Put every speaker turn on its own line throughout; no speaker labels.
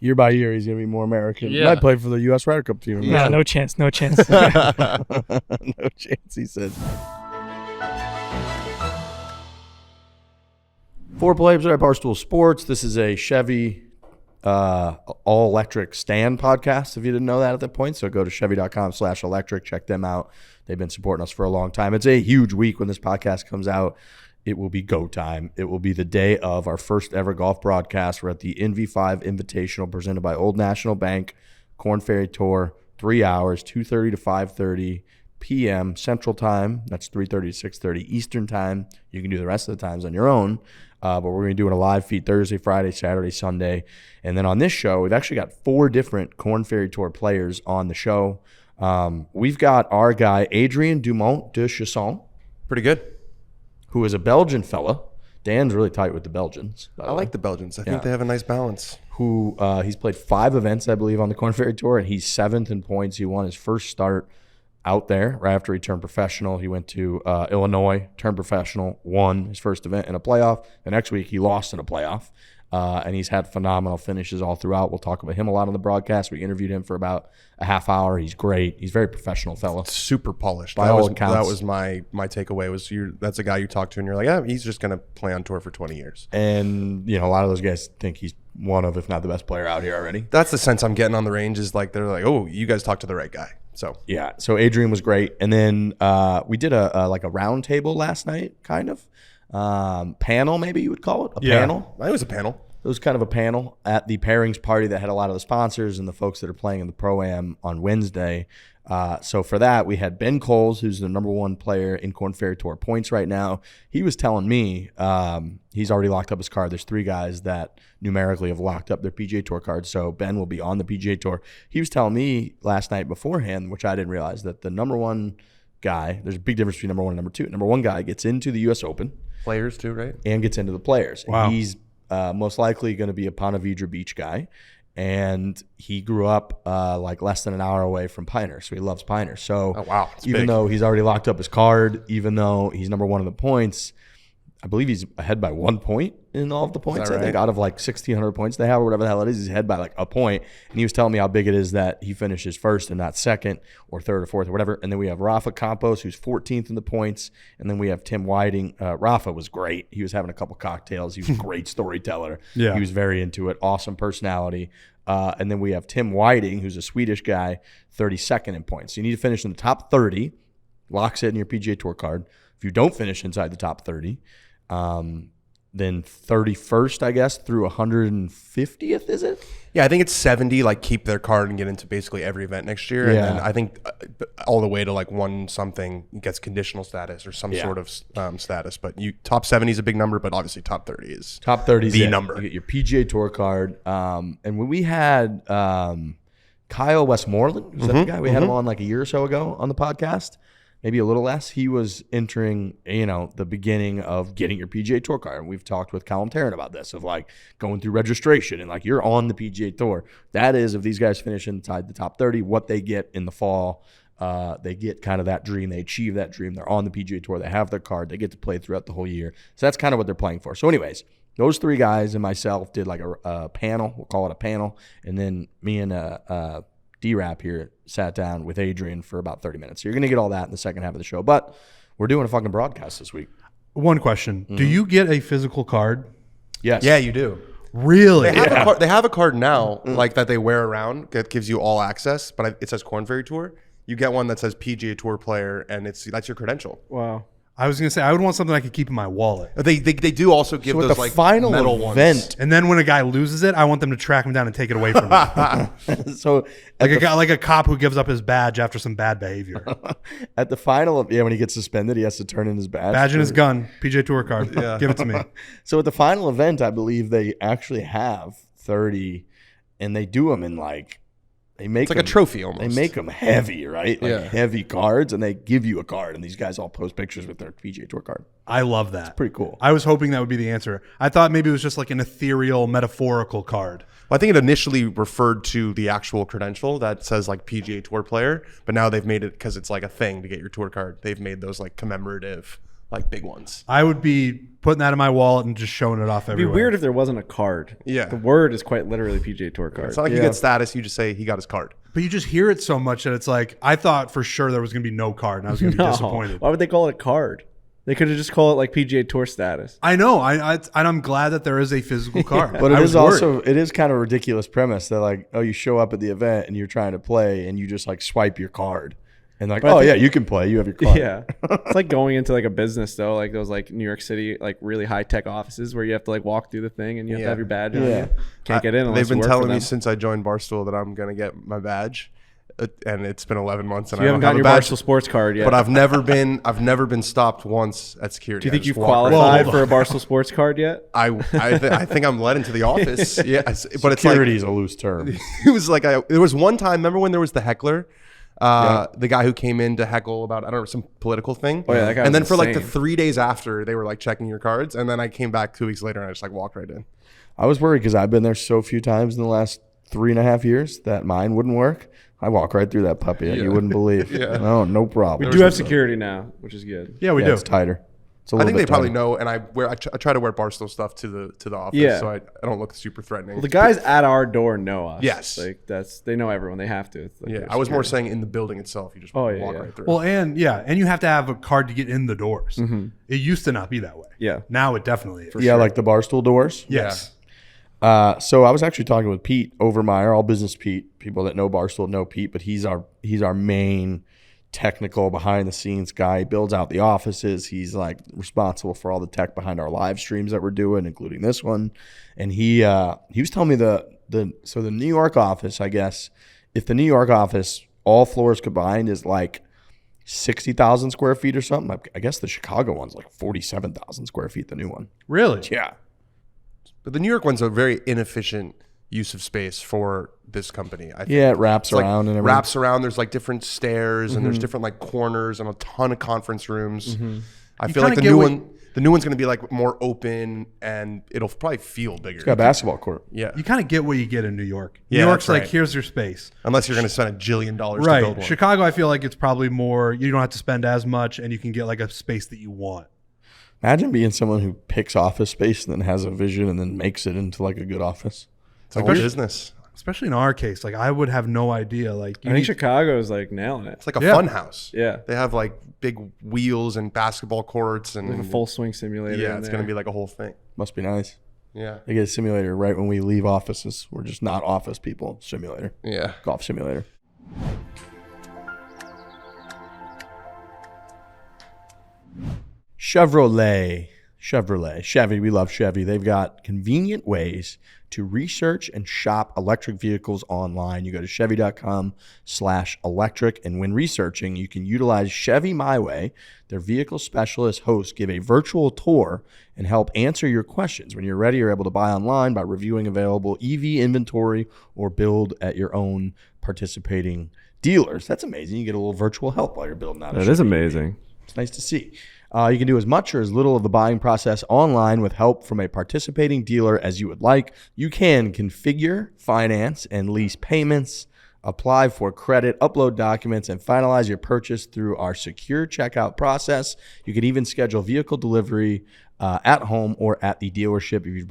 Year by year, he's going to be more American.
Yeah.
He might play for the U.S. Ryder Cup team.
Yeah, no chance.
No chance, he says. Fore Players at Barstool Sports. This is a Chevy all-electric stand podcast, if you didn't know that at that point. So go to chevy.com/electric. Check them out. They've been supporting us for a long time. It's a huge week when this podcast comes out. It will be go time. It will be the day of our first ever golf broadcast. We're at the NV5 Invitational presented by Old National Bank, Korn Ferry Tour, 3 hours, 2:30 to 5:30 p.m. Central Time. That's 3:30 to 6:30 Eastern Time. You can do the rest of the times on your own. But we're going to be doing a live feed Thursday, Friday, Saturday, Sunday. And then on this show, we've actually got 4 different Korn Ferry Tour players on the show. We've got our guy, Adrien Dumont De Chassart.
Pretty good.
Who is a Belgian fella. Dan's really tight with the Belgians.
I like the Belgians. I think they have a nice balance.
Who he's played 5 events, I believe, on the Korn Ferry Tour, and he's 7th in points. He won his first start out there right after he turned professional. He went to Illinois, turned professional, won his first event in a playoff. The next week, he lost in a playoff. And he's had phenomenal finishes all throughout. We'll talk about him a lot on the broadcast. We interviewed him for about a half hour. He's great. He's a very professional fella.
Super polished.
By all accounts.
That was my takeaway was that's a guy you talk to and you're like, yeah, he's just going to play on tour for 20 years.
And, a lot of those guys think he's one of, if not the best player out here already.
That's the sense I'm getting on the range is like, they're like, oh, you guys talked to the right guy. So
yeah, so Adrien was great. And then we did a round table last night, kind of. Panel, maybe you would call it. Panel.
It was a panel.
It was kind of a panel at the pairings party that had a lot of the sponsors and the folks that are playing in the Pro-Am on Wednesday. So for that, we had Ben Kohles, who's the #1 player in Korn Ferry Tour points right now. He was telling me he's already locked up his card. There's 3 guys that numerically have locked up their PGA Tour cards, so Ben will be on the PGA Tour. He was telling me last night beforehand, which I didn't realize, that the #1 guy, there's a big difference between #1 and #2. #1 guy gets into the U.S. Open.
Players too, right?
And gets into the Players.
Wow.
And he's most likely going to be a Ponte Vedra Beach guy. And he grew up like less than an hour away from Pinehurst, so he loves Pinehurst. So even though he's already locked up his card, even though he's #1 in the points, I believe he's ahead by 1 point in all of the points.
Right?
I think out of like 1,600 points they have or whatever the hell it is, he's ahead by like a point. And he was telling me how big it is that he finishes first and not second or third or fourth or whatever. And then we have Rafael Campos, who's 14th in the points. And then we have Tim Whiting. Rafa was great. He was having a couple cocktails. He was a great storyteller.
Yeah.
He was very into it. Awesome personality. And then we have Tim Whiting, who's a Swedish guy, 32nd in points. So you need to finish in the top 30. Locks it in your PGA Tour card. If you don't finish inside the top 30, then 31st, I guess, through 150th, is it?
Yeah, I think it's 70, like keep their card and get into basically every event next year.
Yeah.
And then I think all the way to like 1 something gets conditional status or some sort of status. But top 70 is a big number, but obviously top 30 is
top 30 is
the number.
You get your PGA Tour card. And when we had Kyle Westmoreland, who's that the guy? We had him on like a year or so ago on the podcast. Maybe a little less. He was entering, the beginning of getting your PGA Tour card. And we've talked with Callum Tarrant about this, of like going through registration and like you're on the PGA Tour. That is, if these guys finish inside the top 30, what they get in the fall. They get kind of that dream. They achieve that dream. They're on the PGA Tour. They have their card. They get to play throughout the whole year. So that's kind of what they're playing for. So anyways, those 3 guys and myself did like a panel. We'll call it a panel. And then me and D-Rap here sat down with Adrien for about 30 minutes. So you're going to get all that in the second half of the show. But we're doing a fucking broadcast this week.
One question. Do you get a physical card?
Yes.
Yeah, you do.
Really?
They have a card now like that they wear around that gives you all access, but it says Korn Ferry Tour. You get one that says PGA Tour player, and that's your credential.
Wow. I was going to say, I would want something I could keep in my wallet.
They do also give
So at
those
the
like
final
metal
event,
ones.
And then when a guy loses it, I want them to track him down and take it away from him.
So
like a cop who gives up his badge after some bad behavior.
at the final, when he gets suspended, he has to turn in his badge.
Badge and his gun, PJ Tour card.
Yeah.
Give it to me.
So at the final event, I believe they actually have 30, and they do them in like,
It's like a trophy almost.
They make them heavy, right? Like heavy cards, and they give you a card, and these guys all post pictures with their PGA Tour card.
I love that.
Pretty cool.
I was hoping that would be the answer. I thought maybe it was just like an ethereal, metaphorical card.
Well, I think it initially referred to the actual credential that says like PGA Tour player, but now they've made it because it's like a thing to get your tour card. They've made those like commemorative like big ones.
I would be putting that in my wallet and just showing it off
It'd be
everywhere.
weird if there wasn't a card.
Yeah.
The word is quite literally PGA Tour card.
It's not like you get status. You just say he got his card.
But you just hear it so much that it's like, I thought for sure there was going to be no card, and I was going to be disappointed.
Why would they call it a card? They could have just called it like PGA Tour status.
I know. And I'm glad that there is a physical card.
But it is kind of a ridiculous premise that like, oh, you show up at the event and you're trying to play and you just like swipe your card. And like, oh yeah, you can play. You have your card.
Yeah. It's like going into like a business though, like those like New York City, like really high tech offices where you have to like walk through the thing and you have to have your badge on you. Can't get in unless
They've been
you work
telling
for
me
them.
since I joined Barstool that I'm going to get my badge. And it's been 11 months and
You
I
haven't
don't have
gotten
a
your
badge.
Barstool Sports card yet.
But I've never been stopped once at security.
Do you think
I
you've
just walk right
qualified
in.
for a Barstool Sports card yet?
I think I'm let into the office. Yeah, but it's like
Security is a loose term.
it was like there was one time. Remember when there was the heckler, the guy who came in to heckle about I don't know some political thing.
Oh yeah, that guy.
And
was
then for like the
insane.
3 days after, they were like checking your cards, and then I came back 2 weeks later and I just like walked right in.
I was worried because I've been there so few times in the last 3.5 years that mine wouldn't work. I walk right through that puppy. You wouldn't believe. No problem.
we do have security now, which is good.
Yeah, we do.
It's tighter. It's a
I
little
think
bit
they probably
tighter.
know, and I try to wear Barstool stuff to the office,
Yeah.
so I don't look super threatening.
Well, the guys at our door know us.
Yes.
like they know everyone. They have to. It's like
yeah,
their
I was more
security.
saying in the building itself. You just
Oh,
walk
yeah, yeah.
right through.
Well, and you have to have a card to get in the doors. It used to not be that way.
Yeah.
Now it definitely is.
Yeah, like the Barstool doors.
Yes.
So I was actually talking with Pete Overmeyer, all business Pete. People that know Barstool know Pete, but he's our main technical behind the scenes guy. He builds out the offices. He's like responsible for all the tech behind our live streams that we're doing, including this one. And he was telling me the New York office, I guess, if the New York office all floors combined is like 60,000 square feet or something. I guess the Chicago one's like 47,000 square feet. The new one.
Really?
Yeah.
But the New York one's a very inefficient use of space for this company. I think.
Yeah, it wraps
It's like
around and everything.
wraps around. There's like different stairs and there's different like corners and a ton of conference rooms. I
You
feel like
kinda
the
get
new one's going to be like more open and it'll probably feel bigger.
It's got a basketball court.
Yeah.
You kind of get what you get in New York.
Yeah,
New York's
that's
like,
right.
here's your space.
Unless you're going to spend $1 jillion to build
Right.
one.
Chicago, I feel like it's probably more, you don't have to spend as much and you can get like a space that you want.
Imagine being someone who picks office space and then has a vision and then makes it into like a good office.
It's a whole business.
Especially in our case. Like I would have no idea. Like
I think Chicago is like nailing it.
It's like a fun house.
Yeah.
They have like big wheels and basketball courts and
Like a full swing simulator.
yeah,
in
it's
there.
going to be like a whole thing.
Must be nice.
Yeah.
They get a simulator right when we leave offices. We're just not office people. Simulator.
Yeah.
Golf simulator. Chevy, we love Chevy. They've got convenient ways to research and shop electric vehicles online. You go to chevy.com/electric, and when researching, you can utilize Chevy My Way. Their vehicle specialist hosts give a virtual tour and help answer your questions. When you're ready, you're able to buy online by reviewing available EV inventory or build at your own participating dealers. That's amazing. You get a little virtual help while you're building out a
That
Chevy.
is amazing.
It's nice to see. You can do as much or as little of the buying process online with help from a participating dealer as you would like. You can configure, finance, and lease payments, apply for credit, upload documents, and finalize your purchase through our secure checkout process. You can even schedule vehicle delivery at home or at the dealership. If you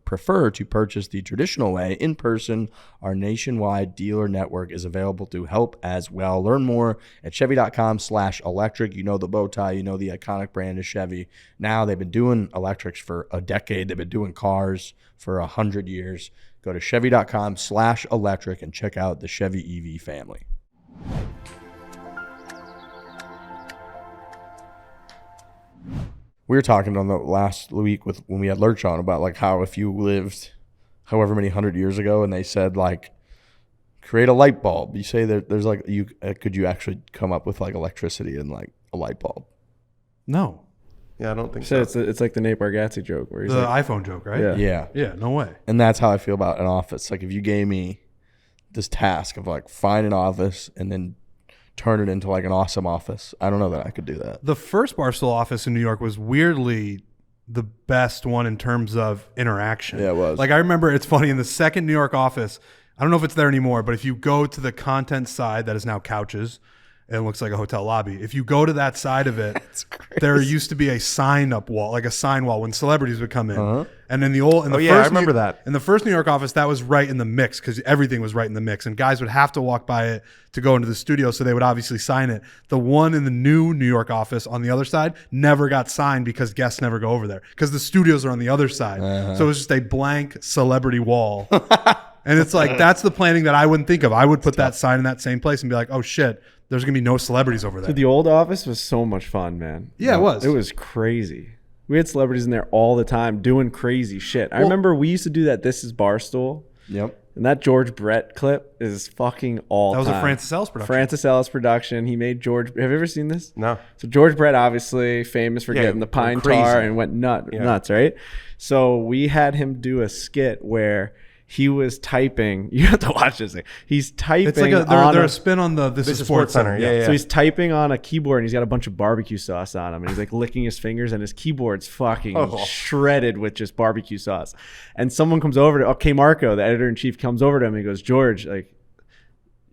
prefer to purchase the traditional way in person, our nationwide dealer network is available to help as well. Learn more at chevy.com/electric. You know the bow tie, you know the iconic brand is Chevy. Now they've been doing electrics for a decade. They've been doing cars for 100 years. Go to chevy.com/electric and check out the Chevy EV family. We were talking on the last week when we had Lurch on about like how if you lived however many 100 years ago and they said like create a light bulb, you say that there's like could you actually come up with like electricity and like a light bulb?
No.
Yeah, I don't think so.
So it's like the Nate Bargatze joke where he's
The
like,
iPhone joke, right?
Yeah.
Yeah.
Yeah, no way.
And that's how I feel about an office. Like if you gave me this task of like find an office and then turn it into like an awesome office, I don't know that I could do that.
The first Barstool office in New York was weirdly the best one in terms of interaction.
Yeah, it was.
Like I remember, it's funny, in the second New York office, I don't know if it's there anymore, but if you go to the content side that is now couches, and it looks like a hotel lobby. If you go to that side of it, there used to be a sign up wall, like a sign wall when celebrities would come in. And in the
I remember that.
In the first New York office, that was right in the mix because everything was right in the mix, and guys would have to walk by it to go into the studio, so they would obviously sign it. The one in the new New York office on the other side never got signed because guests never go over there because the studios are on the other side. So it was just a blank celebrity wall. And it's like, that's the planning that I wouldn't think of. I would put that sign in that same place and be like, oh shit, there's going to be no celebrities over there.
Dude, the old office was so much fun, man.
Yeah, it was.
It was crazy. We had celebrities in there all the time doing crazy shit. I remember we used to do that This Is Barstool.
Yep.
And that George Brett clip is fucking all time.
That was a Francis Ellis production.
Francis Ellis production. He made George. Have you ever seen this?
No.
So George Brett, obviously famous for getting the pine
crazy.
tar and went nuts, right? So we had him do a skit where he was typing. You have to watch this thing. He's typing.
It's like they're a spin on the This Is Sports Center.
Yeah.
So he's typing on a keyboard and he's got a bunch of barbecue sauce on him and he's like licking his fingers and his keyboard's fucking shredded with just barbecue sauce. And someone comes over to Marco, the editor-in-chief, comes over to him and he goes, George, like,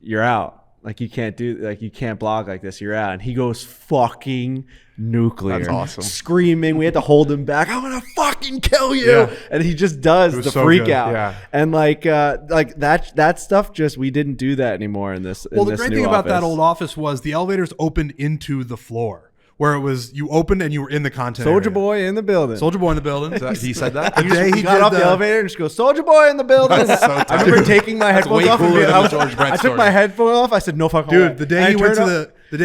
you're out. Like, you can't blog like this. You're out. And he goes fucking nuclear.
That's awesome.
Screaming. We had to hold him back. I'm going to fucking kill you. Yeah. And he just does the freak out.
Yeah.
And like that stuff, just, we didn't do that anymore in this.
Well, the great thing about that old office was the elevators opened into the floor. Where it was, you opened and you were in the content
Soldier
area.
Boy in the building.
Soldier Boy in the building.
He said that?
The day he
got off the elevator and just goes, Soldier Boy in the building.
so
I remember taking my headphones off. I took my headphone off. I said, no fucking way.
Dude, the day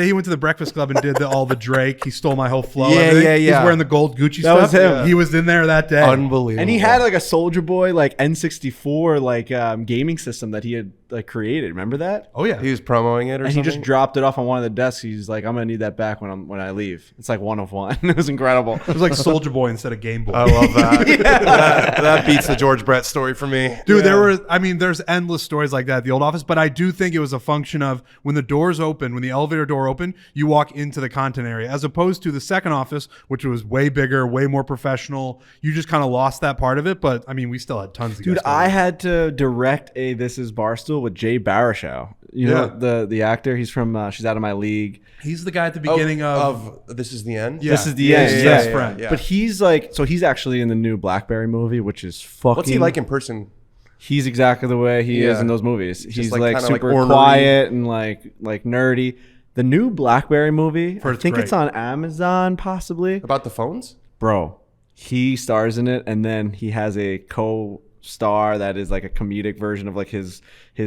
he went to the Breakfast Club and did all the Drake, he stole my whole flow.
Yeah.
He's wearing the gold Gucci
That
stuff.
was him.
He was in there that day.
Unbelievable.
And he had like a Soldier Boy like N64 like gaming system that he had like created. Remember that?
Oh yeah.
He was promoting it or
And
something?
he just dropped it off on one of the desks. He's like, I'm gonna need that back when I leave. It's like 1 of 1. It was incredible.
It was like Soldier Boy instead of Game Boy.
I love that. that beats the George Brett story for me.
Dude, there's endless stories like that at the old office, but I do think it was a function of when the doors open, when the elevator door opened, you walk into the content area, as opposed to the second office, which was way bigger, way more professional. You just kind of lost that part of it, but I mean, we still had tons of
Dude,
guest
I
stars.
had to direct a This Is Barstool with Jay Baruchel. You know the actor? He's from She's Out of My League.
He's the guy at the beginning of
This Is the End?
Yeah.
This Is the End.
His
Yeah.
best friend.
Yeah.
But he's like, so he's actually in the new Blackberry movie, which is fucking.
What's he like in person?
He's exactly the way he is
Yeah.
in those movies. He's
like
like
kinda like
super
ornery.
quiet and like nerdy. The new Blackberry movie, I
It's
think
great.
it's on Amazon possibly.
About the phones?
Bro, he stars in it, and then he has a co-star that is like a comedic version of like his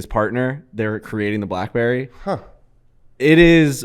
partner. They're creating the Blackberry.
Huh.
It is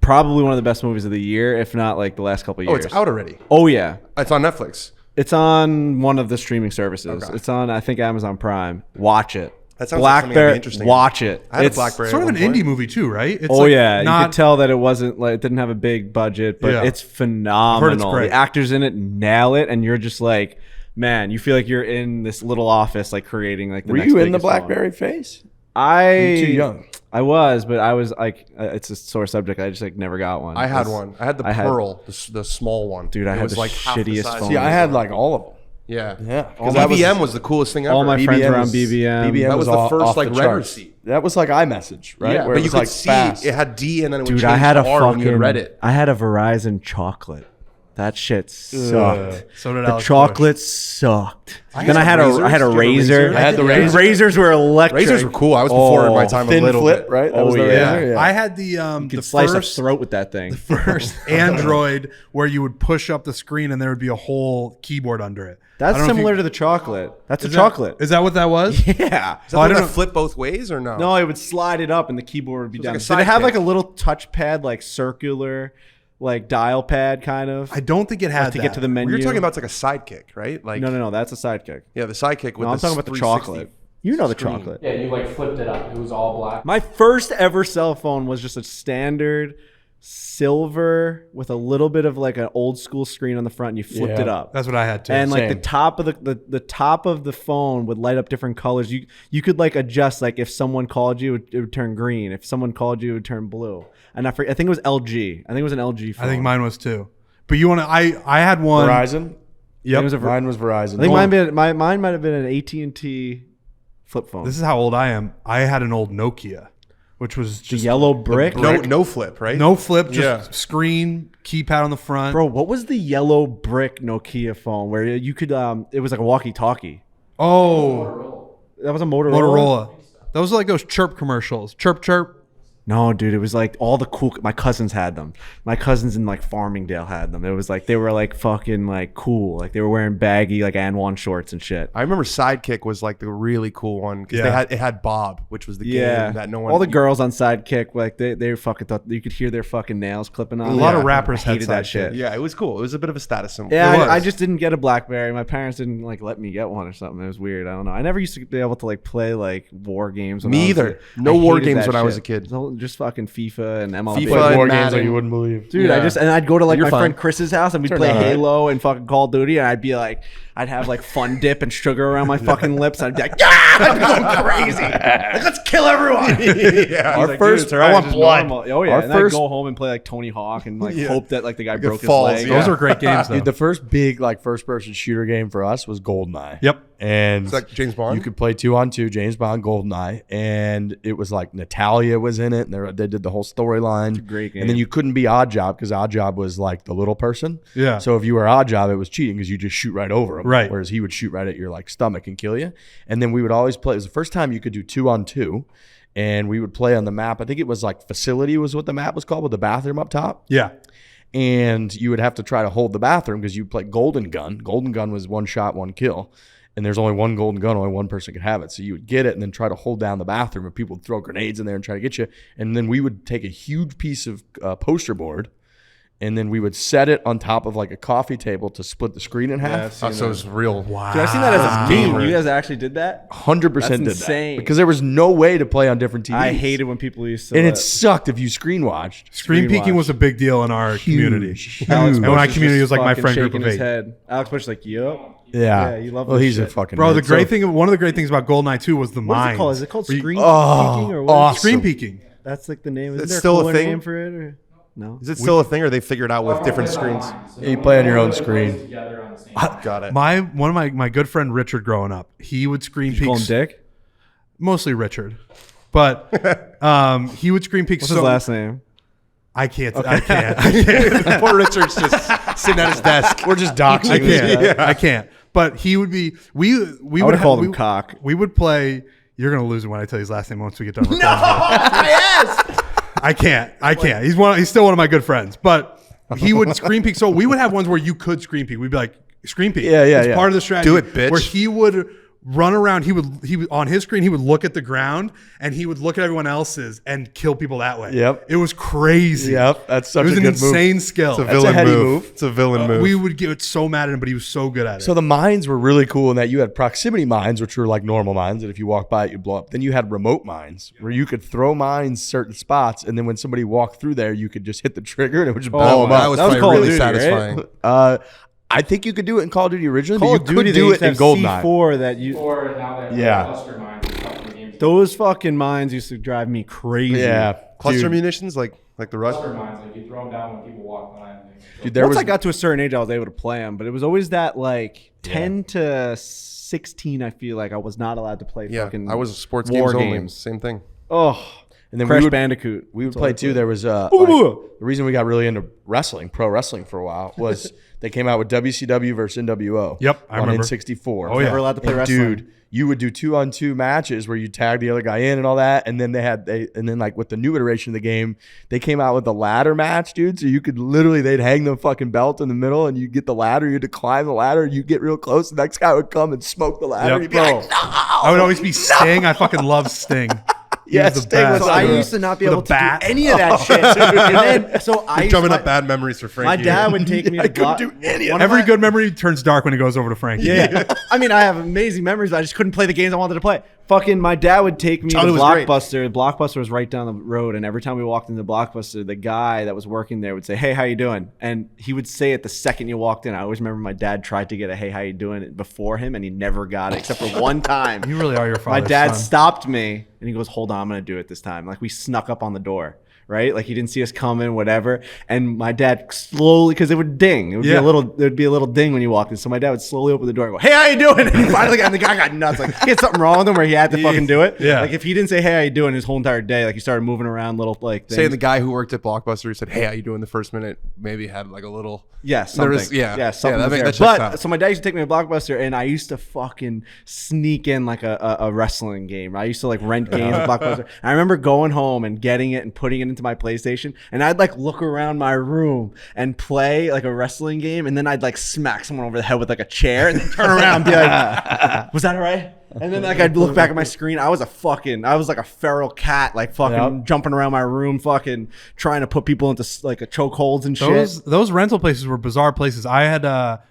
probably one of the best movies of the year, if not like the last couple of
Oh,
years.
it's out already.
Oh yeah,
It's on Netflix.
it's on one of the streaming services.
Okay.
It's on, I think, Amazon Prime. Watch it.
That sounds like something that'd be interesting.
Watch it.
I had a
It's
Blackberry.
sort of
at
an
one point.
indie movie too, right? It's
Oh
like
yeah, you
not
could tell that it wasn't like, it didn't have a big budget, but
Yeah.
it's phenomenal.
great.
The actors in it nail it, and you're just like, man, you feel like you're in this little office, like creating like the
Were
next
you in the
biggest one.
BlackBerry phase?
I
Too young.
I was, but I was like, it's a sore subject. I just like never got one.
I had one. I had the Pearl, the small one.
Dude, I
It
had
was
the
like half the
shittiest
size.
phone.
See, I had like all of them.
Yeah.
Yeah.
Because
that
BBM was the coolest thing ever.
All my friends
BBM
were on
was-
BBM.
BBM
That was the
off-
first,
off
like,
the
red
charts.
receipt.
That was like iMessage, right?
Yeah,
Where
but
it
you
was
could
like
see
fast.
it had D and then it would
Dude,
change
I had a
to R when you
fucking.
read it.
I had a Verizon chocolate. That shit sucked.
So did
The
Alex
chocolate sucked.
I
Then I had
had
a
razors. Did you have a
razor.
razor?
I had the
Dude,
razor.
Razors were electric.
Razors were cool. I was before my time a
Thin
little
flip,
bit.
right? That
Oh,
was the
yeah.
razor.
I had the
You could
the
slice
first
a throat with that thing.
first Android where you would push up the screen and there would be a whole keyboard under it. I
That's
don't know if
similar
you-
to the chocolate. That's a
Is that-
chocolate.
Is that what that was?
Yeah.
Is that
Oh, I
the
don't
one
know.
that flip both ways or no?
No, it would slide it up and the keyboard would be down.
like a
Did it have
sidekick.
like a little touchpad, like circular, like dial pad kind of?
I don't think it had
to
that.
get to the menu.
You're talking about it's like a sidekick, right? Like
No, that's a sidekick.
Yeah, the sidekick with
No, I'm
the
talking about the
360
chocolate. You know the
screen.
chocolate.
Yeah, you like flipped it up. It was all black.
My first ever cell phone was just a standard silver with a little bit of like an old school screen on the front and you flipped
Yeah.
it up.
That's what I had too.
And like the
Same.
top of the top of the phone would light up different colors. You could like adjust, like if someone called you, it would turn green. If someone called you, it would turn blue. And I think it was LG. I think it was an LG phone.
I think mine was too. But you want to? I had one.
Verizon.
Yep.
It was a Ver-
Mine was Verizon.
I think mine might have been an AT&T flip phone.
This is how old I am. I had an old Nokia. which was
The
just
yellow brick.
No flip, right?
no flip, just screen, keypad on the front.
Bro, what was the yellow brick Nokia phone where you could it was like a walkie-talkie?
Oh,
That was a Motorola.
Motorola. Those are like those chirp commercials. Chirp, chirp.
No, dude, it was like all the cool. My cousins had them. My cousins in like Farmingdale had them. It was like they were like fucking like cool. Like they were wearing baggy like AND1 shorts and shit.
I remember Sidekick was like the really cool one because it had Bob, which was the game that no one.
All the girls on Sidekick, like they fucking thought you could hear their fucking nails clipping on.
A lot
them.
of rappers
I hated
had
that
Sidekick.
shit.
Yeah, it was cool. It was a bit of a status symbol.
Yeah,
It was.
I just didn't get a BlackBerry. My parents didn't like let me get one or something. It was weird. I don't know. I never used to be able to like play like war games. When
Me
I was
either.
a-
No
I
war
hated
games
that
when I was
shit.
a kid.
So just fucking FIFA and MLB.
FIFA
Played
and
war games like
Madden.
you wouldn't believe.
Dude,
Yeah.
I'd go to like
You're
my
fine.
friend Chris's house and we'd
Turned
play
out all right.
Halo and fucking Call of Duty, and I'd be like, I'd have like fun dip and sugar around my fucking lips. I'd be like, yeah, I'm going crazy. Like, let's kill everyone.
Yeah.
Our
Like,
first,
dude, it's all right,
I want
it's just
blood.
normal. Oh yeah,
Our
and
first,
I'd go home and play like Tony Hawk and like
Yeah.
hope that like the guy broke his
falls,
leg.
yeah.
Those are great games, though.
dude, the first big like first-person shooter game for us was GoldenEye.
Yep.
And
It's like James Bond.
you could play 2-on-2, James Bond, GoldenEye, and it was like Natalia was in it, and they did the whole storyline.
great game.
And then you couldn't be Odd Job because Odd Job was like the little person.
Yeah.
So if you were Odd Job, it was cheating because you just shoot right over him.
Right.
Whereas he would shoot right at your like stomach and kill you. And then we would always play. It was the first time you could do 2-on-2, and we would play on the map. I think it was like Facility was what the map was called, with the bathroom up top.
Yeah.
And you would have to try to hold the bathroom because you play Golden Gun. Golden Gun was one shot, one kill. And there's only one golden gun, only one person could have it. So you would get it and then try to hold down the bathroom, and people would throw grenades in there and try to get you. And then we would take a huge piece of poster board, and then we would set it on top of like a coffee table to split the screen in half.
Oh, so it's real.
Wow.
Dude, I've seen that as a meme.
gamer.
You guys actually did that?
100%
That's
did
insane.
that because there was no way to play on different TVs.
I hated when people used to.
and it sucked if you screen watched.
Screen peeking
watch.
was a big deal in our community.
Huge.
Alex
And when
Bush
my community was like my
fucking
friend group
shaking
of
his
8.
head. Alex Bush is like, yup.
Yeah.
Yeah, you love
Well,
this
he's a
shit.
fucking
Bro,
nerd.
the great thing, one of the great things about GoldenEye 2 was the
What is
mines.
it called? Is it called
Where you-
screen
Oh,
peeking or what?
awesome.
Screen peeking.
That's like the name. Is
It's
there
still a
cooler
thing?
name for it? Or? No.
Is it still a thing, or they figured out with different screens?
Yeah, you play on your own screen.
Together on the same.
Got it.
One of my good friend Richard growing up, he would screen
Did you call him
peek.
Dick?
Mostly Richard, but he would screen peek.
What's his last name?
I can't. I can't.
Poor Richard's just sitting at his desk.
We're just doxing.
I
this
can't.
guy.
I can't. But he would be. We
I
would
would have called him
we,
Cock.
We would play. You're gonna lose it when I tell you his last name once we get done. Recording.
Yes.
I can't. He's still one of my good friends, but he would screen peek. So we would have ones where you could screen peek. We'd be like, screen peek.
Yeah, yeah,
It's
yeah.
part of the strategy.
Do it, bitch.
Where he would run around. He would on his screen. He would look at the ground and he would look at everyone else's and kill people that way.
Yep.
It was crazy.
Yep, that's such
It was
a
an
good move.
insane skill.
It's a
That's a
villain
heady
move.
move.
It's a villain move.
We would get so mad at him, but he was so good at it.
So the mines were really cool in that you had proximity mines, which were like normal mines that if you walk by it, you'd blow up. Then you had remote mines where you could throw mines certain spots, and then when somebody walked through there, you could just hit the trigger and it would just blow them
that
up.
was,
That was
probably
Call of
really
Duty, right?
satisfying.
I think you could do it in Call of Duty originally,
Call
but
of
you
Duty,
could
they
do
used
it
to
in
have
GoldenEye.
C4 that you.
Or now they have
Yeah.
cluster mines and stuff in the games.
Those fucking mines used to drive me crazy.
Yeah,
Cluster
dude,
munitions, like the Rush.
Cluster mines, like you throw them down when people walk by. And they
dude, there
Once
was
I got to a certain age, I was able to play them, but it was always that like 10 to 16. I feel like I was not allowed to play.
Yeah,
fucking
I was sports
war
games only.
games.
Same thing.
Oh,
and then
Crash
we would,
Bandicoot.
we would
That's all
play
I
too.
played.
There was
Booga
like,
booga.
the reason we got really into wrestling, pro wrestling for a while was they came out with WCW versus NWO.
Yep, I
on
remember.
N64.
Oh, yeah.
Never allowed to play
And
wrestling.
dude, you would do 2-on-2 matches where you tag the other guy in and all that, and then and then like with the new iteration of the game, they came out with a ladder match, dude. So you could literally they'd hang the fucking belt in the middle, and you get the ladder, you had to climb the ladder, you get real close, the next guy would come and smoke the ladder.
Yep.
You'd be like, no!
I would always be Sting. I fucking love Sting. He
Yeah,
was the
Sting was
best.
So I
Yeah.
used to not be
With
able
a
to do
bat.
any of that shit. And then, so I used
Drumming
my,
up bad memories for Frankie.
my dad would take me to
couldn't do any of
Every good memory turns dark when it goes over to Frankie.
Yeah. I mean, I have amazing memories, but I just couldn't play the games I wanted to play. Fucking my dad would take me to
Childhood was great.
Blockbuster. Blockbuster was right down the road, and every time we walked into Blockbuster, the guy that was working there would say, "Hey, how you doing?" And he would say it the second you walked in. I always remember my dad tried to get a "Hey, how you doing?" before him, and he never got it except for one time.
You really are your
My
father's
dad
son.
stopped me, and he goes, "Hold on, I'm gonna do it this time." Like we snuck up on the door. right? Like he didn't see us coming, whatever. And my dad slowly, because it would ding. It would there'd be a little ding when you walked in. So my dad would slowly open the door and go, "Hey, how you doing?" And he finally got, and the guy got nuts. Like he had something wrong with him where he had to fucking do it.
Yeah.
Like if he didn't say, "Hey, how you doing?" his whole entire day, like he started moving around little like things.
Saying the guy who worked at Blockbuster who said, "Hey, how you doing?" the first minute maybe had like a little.
Something.
Was,
something
that
was there.
checks
But
out.
so my dad used to take me to Blockbuster, and I used to fucking sneak in like a wrestling game. I used to like rent games at Blockbuster. And I remember going home and getting it and putting it into my PlayStation, and I'd like look around my room and play like a wrestling game, and then I'd like smack someone over the head with like a chair, and then turn around and be like, "Was that all right?" And then like I'd look back at my screen. I was like a feral cat, like fucking jumping around my room, fucking trying to put people into like a chokeholds and shit.
Those rental places were bizarre places. I had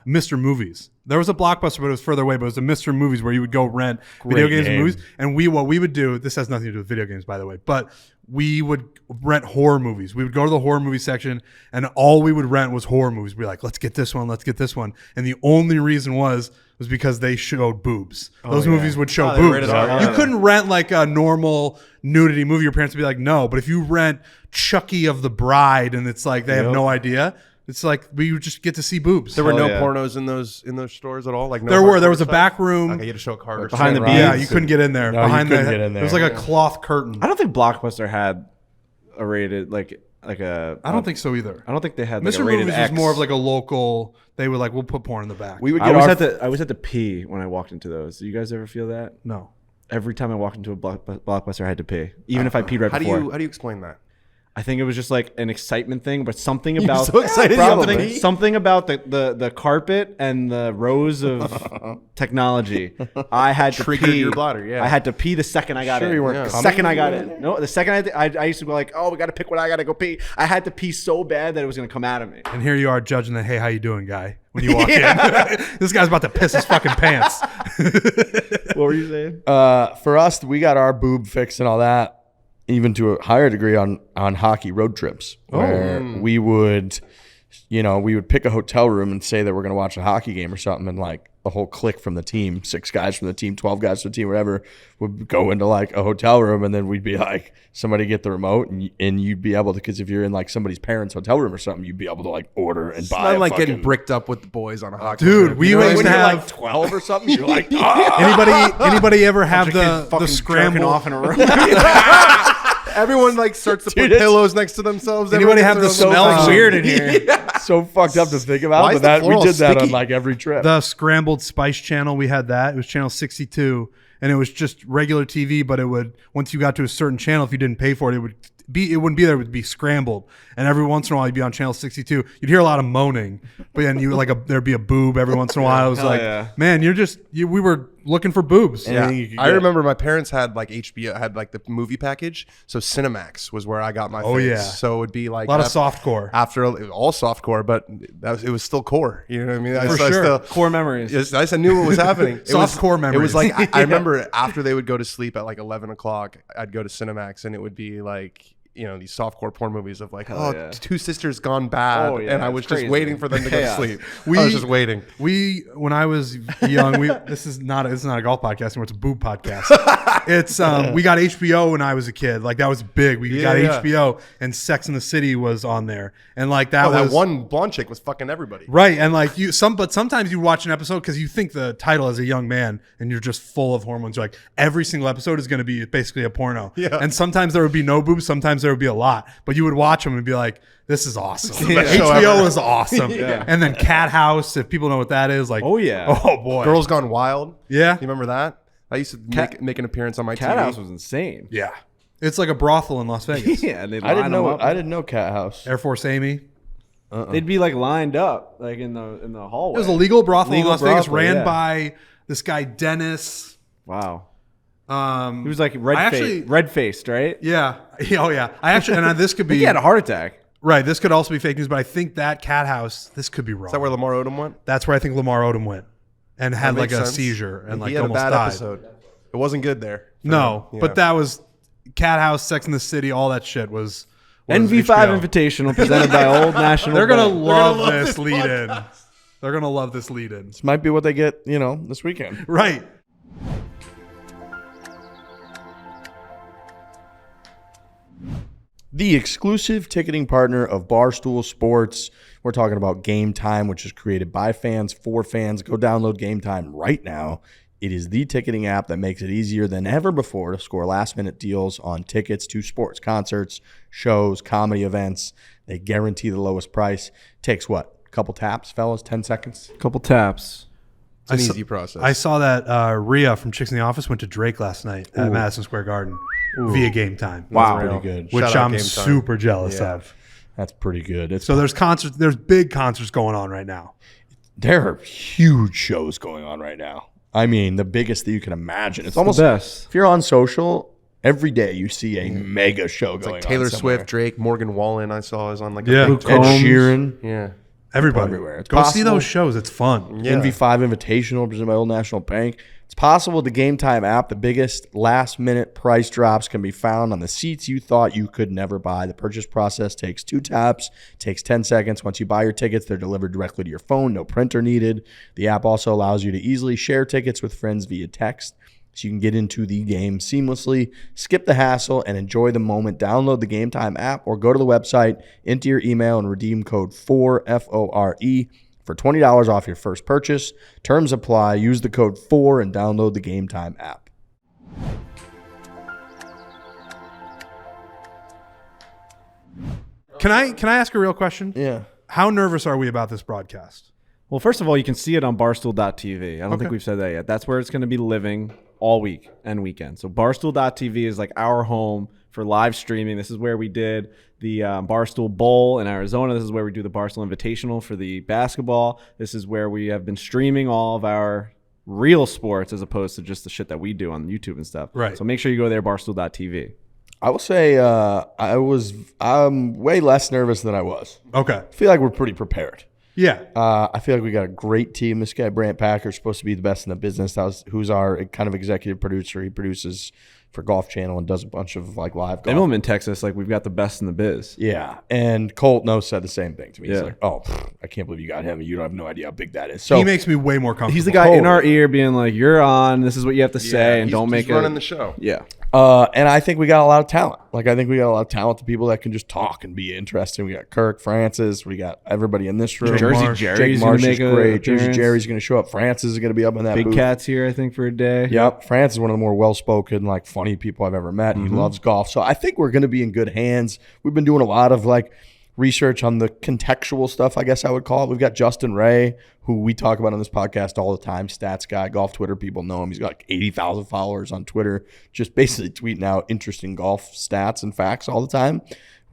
Mr. Movies. There was a Blockbuster, but it was further away. But it was a Mr. Movies where you would go rent video games and movies. And what we would do, this has nothing to do with video games, by the way, but we would rent horror movies. We would go to the horror movie section, and all we would rent was horror movies. We'd be like, let's get this one, let's get this one. And the only reason was because they showed boobs. Those movies would show boobs. You couldn't rent like a normal nudity movie. Your parents would be like, no. But if you rent Chucky of the Bride, and it's like they have no idea. It's like we would just get to see boobs.
There were no pornos in those stores at all. Like
there was a back room.
Okay, you had to show a card or
behind the
something.
Yeah, you couldn't get in there.
No,
behind
you couldn't get in there.
There was like a cloth curtain.
I don't think Blockbuster had a rated like a.
I don't think so either.
I don't think they had like
Mr.
a rated
Movies
X.
was more of like a local. They were like, we'll put porn in the back.
We would
I
get
always had to pee when I walked into those. Do you guys ever feel that?
No.
Every time I walked into a Blockbuster, I had to pee, even if I peed right before.
How do you explain that?
I think it was just like an excitement thing, but something about
so excited you have to pee?
something about the carpet and the rows of technology. I had to
Triggered
pee.
your bladder, yeah.
I had to pee the second I got in.
you weren't
The
coming?
second I got in. No, the second I used to go like, oh, we got to pick what I got to go pee. I had to pee so bad that it was gonna come out of me.
And here you are judging the hey, how you doing guy when you walk in. This guy's about to piss his fucking pants.
What were you saying?
for us, we got our boob fix and all that, even to a higher degree on hockey road trips, where we would pick a hotel room and say that we're going to watch a hockey game or something, and like the whole clique from the team, 6 guys from the team, 12 guys from the team, whatever, would go into like a hotel room, and then we'd be like, somebody get the remote, and you'd be able to, because if you're in like somebody's parents' hotel room or something, you'd be able to like order and buy.
Not like
fucking,
getting bricked up with the boys on a hockey.
Dude,
trip.
we
You know what I
used
mean?
to
when you're
have
like 12 or something, you're like,
anybody ever have the
Fucking
scramble
jerking off in a room.
Everyone like starts to put
Dude, it's-
pillows next to themselves.
Anybody
Everyone
have
gets
the
their own
smell
little-
weird
in here.
so fucked up to think about,
Why is
but
the
that we
floor
did that on
sticky?
like every trip.
the scrambled spice channel? We had that. It was channel 62, and it was just regular TV, but it would, once you got to a certain channel, if you didn't pay for it, it wouldn't be there. It would be scrambled, and every once in a while you'd be on channel 62. You'd hear a lot of moaning, but then you there'd be a boob every once in a while. It was
Hell
like,
yeah.
man, we were looking for boobs.
Yeah,
Anything you could
I
get.
remember my parents had like HBO, had like the movie package. So Cinemax was where I got my.
Oh,
fix.
yeah.
So it would be like
A lot of softcore.
after all softcore, but it was still core. You know what I mean? I
sure.
still,
Core memories.
yes, I knew what was happening. It was
Softcore
It was
memories.
like I remember after they would go to sleep at like 11 o'clock, I'd go to Cinemax, and it would be like, these softcore porn movies of like,
yeah.
2 sisters gone bad,
Oh, yeah,
and I was
it's
just
crazy.
waiting for them to go to
Chaos.
sleep. I was just waiting.
When I was young, this is not a golf podcast anymore. It's a boob podcast. It's we got HBO when I was a kid. Like that was big. We got
Yeah.
HBO, and Sex and the City was on there, and like that
Oh,
was
that one blonde chick was fucking everybody.
right. And like but sometimes you watch an episode because you think the title as a young man, and you're just full of hormones. You're like, every single episode is going to be basically a porno.
Yeah.
And sometimes there would be no boobs. Sometimes there would be a lot. But you would watch them and be like, this is awesome.
best show
HBO
ever.
is awesome. And then Cat House, if people know what that is, like,
Oh, yeah.
oh boy,
Girls Gone Wild.
yeah,
You remember that? I used to make an appearance on my
Cat
TV.
House was insane.
yeah. It's like a brothel in Las Vegas.
Yeah, and they'd
I
line
didn't know.
them up.
I didn't know Cat House.
Air Force Amy.
They'd be like lined up, like in the hallway.
It was a legal brothel in
Legal
Las Vegas,
brothel,
ran
yeah.
by this guy Dennis.
Wow.
He
He was like red faced, right?
yeah, oh yeah. I actually, and this could be
He had a heart attack.
right. This could also be fake news, but I think that Cat House. This could be wrong.
Is that where Lamar Odom went?
That's where I think Lamar Odom went, and had
That
like
makes
a
sense.
seizure and like
he had
almost
a bad
died.
episode. It wasn't good there. for
No,
him.
but
Yeah.
that was Cat House, Sex in the City, all that shit was
NV5
HBO.
Invitational presented by Old National.
They're gonna
Bank.
love this lead in. They're gonna love this lead in.
This might be what they get, this weekend.
Right.
the exclusive ticketing partner of Barstool Sports. We're talking about Game Time, which is created by fans for fans. Go download Game Time right now. It is the ticketing app that makes it easier than ever before to score last-minute deals on tickets to sports, concerts, shows, comedy events. They guarantee the lowest price. Takes what? A couple taps, fellas? 10 seconds?
Couple taps.
It's an easy process.
I saw that Rhea from Chicks in the Office went to Drake last night at Madison Square Garden via Game Time.
Wow.
Pretty good.
Which
Shout out
I'm
Game Time.
super jealous of.
That's pretty good.
So there's concerts, there's big concerts going on right now.
There are huge shows going on right now. I mean, the biggest that you can imagine. It's almost
the best.
If you're on social, every day you see a mega show going
like Taylor
on somewhere.
Swift, Drake, Morgan Wallen. I saw is on like
Yeah.
a big
Luke
Ed
tour.
Sheeran.
Yeah.
Everybody.
Everywhere. It's
Go see
possible.
those shows. It's fun.
Yeah.
NV5 Invitational presented by Old National Bank. It's possible with the Game Time app, the biggest last-minute price drops can be found on the seats you thought you could never buy. The purchase process takes 2 taps, takes 10 seconds. Once you buy your tickets, they're delivered directly to your phone, no printer needed. The app also allows you to easily share tickets with friends via text, so you can get into the game seamlessly, skip the hassle, and enjoy the moment. Download the Game Time app or go to the website, enter your email, and redeem code FORE, F-O-R-E, for $20 off your first purchase. Terms apply. Use the code FORE and download the Game Time app.
Can I ask a real question?
Yeah.
How nervous are we about this broadcast?
Well, first of all, you can see it on barstool.tv. I don't
Okay.
think we've said that yet. That's where it's going to be living all week and weekend. So barstool.tv is like our home for live streaming. This is where we did the Barstool Bowl in Arizona. This is where we do the Barstool Invitational for the basketball. This is where we have been streaming all of our real sports as opposed to just the shit that we do on YouTube and stuff.
Right.
So make sure you go there, barstool.tv.
I will say I'm way less nervous than I was.
Okay.
I feel like we're pretty prepared.
Yeah.
I feel like we got a great team. This guy, Brant Packer, is supposed to be the best in the business. Who's our kind of executive producer. He produces for Golf Channel and does a bunch of like live golf.
Emilman texts us like we've got the best in the biz.
Yeah, and Colt No said the same thing to me. He's
Yeah.
like, "Oh, I can't believe you got him. You don't have no idea how big that is." So
He makes me way more comfortable.
He's the guy in our ear being like, you're on. This is what you have to say, and don't make
he's
it.
running the show.
Yeah.
and I think we got a lot of talent. Like, I think we got a lot of talented people that can just talk and be interesting. We got Kirk, Francis. We got everybody in this room.
Jersey
Marsh.
Jerry's
Jake
gonna
Marsh is
make a
great. Jersey
appearance.
Jerry's going to show up. Francis is going to be up in that
Big
booth.
Cat's here, I think, for a day.
Yep. France is one of the more well-spoken, like funny people I've ever met. He loves golf. So I think we're going to be in good hands. We've been doing a lot of like research on the contextual stuff, I guess I would call it. We've got Justin Ray, who we talk about on this podcast all the time, stats guy, golf Twitter people know him. He's got like 80,000 followers on Twitter, just basically tweeting out interesting golf stats and facts all the time.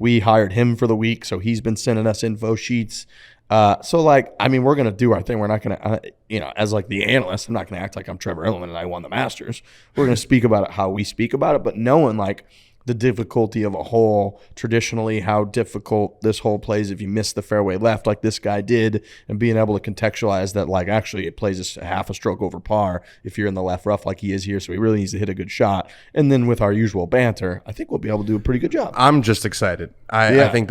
We hired him for the week, so he's been sending us info sheets. So, like, I mean, we're going to do our thing. We're not going to, as like the analyst, I'm not going to act like I'm Trevor Illiman and I won the Masters. We're going to speak about it how we speak about it, but knowing like the difficulty of a hole, traditionally how difficult this hole plays if you miss the fairway left like this guy did, and being able to contextualize that like actually it plays a half a stroke over par if you're in the left rough like he is here, so he really needs to hit a good shot. And then with our usual banter, I think we'll be able to do a pretty good job.
I'm just excited. I
Yeah.
think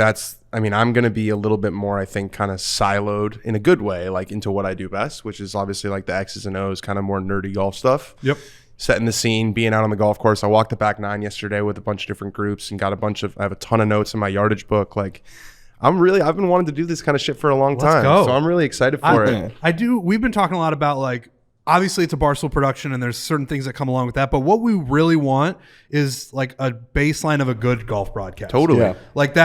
I'm going to be a little bit more, I think, kind of siloed in a good way, like into what I do best, which is obviously like the X's and O's, kind of more nerdy golf stuff.
Yep.
Setting the scene, being out on the golf course. I walked the back nine yesterday with a bunch of different groups and got I have a ton of notes in my yardage book. Like, I've been wanting to do this kind of shit for a long time.
go.
So I'm really excited for it.
I do. We've been talking a lot about like, obviously it's a Barstool production and there's certain things that come along with that. But what we really want is like a baseline of a good golf broadcast.
Totally.
Yeah.
Like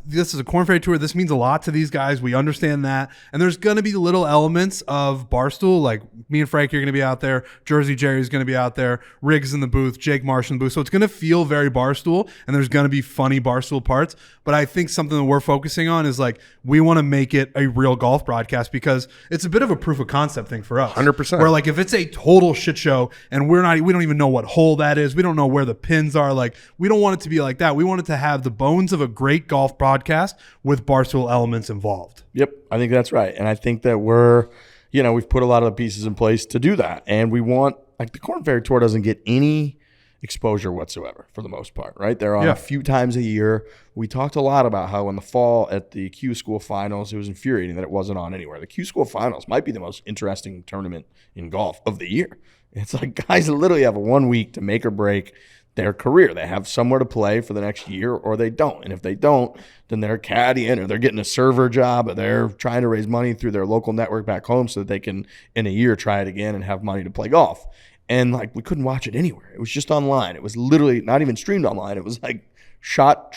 this is a Korn Ferry tour. This means a lot to these guys. We understand that. And there's going to be little elements of Barstool. Like me and Frank are going to be out there. Jersey Jerry's going to be out there. Riggs in the booth. Jake Marsh in the booth. So it's going to feel very Barstool. And there's going to be funny Barstool parts. But I think something that we're focusing on is like, we want to make it a real golf broadcast because it's a bit of a proof of concept thing for us.
100%.
Where like if it's a total shit show and we don't even know what hole that is. We don't know where the pins are. Like we don't want it to be like that. We want it to have the bones of a great golf broadcast with Barstool elements involved.
Yep, I think that's right. And I think that we've put a lot of the pieces in place to do that. And we want, like the Korn Ferry Tour doesn't get any exposure whatsoever for the most part, right? They're on a few times a year. We talked a lot about how in the fall at the Q School Finals, it was infuriating that it wasn't on anywhere. The Q School Finals might be the most interesting tournament in golf of the year. It's like guys literally have 1 week to make or break their career. They have somewhere to play for the next year or they don't. And if they don't, then they're caddying or they're getting a server job or they're trying to raise money through their local network back home so that they can, in a year, try it again and have money to play golf. And like we couldn't watch it anywhere. It was just online. It was literally not even streamed online. It was like shot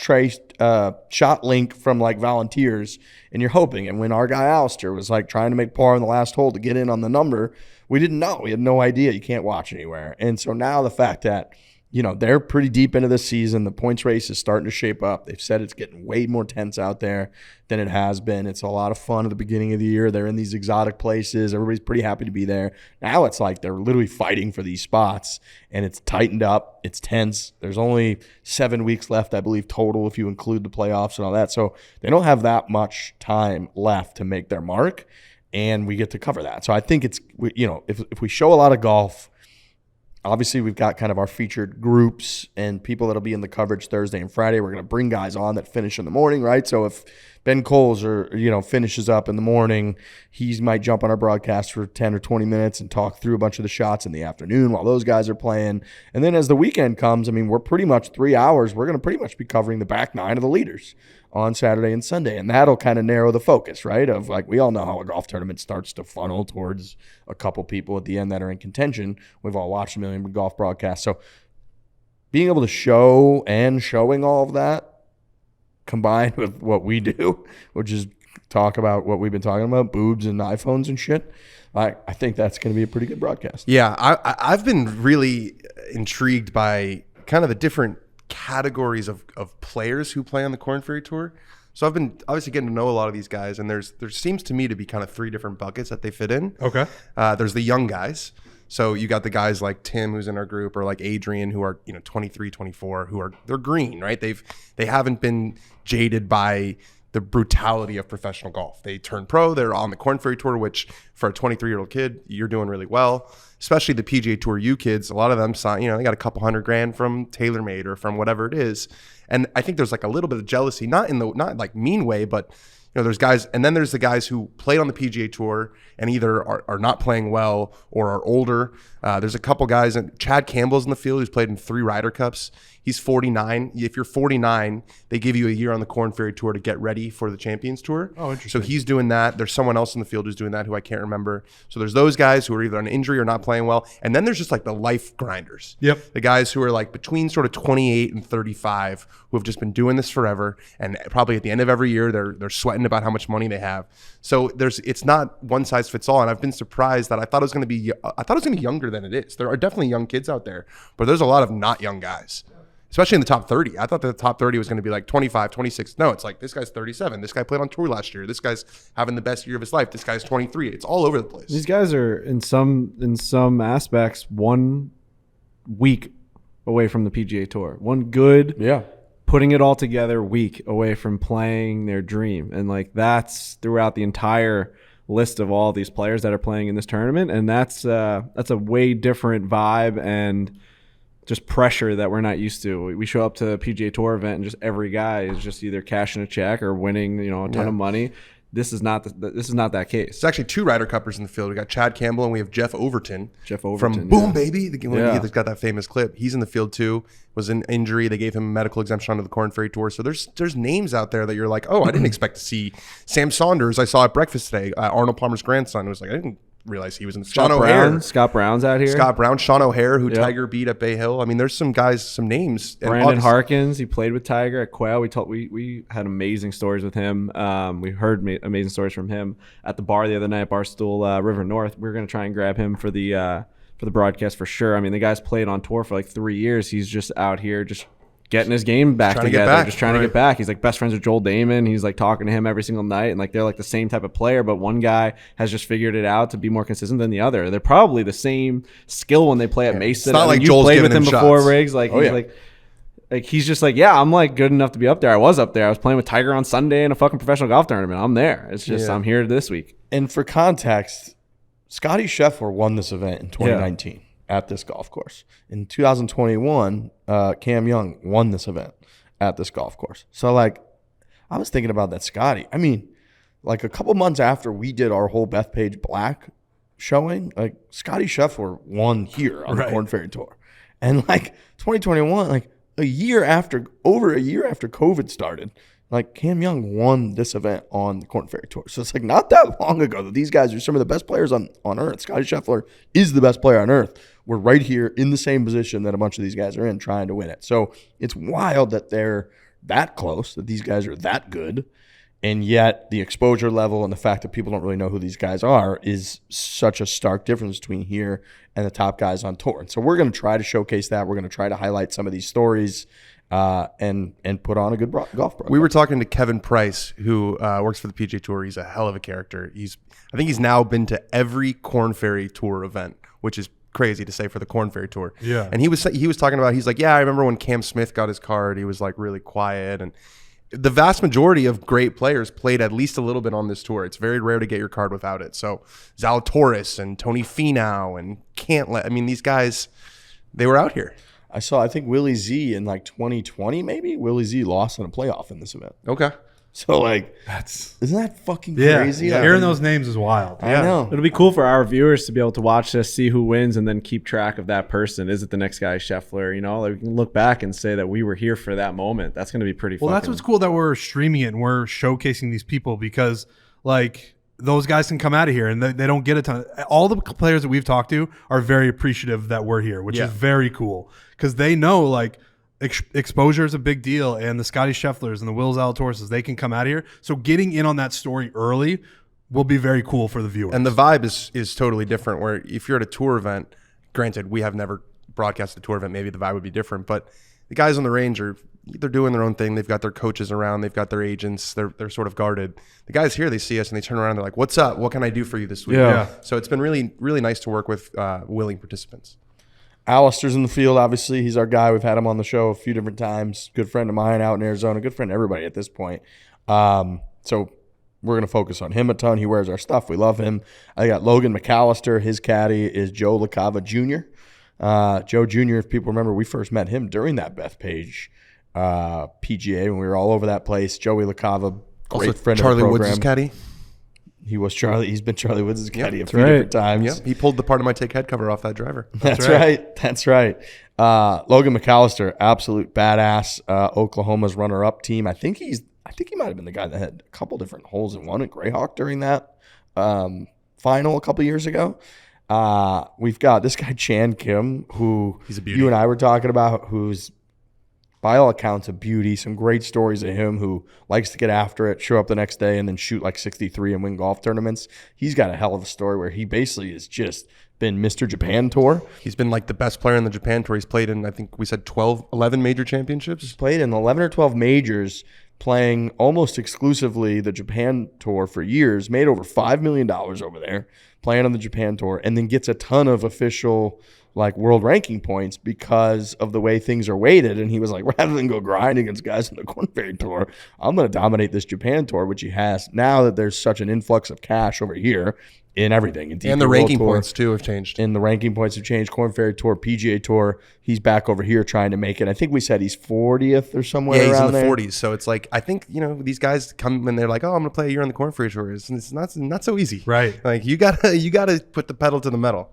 link from like volunteers, and you're hoping. And when our guy Alistair was like trying to make par on the last hole to get in on the number, we didn't know. We had no idea. You can't watch anywhere. And so now the fact that, you know, they're pretty deep into this season. The points race is starting to shape up. They've said it's getting way more tense out there than it has been. It's a lot of fun at the beginning of the year. They're in these exotic places. Everybody's pretty happy to be there. Now it's like they're literally fighting for these spots, and it's tightened up. It's tense. There's only 7 weeks left, I believe, total if you include the playoffs and all that. So they don't have that much time left to make their mark, and we get to cover that. So I think it's, you know, if we show a lot of golf, obviously, we've got kind of our featured groups and people that'll be in the coverage Thursday and Friday. We're going to bring guys on that finish in the morning, right? So if Ben Kohles finishes up in the morning, he might jump on our broadcast for 10 or 20 minutes and talk through a bunch of the shots in the afternoon while those guys are playing. And then as the weekend comes, I mean, we're pretty much 3 hours. We're going to pretty much be covering the back nine of the leaders on Saturday and Sunday. And that'll kind of narrow the focus, right? Of like, we all know how a golf tournament starts to funnel towards a couple people at the end that are in contention. We've all watched a million golf broadcasts. So being able to showing all of that combined with what we do, which is talk about what we've been talking about, boobs and iPhones and shit, I think that's going to be a pretty good broadcast.
Yeah, I've been really intrigued by kind of the different categories of players who play on the Korn Ferry Tour. So I've been obviously getting to know a lot of these guys, and there seems to me to be kind of 3 different buckets that they fit in.
Okay.
There's the young guys. So you got the guys like Tim, who's in our group, or like Adrien, who are 23, 24, they're green, right? They haven't been jaded by the brutality of professional golf. They turn pro. They're on the Korn Ferry Tour, which for a 23-year-old kid, you're doing really well. Especially the PGA Tour U kids, a lot of them sign, they got a couple $100,000 from TaylorMade or from whatever it is. And I think there's like a little bit of jealousy, not like mean way, but there's guys, and then there's the guys who played on the PGA Tour and either are not playing well or are older. There's a couple guys, and Chad Campbell's in the field who's played in 3 Ryder Cups. He's 49. If you're 49, they give you a year on the Korn Ferry Tour to get ready for the Champions Tour. Oh, interesting. So he's doing that. There's someone else in the field who's doing that who I can't remember. So there's those guys who are either on injury or not playing well. And then there's just like the life grinders.
Yep.
The guys who are like between sort of 28 and 35 who have just been doing this forever. And probably at the end of every year, they're sweating about how much money they have. So it's not one size fits all. And I've been surprised that I thought it was going to be younger than it is. There are definitely young kids out there, but there's a lot of not young guys. Especially in the top 30. I thought that the top 30 was going to be like 25, 26. No, it's like this guy's 37. This guy played on tour last year. This guy's having the best year of his life. This guy's 23. It's all over the place.
These guys are in some aspects 1 week away from the PGA Tour. One good, putting it all together week away from playing their dream. And like that's throughout the entire list of all these players that are playing in this tournament. And that's a way different vibe and just pressure that we're not used to. We show up to a PGA Tour event and just every guy is just either cashing a check or winning, a ton of money. This is not that case.
It's actually 2 Ryder Cuppers in the field. We got Chad Campbell and we have Jeff Overton. From Boom Baby. He's got that famous clip. He's in the field too. Was in injury. They gave him a medical exemption onto the Korn Ferry Tour. So there's names out there that you're like, oh, I didn't expect to see. Sam Saunders, I saw at breakfast today. Arnold Palmer's grandson. It was like, I didn't realize he was in
Scott Brown's out here.
Scott Brown, Sean O'Hare, who Tiger beat at Bay Hill. I mean, there's some guys, some names.
Brandon Harkins, he played with Tiger at Quail. We had amazing stories with him. We heard amazing stories from him at the bar the other night at Barstool River North. We were going to try and grab him for the broadcast for sure. I mean, the guy's played on tour for like 3 years. He's just out here just getting his game back together, just trying to get back. He's like best friends with Joel Damon. He's like talking to him every single night, and like they're like the same type of player, but one guy has just figured it out to be more consistent than the other. They're probably the same skill when they play at Mason.
It's not like
you
Joel's
played with him
shots
before, Riggs. Like he's just like, I'm like good enough to be up there. I was up there. I was playing with Tiger on Sunday in a fucking professional golf tournament. I'm there. It's just I'm here this week.
And for context, Scotty Scheffler won this event in 2019 at this golf course. In 2021, Cam Young won this event at this golf course. So, like, I was thinking about that Scotty. I mean, like a couple months after we did our whole Bethpage Black showing, like Scotty Scheffler won here on the Korn Ferry Tour. And like 2021, like over a year after COVID started, like Cam Young won this event on the Korn Ferry Tour. So it's like not that long ago that these guys are some of the best players on earth. Scottie Scheffler is the best player on earth. We're right here in the same position that a bunch of these guys are in trying to win it. So it's wild that they're that close, that these guys are that good. And yet the exposure level and the fact that people don't really know who these guys are is such a stark difference between here and the top guys on tour. And so we're going to try to showcase that. Think we're going to try to highlight some of these stories and put on a good golf program.
We were talking to Kevin Price, who works for the PGA Tour. He's a hell of a character. I think he's now been to every Korn Ferry Tour event, which is crazy to say for the Korn Ferry Tour.
Yeah.
And he was talking about, he's like, yeah, I remember when Cam Smith got his card, he was like really quiet. And the vast majority of great players played at least a little bit on this tour. It's very rare to get your card without it. So Zalatoris and Tony Finau and these guys, they were out here.
I think Willie Z in like 2020, maybe Willie Z lost in a playoff in this event.
Okay.
So like, isn't that fucking crazy?
Yeah.
Like,
Hearing those names is wild.
I know.
It'll be cool for our viewers to be able to watch this, see who wins, and then keep track of that person. Is it the next guy, Scheffler? You know, like we can look back and say that we were here for that moment. That's going to be pretty fun.
Well, that's what's cool that we're streaming it and we're showcasing these people because, like, those guys can come out of here and they don't get a ton. All the players that we've talked to are very appreciative that we're here, which is very cool because they know, like, exposure is a big deal, and the Scottie Schefflers and the Will Zalatoris, they can come out of here. So getting in on that story early will be very cool for the viewers.
And the vibe is totally different. Where if you're at a tour event, granted, we have never broadcast a tour event, maybe the vibe would be different. But the guys on the range they're doing their own thing. They've got their coaches around. They've got their agents. They're sort of guarded. The guys here, they see us and they turn around. They're like, "What's up? What can I do for you this week?"
Yeah.
So it's been really, really nice to work with willing participants.
Alistair's in the field, obviously. He's our guy. We've had him on the show a few different times. Good friend of mine out in Arizona. Good friend of everybody at this point. So we're going to focus on him a ton. He wears our stuff. We love him. I got Logan McAllister. His caddy is Joe LaCava Jr. Joe Jr., if people remember, we first met him during that Bethpage PGA when we were all over that place. Joey LaCava, great
Also,
friend
Charlie
of the
Woods'
program.
caddy.
He was Charlie. He's been Charlie Woods' caddy a few
right.
different times.
Yeah, he pulled the part of my take head cover off that driver.
That's right. That's right. Logan McAllister, absolute badass. Oklahoma's runner-up team. I think he might have been the guy that had a couple different holes in one at Greyhawk during that final a couple years ago. We've got this guy Chan Kim, who
He's a beauty.
you and I were talking about, who's by all accounts a beauty. Some great stories of him, who likes to get after it, show up the next day, and then shoot like 63 and win golf tournaments. He's got a hell of a story where he basically has just been Mr. Japan Tour.
He's been like the best player in the Japan Tour. He's played in, I think we said 11 major championships.
Played in 11 or 12 majors, playing almost exclusively the Japan Tour for years, made over $5 million over there playing on the Japan Tour, and then gets a ton of official like world ranking points because of the way things are weighted. And he was like, rather than go grind against guys on the Korn Ferry Tour, I'm going to dominate this Japan Tour, which he has. Now that there's such an influx of cash over here in everything.
And the ranking points too have changed.
And the ranking points have changed. Korn Ferry Tour, PGA Tour. He's back over here trying to make it. I think we said he's 40th or somewhere
Yeah, he's
around
in the
there.
40s. So it's like, I think, these guys come and they're like, oh, I'm going to play a year on the Korn Ferry Tour. It's not so easy.
Right.
Like you gotta put the pedal to the metal.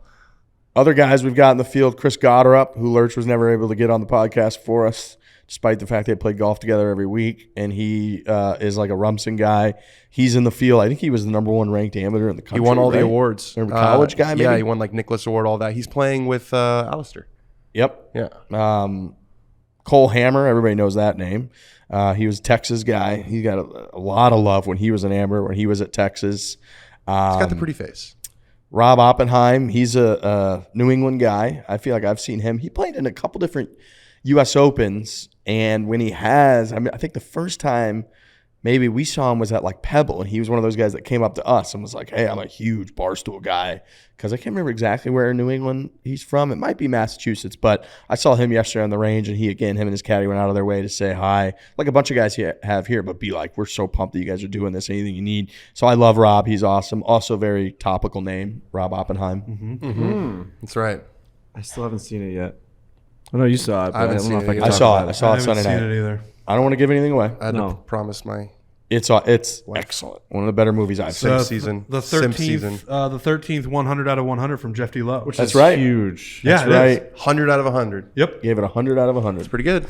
Other guys we've got in the field, Chris Goddard, who Lurch was never able to get on the podcast for us, despite the fact they played golf together every week. And he is like a Rumson guy. He's in the field. I think he was the number one ranked amateur in the country.
He won all the
right?
awards.
Or college guy, maybe?
Yeah, he won like Nicholas Award, all that. He's playing with Alistair.
Yep.
Yeah.
Cole Hammer, everybody knows that name. He was a Texas guy. He got a lot of love when he was an amateur, when he was at Texas.
He's got the pretty face.
Rob Oppenheimer, he's a New England guy. I feel like I've seen him. He played in a couple different U.S. Opens, and when he has, I think the first time maybe we saw him was at like Pebble, and he was one of those guys that came up to us and was like, hey, I'm a huge Barstool guy, because I can't remember exactly where in New England he's from. It might be Massachusetts, but I saw him yesterday on the range, and him and his caddy went out of their way to say hi, like a bunch of guys have here, but be like, we're so pumped that you guys are doing this, anything you need. So I love Rob. He's awesome. Also very topical name, Rob Oppenheimer.
Mm-hmm. That's right.
I still haven't seen it yet. I know you saw it, but
I haven't
I don't know
seen
if I
it
can
either.
talk about
I saw it
I haven't
Sunday
seen
night.
it either.
I don't want to give anything away.
I had
No.
to promise my
It's excellent. One of the better movies I've seen.
Sim season.
The
Sim
13th,
season.
the 13th 100 out of 100 from Jeff D. Lowe.
That's right.
Huge.
Yeah,
That's
it is.
right.
100 out of 100.
Yep.
Gave it 100 out of 100.
Pretty good.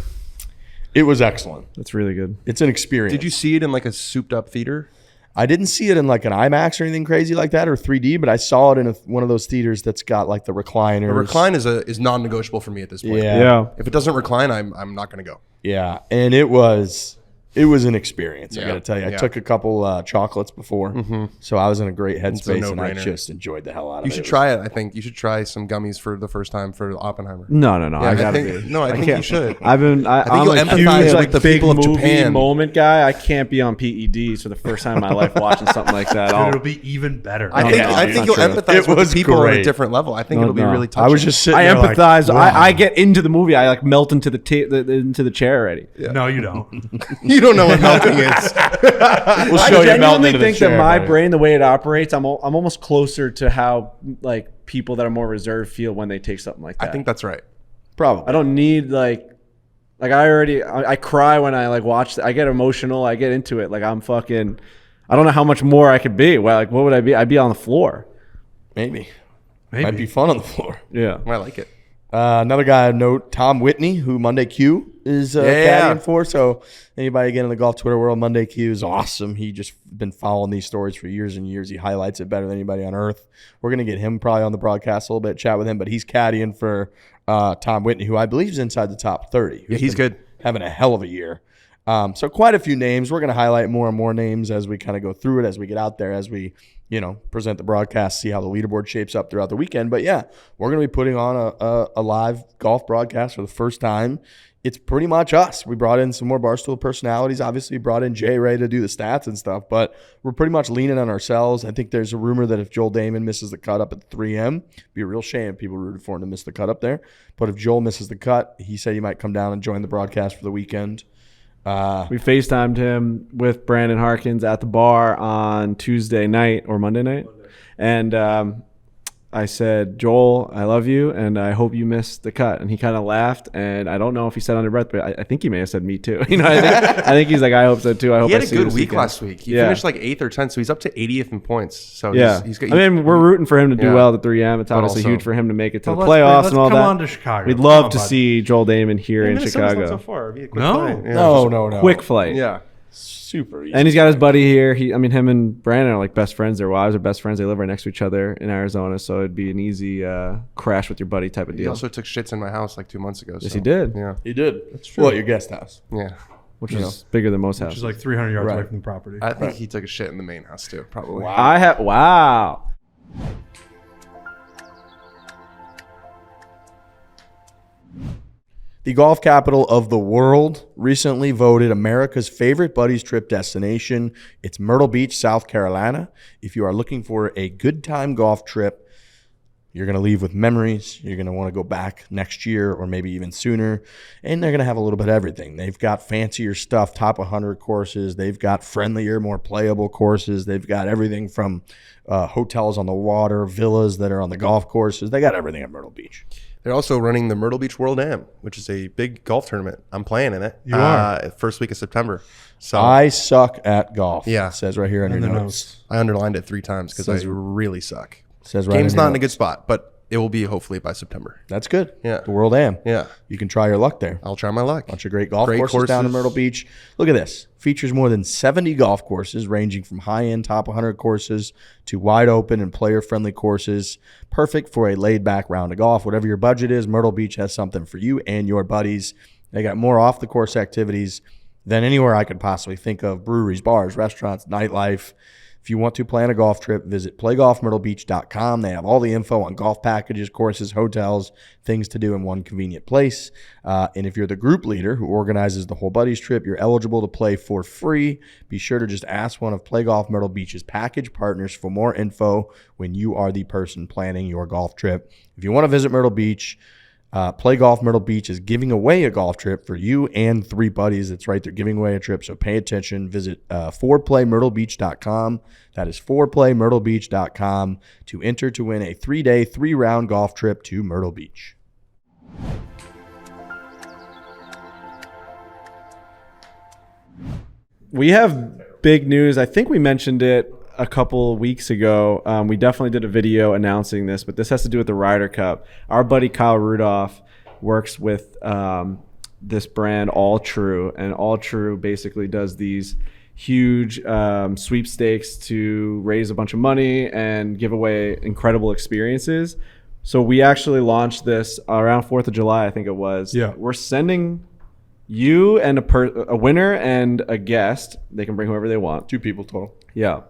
It was excellent.
That's really good.
It's an experience.
Did you see it in like a souped up theater?
I didn't see it in like an IMAX or anything crazy like that or 3D, but I saw it in one of those theaters that's got like the recliners.
The recline is non-negotiable for me at this point.
Yeah.
If it doesn't recline, I'm not going to go.
Yeah, and it was an experience. I
Yeah.
got to tell you, I
Yeah.
took a couple chocolates before, so I was in a great headspace, and I
no-brainer.
just enjoyed the hell out of it.
You should try it. I think you should try some gummies for the first time for Oppenheimer.
No.
Yeah,
I gotta
think,
be.
No, I think
can't-
you should.
I'm
think you'll
a
empathize
huge,
with
like
the
big
people of
movie
Japan.
moment guy. I can't be on PEDs for the first time in my life watching something like that.
Dude, it'll be even better.
I think
no, it's
you'll
not true.
empathize
It
with
was
the people at
great.
a different level. I think
No,
it'll be
no.
really touching.
I was just sitting
I
there like,
empathize.
wow.
I get into the movie. I like melt into into the chair already.
No, you don't.
You don't know what melting is.
We'll
I
show you melting
genuinely
into the
think
chair,
that my
buddy.
brain, the way it operates, I'm almost closer to how like people that are more reserved feel when they take something like that.
I think that's right.
Probably.
I don't need I cry when I like watch. I get emotional. I get into it. Like I'm fucking. I don't know how much more I could be. Well, like what would I be? I'd be on the floor.
Maybe. Might be fun on the floor.
Yeah.
I like it.
Another guy I note, Tom Whitney, who Monday Q is caddying for. So anybody again in the golf Twitter world, Monday Q is awesome. He just been following these stories for years and years. He highlights it better than anybody on earth. We're going to get him probably on the broadcast a little bit, chat with him, but he's caddying for Tom Whitney, who I believe is inside the top 30.
Yeah, he's good.
Having a hell of a year. So quite a few names. We're going to highlight more and more names as we kind of go through it, as we get out there, as we, present the broadcast, see how the leaderboard shapes up throughout the weekend. But yeah, we're going to be putting on a live golf broadcast for the first time. It's pretty much us. We brought in some more Barstool personalities. Obviously, brought in Jay Ray to do the stats and stuff, but we're pretty much leaning on ourselves. I think there's a rumor that if Joel Damon misses the cut up at 3M, it'd be a real shame if people rooted for him to miss the cut up there. But if Joel misses the cut, he said he might come down and join the broadcast for the weekend.
We FaceTimed him with Brandon Harkins at the bar on Tuesday night or Monday night. And I said, Joel, I love you, and I hope you missed the cut. And he kind of laughed, and I don't know if he said under breath, but I think he may have said me too. I think he's like, I hope so too. I hope
He had
I
a
see you
good
this
week
weekend.
last week. He
Yeah.
finished like 8th or 10th, so he's up to 80th in points. So
Yeah,
he's
I mean, we're rooting for him to do
Yeah.
well at 3M. It's obviously
also-
huge for him to make it to
Well,
the playoffs and all
come
that.
on to Chicago.
We'd
Come
love
on,
to
bud.
see Joel Damon here in Chicago.
So far. It'd be a quick
No.
flight. Yeah.
No.
Quick flight.
Yeah.
Super easy.
And he's got his buddy here. Him and Brandon are like best friends. Their wives are best friends. They live right next to each other in Arizona, so it'd be an easy crash with your buddy type of
He
deal.
also took shits in my house like 2 months ago.
Yes,
so,
he did.
Yeah.
He did. That's true. Well, at your guest house.
Yeah.
Which is bigger than most
Which
houses.
is like 300 yards away
Right.
from the property.
I think he took a shit in the main house too, probably.
Wow.
The golf capital of the world recently voted America's favorite buddies trip destination. It's Myrtle Beach, South Carolina. If you are looking for a good time golf trip, you're going to leave with memories. You're going to want to go back next year or maybe even sooner. And they're going to have a little bit of everything. They've got fancier stuff, top 100 courses. They've got friendlier, more playable courses. They've got everything from hotels on the water, villas that are on the golf courses. They got everything at Myrtle Beach.
They're also running the Myrtle Beach World Am, which is a big golf tournament. I'm playing in it.
You are?
First week of September. So
I suck at golf.
Yeah.
It says right here on
And
your
the
notes.
I underlined it 3 times because I
Says-
really suck.
Says right
Game's
on your
not in a
notes.
good spot, but it will be hopefully by September.
That's good.
Yeah.
The World Am.
Yeah.
You can try your luck there.
I'll try my luck.
Bunch of great golf
Great
courses down in
courses.
Myrtle Beach. Look at this. Features more than 70 golf courses ranging from high-end top 100 courses to wide open and player-friendly courses. Perfect for a laid-back round of golf. Whatever your budget is, Myrtle Beach has something for you and your buddies. They got more off-the-course activities than anywhere I could possibly think of. Breweries, bars, restaurants, nightlife. If you want to plan a golf trip, visit playgolfmyrtlebeach.com. They have all the info on golf packages, courses, hotels, things to do in one convenient place. And if you're the group leader who organizes the whole buddies trip, you're eligible to play for free. Be sure to just ask one of Play Golf Myrtle Beach's package partners for more info when you are the person planning your golf trip. If you want to visit Myrtle Beach, Play Golf Myrtle Beach is giving away a golf trip for you and 3 buddies. That's right. They're giving away a trip. So pay attention. Visit foreplaymyrtlebeach.com. That is foreplaymyrtlebeach.com to enter to win a 3-day, 3-round golf trip to Myrtle Beach.
We have big news. I think we mentioned it a couple weeks ago. We definitely did a video announcing this, but this has to do with the Ryder Cup. Our buddy Kyle Rudolph works with this brand All True, and All True basically does these huge sweepstakes to raise a bunch of money and give away incredible experiences. So we actually launched this around 4th of July, I think it was.
Yeah.
We're sending you and a winner and a guest. They can bring whoever they want.
2 people total.
Yeah.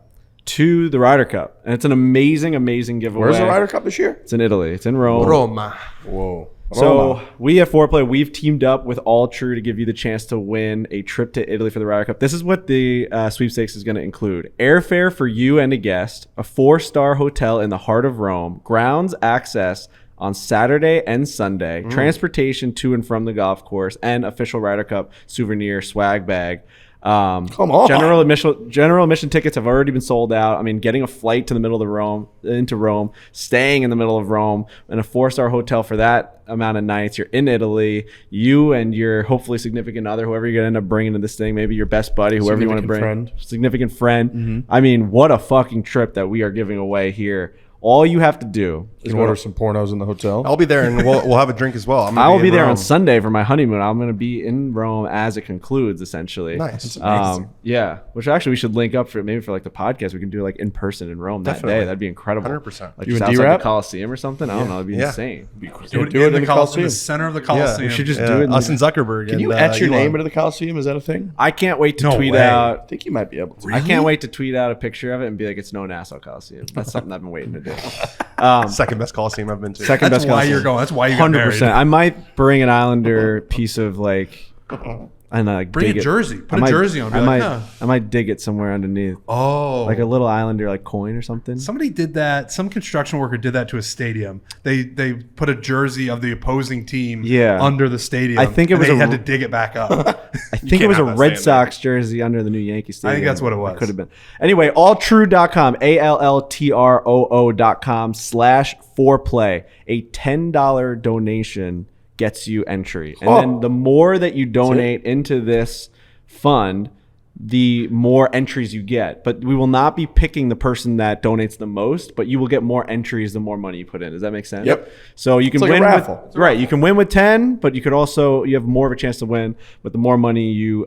To the Ryder Cup. And it's an amazing, amazing giveaway.
Where's the Ryder Cup this year?
It's in Italy. It's in Rome.
Roma.
Whoa.
So we at Foreplay, we've teamed up with All True to give you the chance to win a trip to Italy for the Ryder Cup. This is what the sweepstakes is going to include: airfare for you and a guest, a 4-star hotel in the heart of Rome, grounds access on Saturday and Sunday, transportation to and from the golf course, and official Ryder Cup souvenir swag bag.
Come on.
General admission tickets have already been sold out. I mean, getting a flight to the middle of into Rome, staying in the middle of Rome, and a 4-star hotel for that amount of nights. You're in Italy. You and your hopefully significant other, whoever you're gonna end up bringing to this thing, maybe your best buddy, whoever you want to bring, significant friend. I mean, what a fucking trip that we are giving away here. All you have to do is
order some pornos in the hotel.
I'll be there, and we'll have a drink as well.
I will be
in
there on
Rome.
Sunday for my honeymoon. I'm going to be in Rome as it concludes, essentially.
Nice.
Yeah, which actually we should link up for maybe for like the podcast. We can do like in person in Rome that
Definitely.
day. That'd be incredible.
100%.
Like
You
just
and
outside
D-Rap?
the Coliseum or something. I don't know. It'd be insane.
Do it
in
in
the
the
Coliseum.
center of the Coliseum.
We should just
Yeah,
do it.
us and Zuckerberg.
Can you
and,
etch your
Elon.
name into the Coliseum? Is that a thing?
I can't wait to
No
tweet
way.
I
out.
think you might be able to.
I can't wait to tweet out a picture of it and be like, it's no Nassau Coliseum. That's something I've been waiting to do.
Second best Coliseum I've been to.
Second
That's
best
why
Coliseum.
you're going. That's why you got
100%.
married.
I might bring an Islander piece of like, and like
Bring
dig
a
it.
jersey. Put
I
a
might-
jersey on. Be
I
like,
might,
huh.
I might dig it somewhere underneath,
Oh,
like a little Islander like coin or something.
somebody did that. Some construction worker did that to a stadium. They put a jersey of the opposing team
Yeah.
under the stadium.
I think it
and
was
they
a-
had to dig it back up.
I think it was a
have that
Red
staying
Sox jersey under the new Yankee Stadium.
that's what it was.
Could have been. Anyway, alltrue.com, ALLTROO.com/foreplay. A $10 donation gets you entry. And then the more that you donate into this fund, the more entries you get. But we will not be picking the person that donates the most, but you will get more entries the more money you put in. Does that make sense?
Yep.
So you can
like a
win
raffle.
with, right. You can win with 10, but you have more of a chance to win with the more money you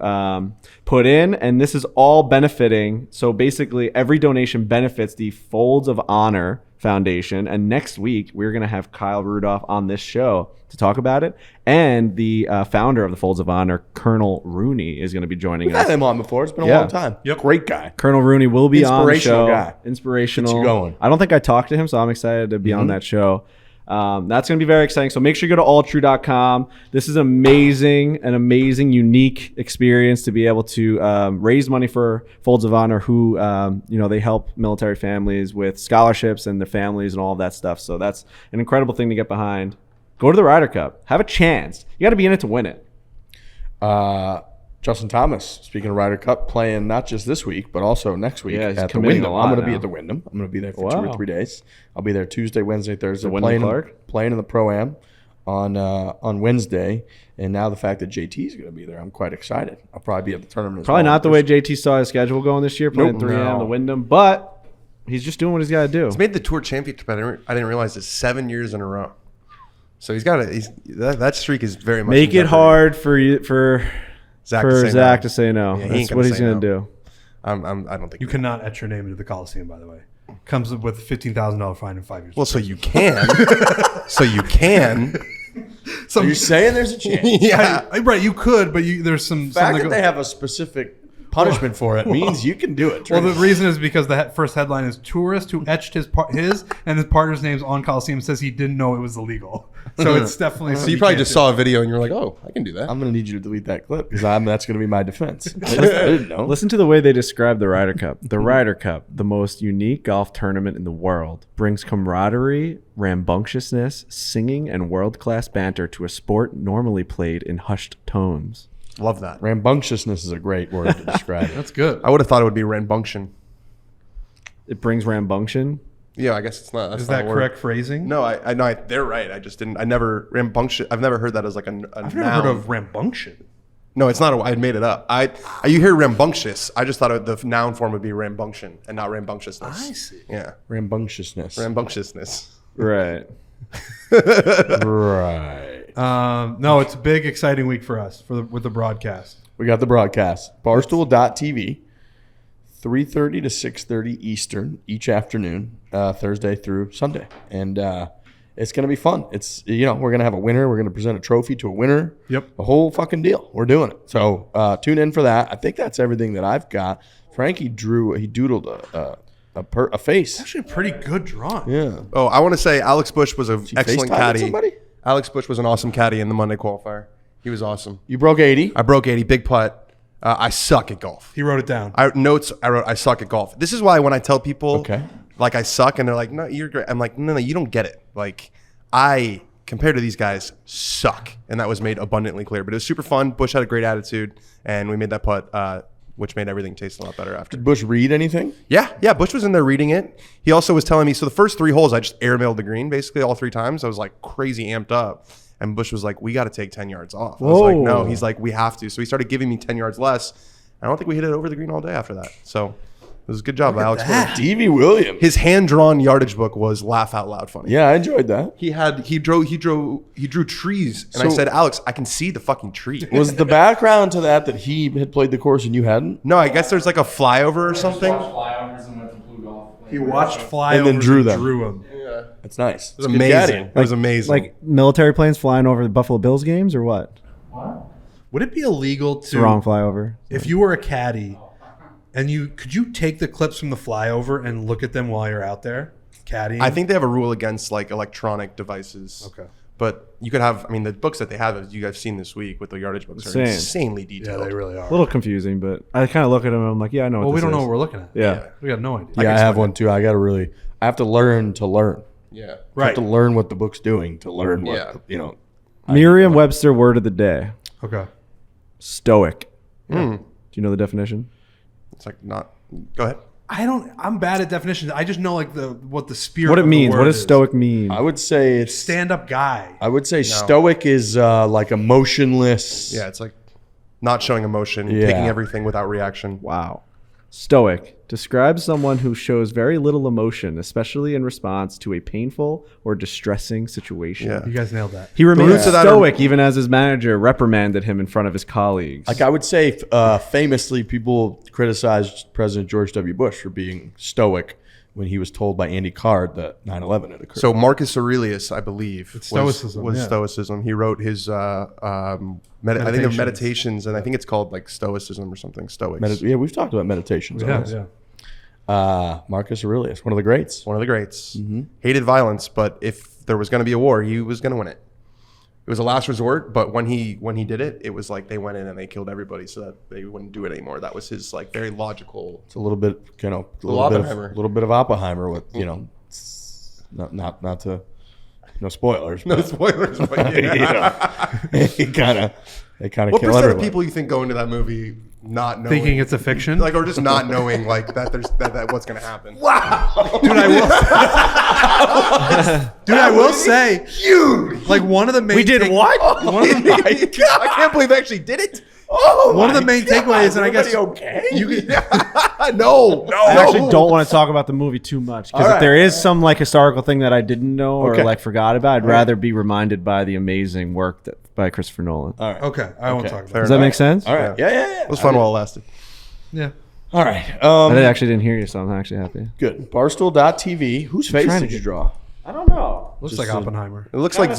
put in. And this is all benefiting. So basically every donation benefits the Folds of Honor Foundation. And next week we're going to have Kyle Rudolph on this show to talk about it. And the founder of the Folds of Honor, Colonel Rooney, is going to be joining
We've
us.
had him on before. It's been a
Yeah.
long time.
Yep.
Great guy.
Colonel Rooney will be on the
Inspirational
show.
guy.
Inspirational.
Gets you going.
I don't think I talked to him, so I'm excited to be on that show. That's going to be very exciting. So make sure you go to alltrue.com. This is an amazing, unique experience to be able to raise money for Folds of Honor, who they help military families with scholarships and their families and all of that stuff. So that's an incredible thing to get behind. Go to the Ryder Cup. Have a chance. You got to be in it to win it.
Justin Thomas, speaking of Ryder Cup, playing not just this week, but also next week
Yeah, he's
at the
committing
Wyndham.
a lot
I'm going to be
now.
at the Wyndham. I'm going to be there for 2
Wow.
or 3 days. I'll be there Tuesday, Wednesday, Thursday.
Wyndham Clark?
Playing in the Pro-Am on Wednesday. And now the fact that JT is going to be there, I'm quite excited. I'll probably be at the tournament as
Probably
well.
not the way JT saw his schedule going this year, playing
Nope.
3M,
No.
the Wyndham, but he's just doing what he's got to do.
He's made the tour championship. I didn't realize it's 7 years in a row. So he's got that streak is very much
Make
in
it
jeopardy.
hard for
Zach
for
to say
Zach
no.
to say no.
Yeah, he ain't
That's
gonna
what he's
say
going
no.
to do.
I don't think
You cannot etch your name into the Coliseum, by the way. Comes with $15,000 fine in 5 years.
Well, so you can. So you can.
So you're saying there's a chance?
Yeah.
Right, you could, but there's some.
The fact
something
that they have a specific punishment for it means you can do it.
Well, the reason is because the first headline is tourist who etched his and his partner's names on Coliseum says he didn't know it was illegal. So it's definitely.
So you probably just saw a video and you're like, oh, I can do that.
I'm going to need you to delete that clip because that's going to be my defense. I didn't know.
Listen to the way they describe the Ryder Cup. The Ryder Cup, the most unique golf tournament in the world, brings camaraderie, rambunctiousness, singing, and world-class banter to a sport normally played in hushed tones.
Love that.
Rambunctiousness is a great word to describe it.
That's good.
I would have thought it would be rambunction.
It brings rambunction.
Yeah, I guess it's not. That's
Is
not
that
a word.
correct phrasing?
No, I know they're right. I just didn't. I never rambunctious. I've never heard that as like a
I've
noun.
never heard of rambunction.
No, it's not. I made it up. You hear rambunctious. I just thought the noun form would be rambunction and not rambunctiousness.
I see.
Yeah,
Rambunctiousness.
rambunctiousness.
Right.
Right.
No, it's a big, exciting week for us with the broadcast.
We got the broadcast. Barstool.tv, 3:30 to 6:30 Eastern each afternoon, Thursday through Sunday. And it's going to be fun. It's, we're going to have a winner. We're going to present a trophy to a winner.
Yep.
The whole fucking deal. We're doing it. So tune in for that. I think that's everything that I've got. Frankie doodled a face.
Actually, a pretty good drawing.
Yeah.
Oh, I want to say Alex Bush was an excellent
FaceTiming
caddy.
somebody?
Alex Bush was an awesome caddy in the Monday qualifier. He was awesome.
You broke 80.
I broke 80, big putt. I suck at golf.
He wrote it down.
I wrote, I suck at golf. This is why when I tell people,
Okay.
like I suck, and they're like, no, you're great. I'm like, no, you don't get it. Like I, compared to these guys, suck. And that was made abundantly clear. But it was super fun. Bush had a great attitude, and we made that putt, which made everything taste a lot better after.
Did Bush read anything?
Yeah, Bush was in there reading it. He also was telling me, so the first 3 holes, I just airmailed the green basically all 3 times. I was like crazy amped up. And Bush was like, we got to take 10 yards off. I was like, no. He's like, we have to. So he started giving me 10 yards less. I don't think we hit it over the green all day after that. So it was a good job by Alex Bush.
Davey Williams.
His hand-drawn yardage book was laugh out loud funny.
Yeah, I enjoyed that.
He drew trees. And I
So-
said, Alex, I can see the fucking tree.
Was the background to that he had played the course and you hadn't?
No, I guess there's like a flyover or something.
Watched flyovers and went to blue golf.
He watched flyovers
And then drew them.
Drew him.
That's nice.
It was amazing. It was amazing.
Like military planes flying over the Buffalo Bills games or what?
What?
Would it be illegal
It's the wrong
to,
flyover.
if you were a caddy, and could you take the clips from the flyover and look at them while you're out there caddying?
I think they have a rule against like electronic devices.
Okay.
But you could have, the books that they have, as you guys seen this week with the yardage books, are
Insane.
insanely
Yeah,
detailed.
they really are.
A little confusing, but I kind of look at them and I'm like, yeah, I know
Well,
what
we
this
don't know
is.
what we're looking at.
Yeah.
We got no idea.
Yeah, I have one too. I have to learn to learn.
Yeah.
I have
Right.
to learn what the book's doing to learn what,
Yeah.
Merriam-Webster word of the day.
Okay.
Stoic.
Hmm.
Do you know the definition?
It's like not. Go ahead.
I'm bad at definitions. I just know like what the spirit.
What it
of the
means.
word
What does
is.
stoic mean?
I would say it's
Stand-up guy.
I would say stoic is like emotionless.
Yeah, it's like not showing emotion,
Yeah.
taking everything without reaction.
Wow. Stoic describes someone who shows very little emotion, especially in response to a painful or distressing situation.
Yeah.
You guys nailed that.
He remains
roots of that
stoic even as his manager reprimanded him in front of his colleagues.
Like I would say, famously, people criticized President George W. Bush for being stoic when he was told by Andy Card that 9/11 had occurred.
So Marcus Aurelius, I believe,
Stoicism,
was
yeah.
Stoicism. He wrote his, I think of meditations, and I think it's called like Stoicism or something. Stoics.
Yeah, we've talked about meditations. on
Yeah,
this.
yeah.
Marcus Aurelius, one of the greats.
One of the greats. Hated violence, but if there was going to be a war, he was going to win it. It was a last resort, but when he did it, it was like they went in and they killed everybody so that they wouldn't do it anymore. That was his like very logical.
It's a little bit, a
Oppenheimer.
little bit of Oppenheimer with not to, no spoilers.
No
but,
spoilers, but yeah.
it kind of
What
kill
percent
everyone.
of people you think go into that movie not knowing,
Thinking it's a fiction.
like, or just not knowing like that there's that what's going to happen?
Dude, I will say, huge. Like one of the main.
We did what?
One of the,
I can't believe they actually did it.
one of the main takeaways, and I guess
okay.
No.
I actually don't want to talk about the movie too much because if there is some like historical thing that I didn't know or
Okay.
like forgot about, I'd rather be reminded by the amazing work by Christopher Nolan.
All right.
Okay, I won't talk about
Does that make sense?
All right. Yeah.
It was fun while it lasted.
it. Yeah.
All right.
I actually didn't hear you, so I'm actually happy.
Good. Barstool.tv. Whose face
trying to
did you
get-
draw?
I don't know.
Looks like Oppenheimer.
It looks like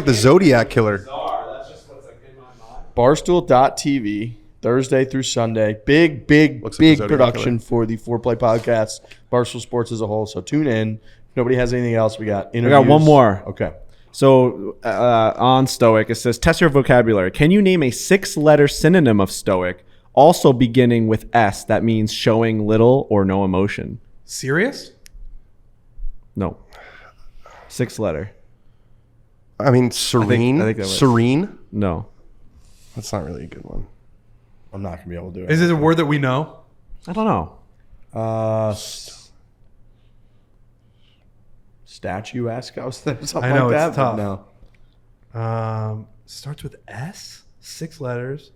the Zodiac killer.
That's just what's like in my mind.
Barstool.tv, Thursday through Sunday. Big
Looks like the Zodiac
production for the Foreplay podcast, Barstool Sports as a whole. So tune in. If nobody has anything else, we got interviews.
one more.
Okay.
So on Stoic, it says, test your vocabulary. Can you name a 6-letter synonym of Stoic, also beginning with S, that means showing little or no emotion?
Serious?
No. 6-letter.
I mean, serene.
I think that was-
serene.
No.
That's not really a good one.
I'm not going to be able to do it.
Is it a word that we know?
I don't know.
Statuesque, I was thinking something
I know,
like that.
it's
but
tough.
No.
Starts with S. 6 letters.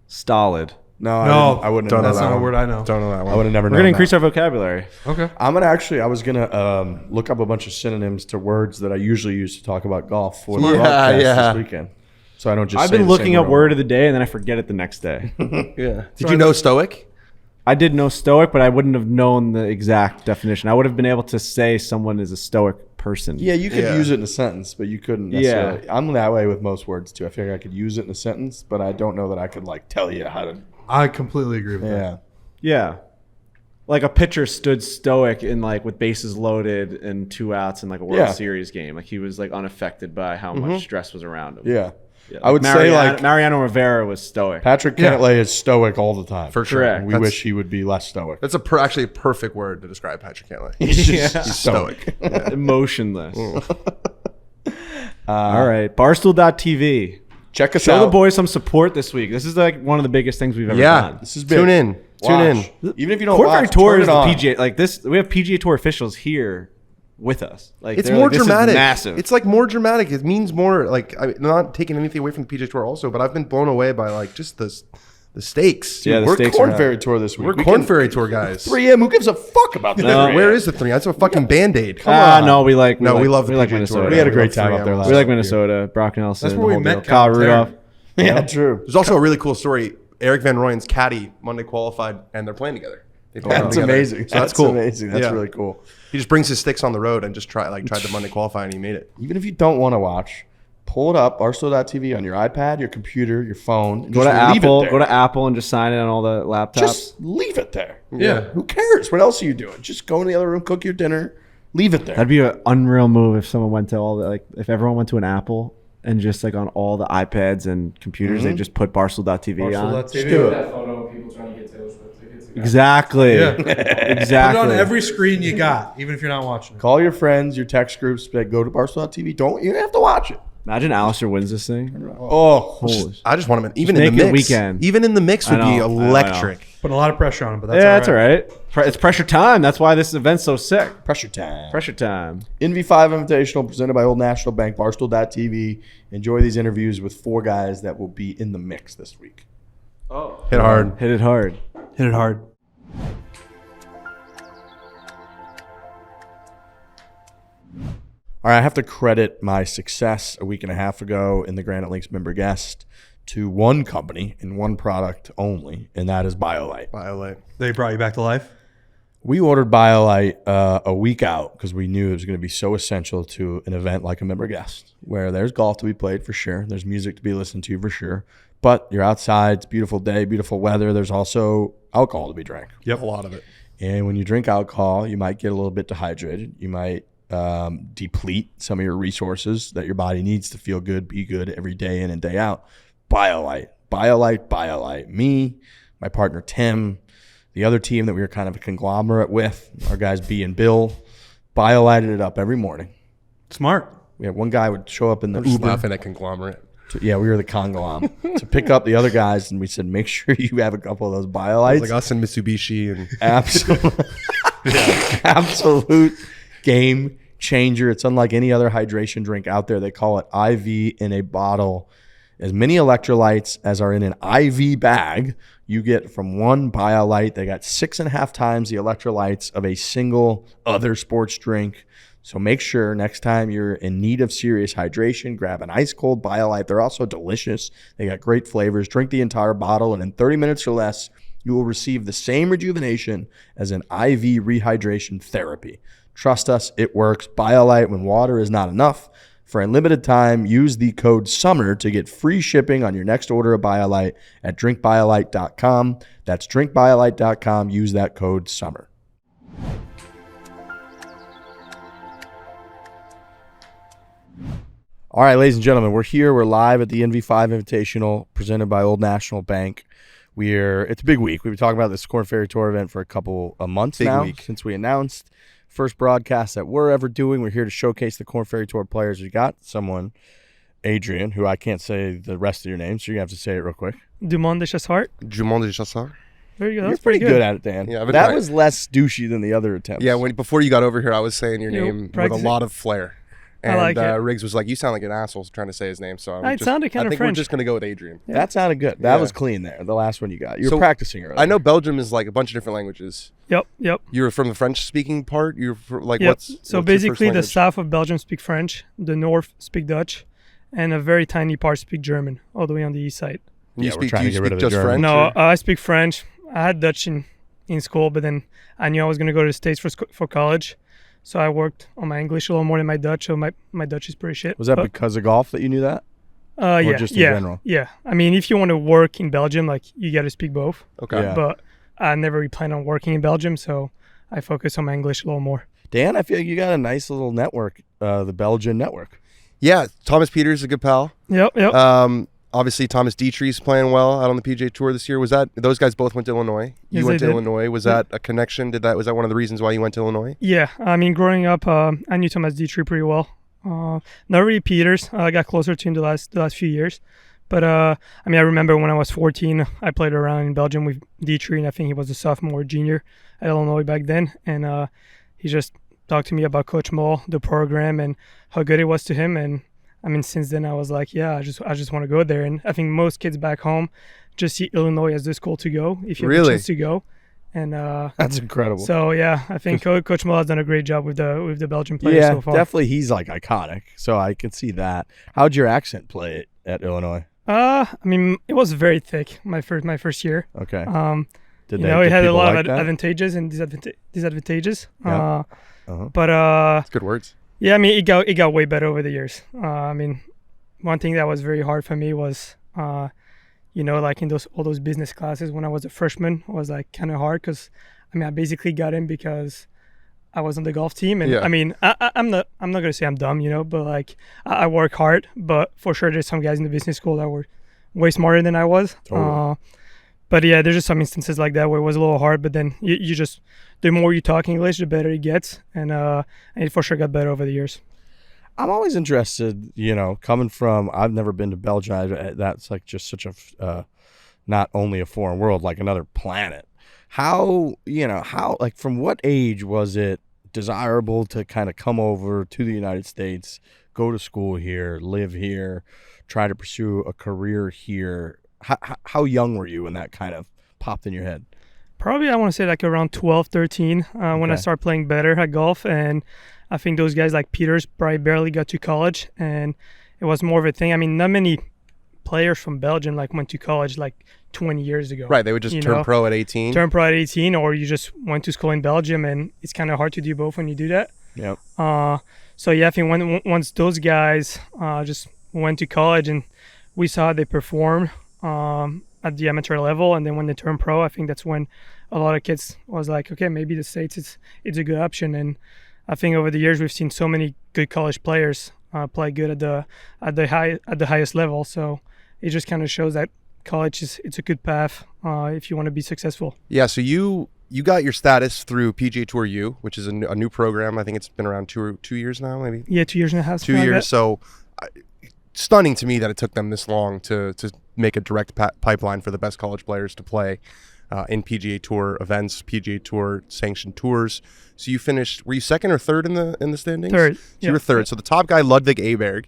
Stolid.
No,
No,
I wouldn't.
Don't
Have
know
That's
known
not
that
a word I know.
Don't know that
I
one.
would have never
We're
known
gonna
that.
increase our vocabulary.
Okay.
I'm actually gonna look up a bunch of synonyms to words that I usually use to talk about golf for the
Yeah,
broadcast
yeah.
this weekend. So I don't just.
I've
say
been
the
looking
same
up word of the day and then I forget it the next day.
Yeah. Did you know Stoic?
I did know stoic, but I wouldn't have known the exact definition. I would have been able to say someone is a stoic person.
Yeah, you could
Yeah.
use it in a sentence, but you couldn't necessarily. I'm that way with most words too. I feel like I could use it in a sentence, but I don't know that I could like tell you how to.
I completely agree with that.
Yeah.
Yeah. Like a pitcher stood stoic in like with bases loaded and 2 outs in like a World
Yeah.
Series game. Like he was like unaffected by how much stress was around him.
Yeah.
Yeah,
I would say like
Mariano Rivera was stoic.
Patrick Cantlay is stoic all the time.
For sure.
Correct.
We
That's-
wish he would be less stoic.
That's actually a perfect word to describe Patrick Cantlay.
He's just
Yeah.
stoic.
Emotionless. All right. Barstool.tv.
Check us
Show
out.
the boys some support this week. This is like one of the biggest things we've ever
Yeah.
done.
This is big.
Tune in. Tune in.
Watch. Even if you don't
Korn Ferry
watch,
Tour
turn
is
it
the
on.
PGA like this. We have PGA Tour officials here with us. Like
It's
they're
more
like, this is
dramatic.
massive.
It's like more dramatic. It means more. Like I'm not taking anything away from the PGA Tour also, but I've been blown away by like just the stakes.
Yeah, the
We're
stakes
Korn
are
Ferry Tour this week.
We're
We
Korn
can-
Ferry Tour guys.
3M. Who gives a fuck about that?
No.
Where is the 3? That's a fucking Band-Aid.
No, we like
No, we love the
we like
PGA Tour.
Minnesota.
We had a
We
great
love
time
3M.
up there last
We like
year.
Minnesota. Brock Nelson.
That's where
the
we
whole
met
deal. Kyle
Calvin
Rudolph.
Yeah, true.
There's also a really cool story. Eric Van Rooyen's caddy Monday qualified, and they're playing together. They play
That's
together.
amazing.
So that's cool.
Amazing. That's
Yeah.
really cool.
He just brings his sticks on the road and just tried the Monday qualifying, and he made it.
Even if you don't want to watch, pull it up, Barstool.tv on your iPad, your computer, your phone. and
Go to
just leave it
Apple.
there.
Go to Apple and just sign it on all the laptops.
Just leave it there.
Yeah.
Who cares? What else are you doing? Just go in the other room, cook your dinner, leave it there.
That'd be an unreal move if someone went to all the like if everyone went to an Apple and just like on all the iPads and computers they just put Barstool.tv on.
do it.
That photo of people trying to get Taylor Swift tickets.
Exactly.
Yeah. Put it
Exactly.
on every screen you got, even if you're not watching it.
Call your friends, your text groups, but go to Barstool.tv. You don't have to watch it.
Imagine Alistair wins this thing.
Oh,
Holy.
I just want him even
Just
in the
make it
mix.
weekend.
Even in the mix would
I
be
know, I know.
electric.
Putting a lot of pressure on him, but that's
Yeah, that's all right. It's pressure time. That's why this event's so sick.
pressure time.
Pressure time.
NV5 Invitational presented by Old National Bank, Barstool.tv. Enjoy these interviews with 4 guys that will be in the mix this week.
Hit hard.
Hit it hard.
Hit it hard.
All right, I have to credit my success a week and a half ago in the Granite Links member guest to one company and one product only, and that is BioLite.
Violate.
They brought you back to life.
We ordered BioLite a week out because we knew it was going to be so essential to an event like a member guest, where there's golf to be played for sure, there's music to be listened to for sure, but you're outside, it's a beautiful day, beautiful weather, there's also alcohol to be drank.
Yep.
A lot of it.
And when you drink alcohol, you might get a little bit dehydrated. You might deplete some of your resources that your body needs to feel good, be good every day in and day out. BioLite, BioLite, BioLite. Me, my partner Tim, the other team that we were kind of a conglomerate with, our guys B and Bill, BioLited it up every morning.
Smart.
We had one guy would show up in the
I'm just
Uber.
laughing at conglomerate.
Yeah, we were the Congolom to pick up the other guys, and we said, make sure you have a couple of those BioLites.
Like us and Mitsubishi and
Absolute, absolute game changer. It's unlike any other hydration drink out there. They call it IV in a bottle. As many electrolytes as are in an IV bag, you get from one BioLite. They got 6.5 times the electrolytes of a single other sports drink. So make sure next time you're in need of serious hydration, grab an ice cold BioLite. They're also delicious. They got great flavors. Drink the entire bottle, and in 30 minutes or less, you will receive the same rejuvenation as an IV rehydration therapy. Trust us, it works. BioLite when water is not enough. For a limited time, use the code SUMMER to get free shipping on your next order of BioLite at drinkbiolite.com. That's drinkbiolite.com. Use that code SUMMER. All right, ladies and gentlemen, we're here. We're live at the NV5 Invitational presented by Old National Bank. It's a big week. We've been talking about this Korn Ferry Tour event for a couple of months
Big
now
week.
since we announced first broadcast that we're ever doing. We're here to showcase the Korn Ferry Tour players. We got someone, Adrien, who I can't say the rest of your name, so you're going to have to say it real quick.
Dumont De Chassart.
Dumont De Chassart.
Very good.
You're
That's
pretty
pretty
good at it, Dan.
Yeah, I've been
that
trying.
was less douchey than the other attempts.
Yeah, before you got over here, I was saying your
You know,
name with a
practicing.
lot of flair. And
like it.
Riggs was like, "You sound like an asshole trying to say his name." So
It sounded kind
I
of
think
French.
we're just gonna go with Adrien.
That sounded good. That
Yeah.
was clean there. The last one you got. You were
So,
practicing earlier.
I know Belgium is like a bunch of different languages.
Yep.
You're from the French-speaking part. You're like
Yep.
what's
So
what's your first
basically, the
language?
south of Belgium speak French, the north speak Dutch, and a very tiny part speak German, all the way on the east side.
You
Yeah, we're
speak,
trying
do
to
you
get rid
speak
of the
just
German.
French?
No,
or-
I speak French. I had Dutch in school, but then I knew I was going to go to the States for college. So I worked on my English a little more than my Dutch. So my Dutch is pretty shit.
Was that
But,
because of golf that you knew that?
yeah,
just in
yeah,
general?
Yeah. I mean, if you want to work in Belgium, like you got to speak both.
Okay.
Yeah.
But I never really planned on working in Belgium, so I focus on my English a little more.
Dan, I feel like you got a nice little network, the Belgian network.
Yeah, Thomas Peters is a good pal.
Yep.
Obviously, Thomas Dietrich's playing well out on the PGA Tour this year. Was that those guys both went to Illinois? You
Yes,
went
they
to
did.
Illinois. Was that a connection? Was that one of the reasons why you went to Illinois?
Yeah. I mean, growing up, I knew Thomas Dietrich pretty well. Not really Peters. I got closer to him the last few years. But I mean, I remember when I was 14, I played around in Belgium with Dietrich, and I think he was a sophomore, junior at Illinois back then. And he just talked to me about Coach Moll, the program, and how good it was to him. And I mean, since then I was like, yeah, I just want to go there. And I think most kids back home just see Illinois as the school to go if you have
Really?
a chance to go. And
That's incredible.
so yeah, I think Coach Moll has done a great job with the Belgian players
yeah,
so far.
definitely. He's like iconic, so I can see that. How'd your accent play it at Illinois?
I mean, it was very thick my first year.
Okay. Did
You know, it
did
had a
people
lot
like
of
that?
advantages and disadvantages.
Yeah. Uh-huh.
But
That's good words.
yeah, I mean, it got way better over the years. I mean, one thing that was very hard for me was, you know, like in all those business classes when I was a freshman, was like kind of hard because, I mean, I basically got in because I was on the golf team, and
Yeah.
I mean, I'm not gonna say I'm dumb, you know, but like I work hard. But for sure, there's some guys in the business school that were way smarter than I was.
Totally.
But yeah, there's just some instances like that where it was a little hard. But then you just, the more you talk English, the better it gets, and it for sure got better over the years.
I'm always interested, you know, coming from, I've never been to Belgium. That's like just such a, not only a foreign world, like another planet. How, like from what age was it desirable to kind of come over to the United States, go to school here, live here, try to pursue a career here? How young were you when that kind of popped in your head?
Probably I want to say like around 12, 13 when I
Okay.
started playing better at golf. And I think those guys like Peters probably barely got to college, and it was more of a thing. I mean, not many players from Belgium like went to college like 20 years ago.
Right, they would just
You
turn
know,
pro at 18.
Turn pro at 18, or you just went to school in Belgium, and it's kind of hard to do both when you do that.
Yep.
So yeah, I think once those guys just went to college and we saw how they perform at the amateur level, and then when they turned pro, I think that's when a lot of kids was like, okay, maybe the States it's a good option. And I think over the years we've seen so many good college players play good at the highest level. So it just kind of shows that college it's a good path if you want to be successful.
Yeah, so you got your status through PGA Tour U, which is a new program. I think it's been around two years now, maybe.
Yeah, 2 years and a half.
2
something like
years.
that.
So stunning to me that it took them this long to make a direct pipeline for the best college players to play in PGA Tour events, PGA Tour sanctioned tours. So you finished, were you second or third in the standings?
Third.
So you were third. So the top guy, Ludwig Aberg,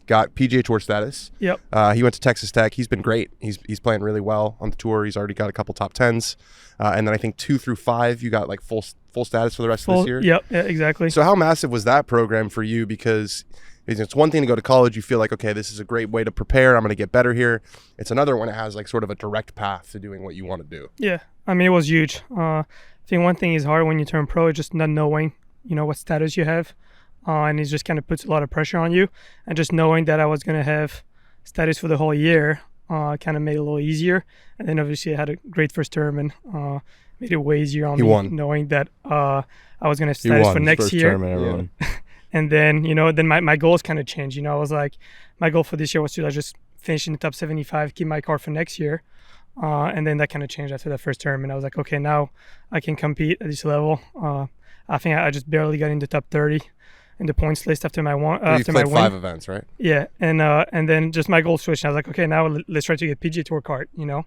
got PGA Tour status.
Yep.
He went to Texas Tech. He's been great. He's playing really well on the tour. He's already got a couple top 10s. And then I think 2 through 5, you got like full status for the rest of this year.
Yep. Yeah, exactly.
So how massive was that program for you? Because it's one thing to go to college. You feel like, okay, this is a great way to prepare. I'm going to get better here. It's another when it has like sort of a direct path to doing what you want to do.
Yeah, I mean, it was huge. I think one thing is hard when you turn pro is just not knowing, you know, what status you have. And it just kind of puts a lot of pressure on you. And just knowing that I was going to have status for the whole year kind of made it a little easier. And then obviously I had a great first term and made it way easier on
He
me
won.
knowing that I was going to have
He
status
won
for
his
next
first
year.
tournament, everyone.
And then, you know, then my goals kind of changed. You know, I was like, my goal for this year was to like just finish in the top 75, keep my card for next year. And then that kind of changed after that first term. And I was like, okay, now I can compete at this level. I think I just barely got in the top 30 in the points list after my one.
You've
After my
played
win.
5 events, right?
Yeah, and then just my goal switched. I was like, okay, now let's try to get PGA Tour card, you know,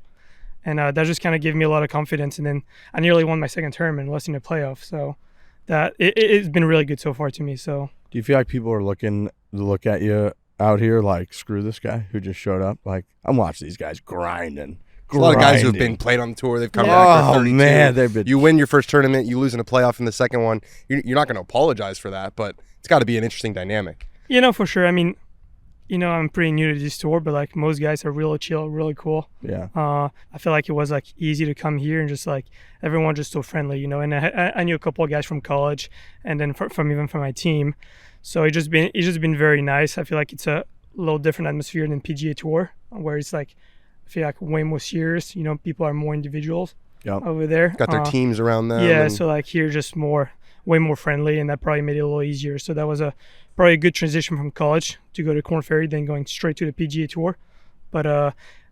and that just kind of gave me a lot of confidence. And then I nearly won my second term and lost in the playoff. So that it's been really good so far to me. So
Do you feel like people are looking to look at you out here like, screw this guy who just showed up? Like, I'm watching these guys grinding.
A lot of guys who have been played on the tour. They've come back.
Oh,
They're 32.
man, they've been.
You win your first tournament, you lose in a playoff in the second one. You're not going to apologize for that, but it's got to be an interesting dynamic.
for sure. I mean, I'm pretty new to this tour, but like most guys are really chill, really cool.
Yeah.
I feel like it was like easy to come here and just like everyone just so friendly, And I knew a couple of guys from college, and then from my team. So it's just been very nice. I feel like it's a little different atmosphere than PGA Tour, where it's like I feel like way more serious. People are more individuals over there.
Got their teams around them.
Yeah, so like here just way more friendly, and that probably made it a little easier. So that was probably a good transition from college to go to Korn Ferry, then going straight to the PGA Tour. But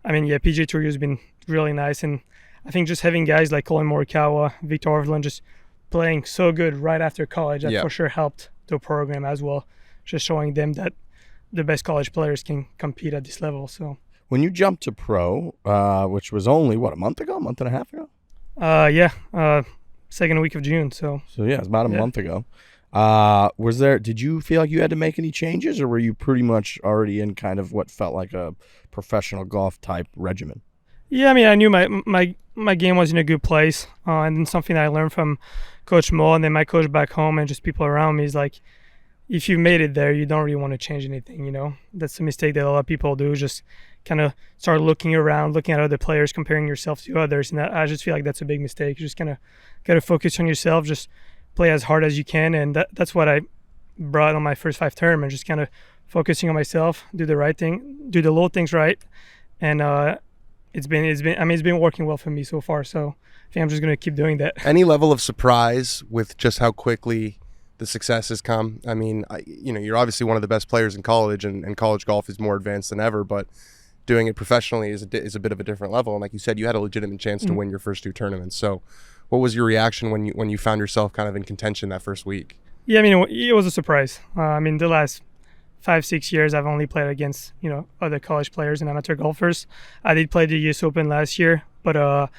PGA Tour has been really nice, and I think just having guys like Colin Morikawa, Victor Hovland just playing so good right after college, that for sure helped the program as well. Just showing them that the best college players can compete at this level. So
When you jumped to pro, which was only, a month and a half ago?
Second week of June. So
yeah, it's about a month ago. Did you feel like you had to make any changes, or were you pretty much already in kind of what felt like a professional golf type regimen?
Yeah, I mean, I knew my game was in a good place. And then something that I learned from Coach Mo and then my coach back home and just people around me is like, if you made it there, you don't really want to change anything, That's a mistake that a lot of people do, just kind of start looking around, looking at other players, comparing yourself to others. And I just feel like that's a big mistake. You just kind of got to focus on yourself, just play as hard as you can. And that's what I brought on my first 5 tournaments, just kind of focusing on myself, do the right thing, do the little things right. And it's been working well for me so far. So I think I'm just going to keep doing that.
Any level of surprise with just how quickly the success has come? I mean, you're obviously one of the best players in college, and college golf is more advanced than ever, but doing it professionally is a bit of a different level. And like you said, you had a legitimate chance to win your first 2 tournaments. So what was your reaction when you found yourself kind of in contention that first week?
Yeah, I mean, it was a surprise. The last 5-6 years, I've only played against, other college players and amateur golfers. I did play the US Open last year, but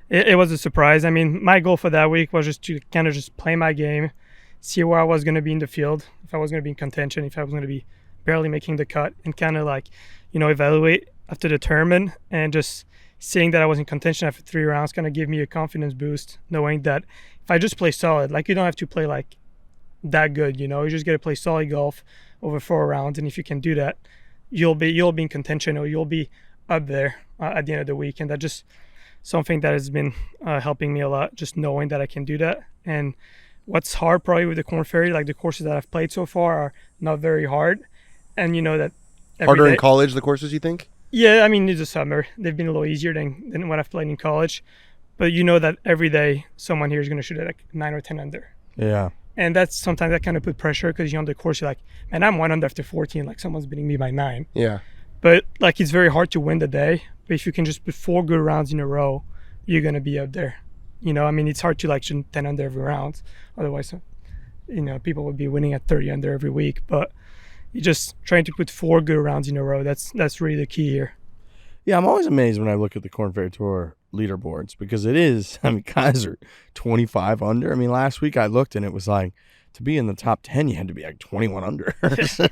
it was a surprise. I mean, my goal for that week was just to kind of just play my game, see where I was going to be in the field, if I was going to be in contention, if I was going to be barely making the cut, and kind of like, evaluate after the tournament. And just seeing that I was in contention after 3 rounds kind of gave me a confidence boost, knowing that if I just play solid, like you don't have to play like that good, you just got to play solid golf over 4 rounds. And if you can do that, you'll be in contention, or you'll be up there at the end of the week. And that's just something that has been helping me a lot, just knowing that I can do that. And what's hard probably with the Korn Ferry, like the courses that I've played so far are not very hard. And that
harder in college, the courses, you think?
Yeah, I mean, it's the summer. They've been a little easier than what I've played in college. But that every day someone here is going to shoot at like 9 or 10 under.
Yeah.
And that's sometimes that kind of put pressure, because on the course, you're like, man, I'm 1 under after 14. Like someone's beating me by 9.
Yeah.
But like it's very hard to win the day. But if you can just put 4 good rounds in a row, you're going to be up there. I mean, it's hard to like shoot 10 under every round. Otherwise, people would be winning at 30 under every week. But you're just trying to put 4 good rounds in a row. That's really the key here.
Yeah, I'm always amazed when I look at the Korn Ferry Tour leaderboards, because it is, guys are 25 under. I mean, last week I looked and it was like, to be in the top 10, you had to be like 21 under,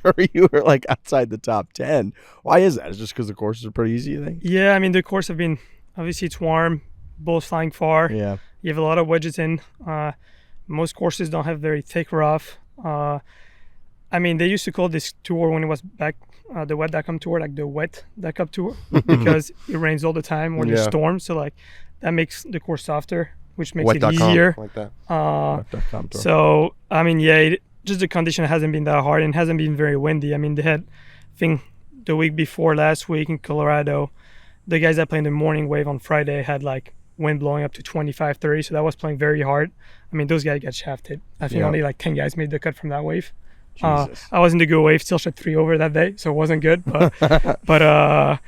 or you were like outside the top 10. Why is that? Is it just because the courses are pretty easy, you think?
Yeah, I mean, the course have been, obviously it's warm, balls flying far.
Yeah.
You have a lot of wedges in. Most courses don't have very thick rough. I mean, they used to call this tour when it was back, the Wet.com tour, like the Wet.com tour, because it rains all the time when there's storms. So like that makes the course softer, which makes it easier.
Like that.
Wet.com tour.
So I mean, just the condition hasn't been that hard and hasn't been very windy. I mean, they had, I think the week before last week in Colorado, the guys that played in the morning wave on Friday had like wind blowing up to 25, 30. So that was playing very hard. I mean, those guys got shafted. I think only like 10 guys made the cut from that wave. I was in the good wave, still shot 3 over that day, so it wasn't good. But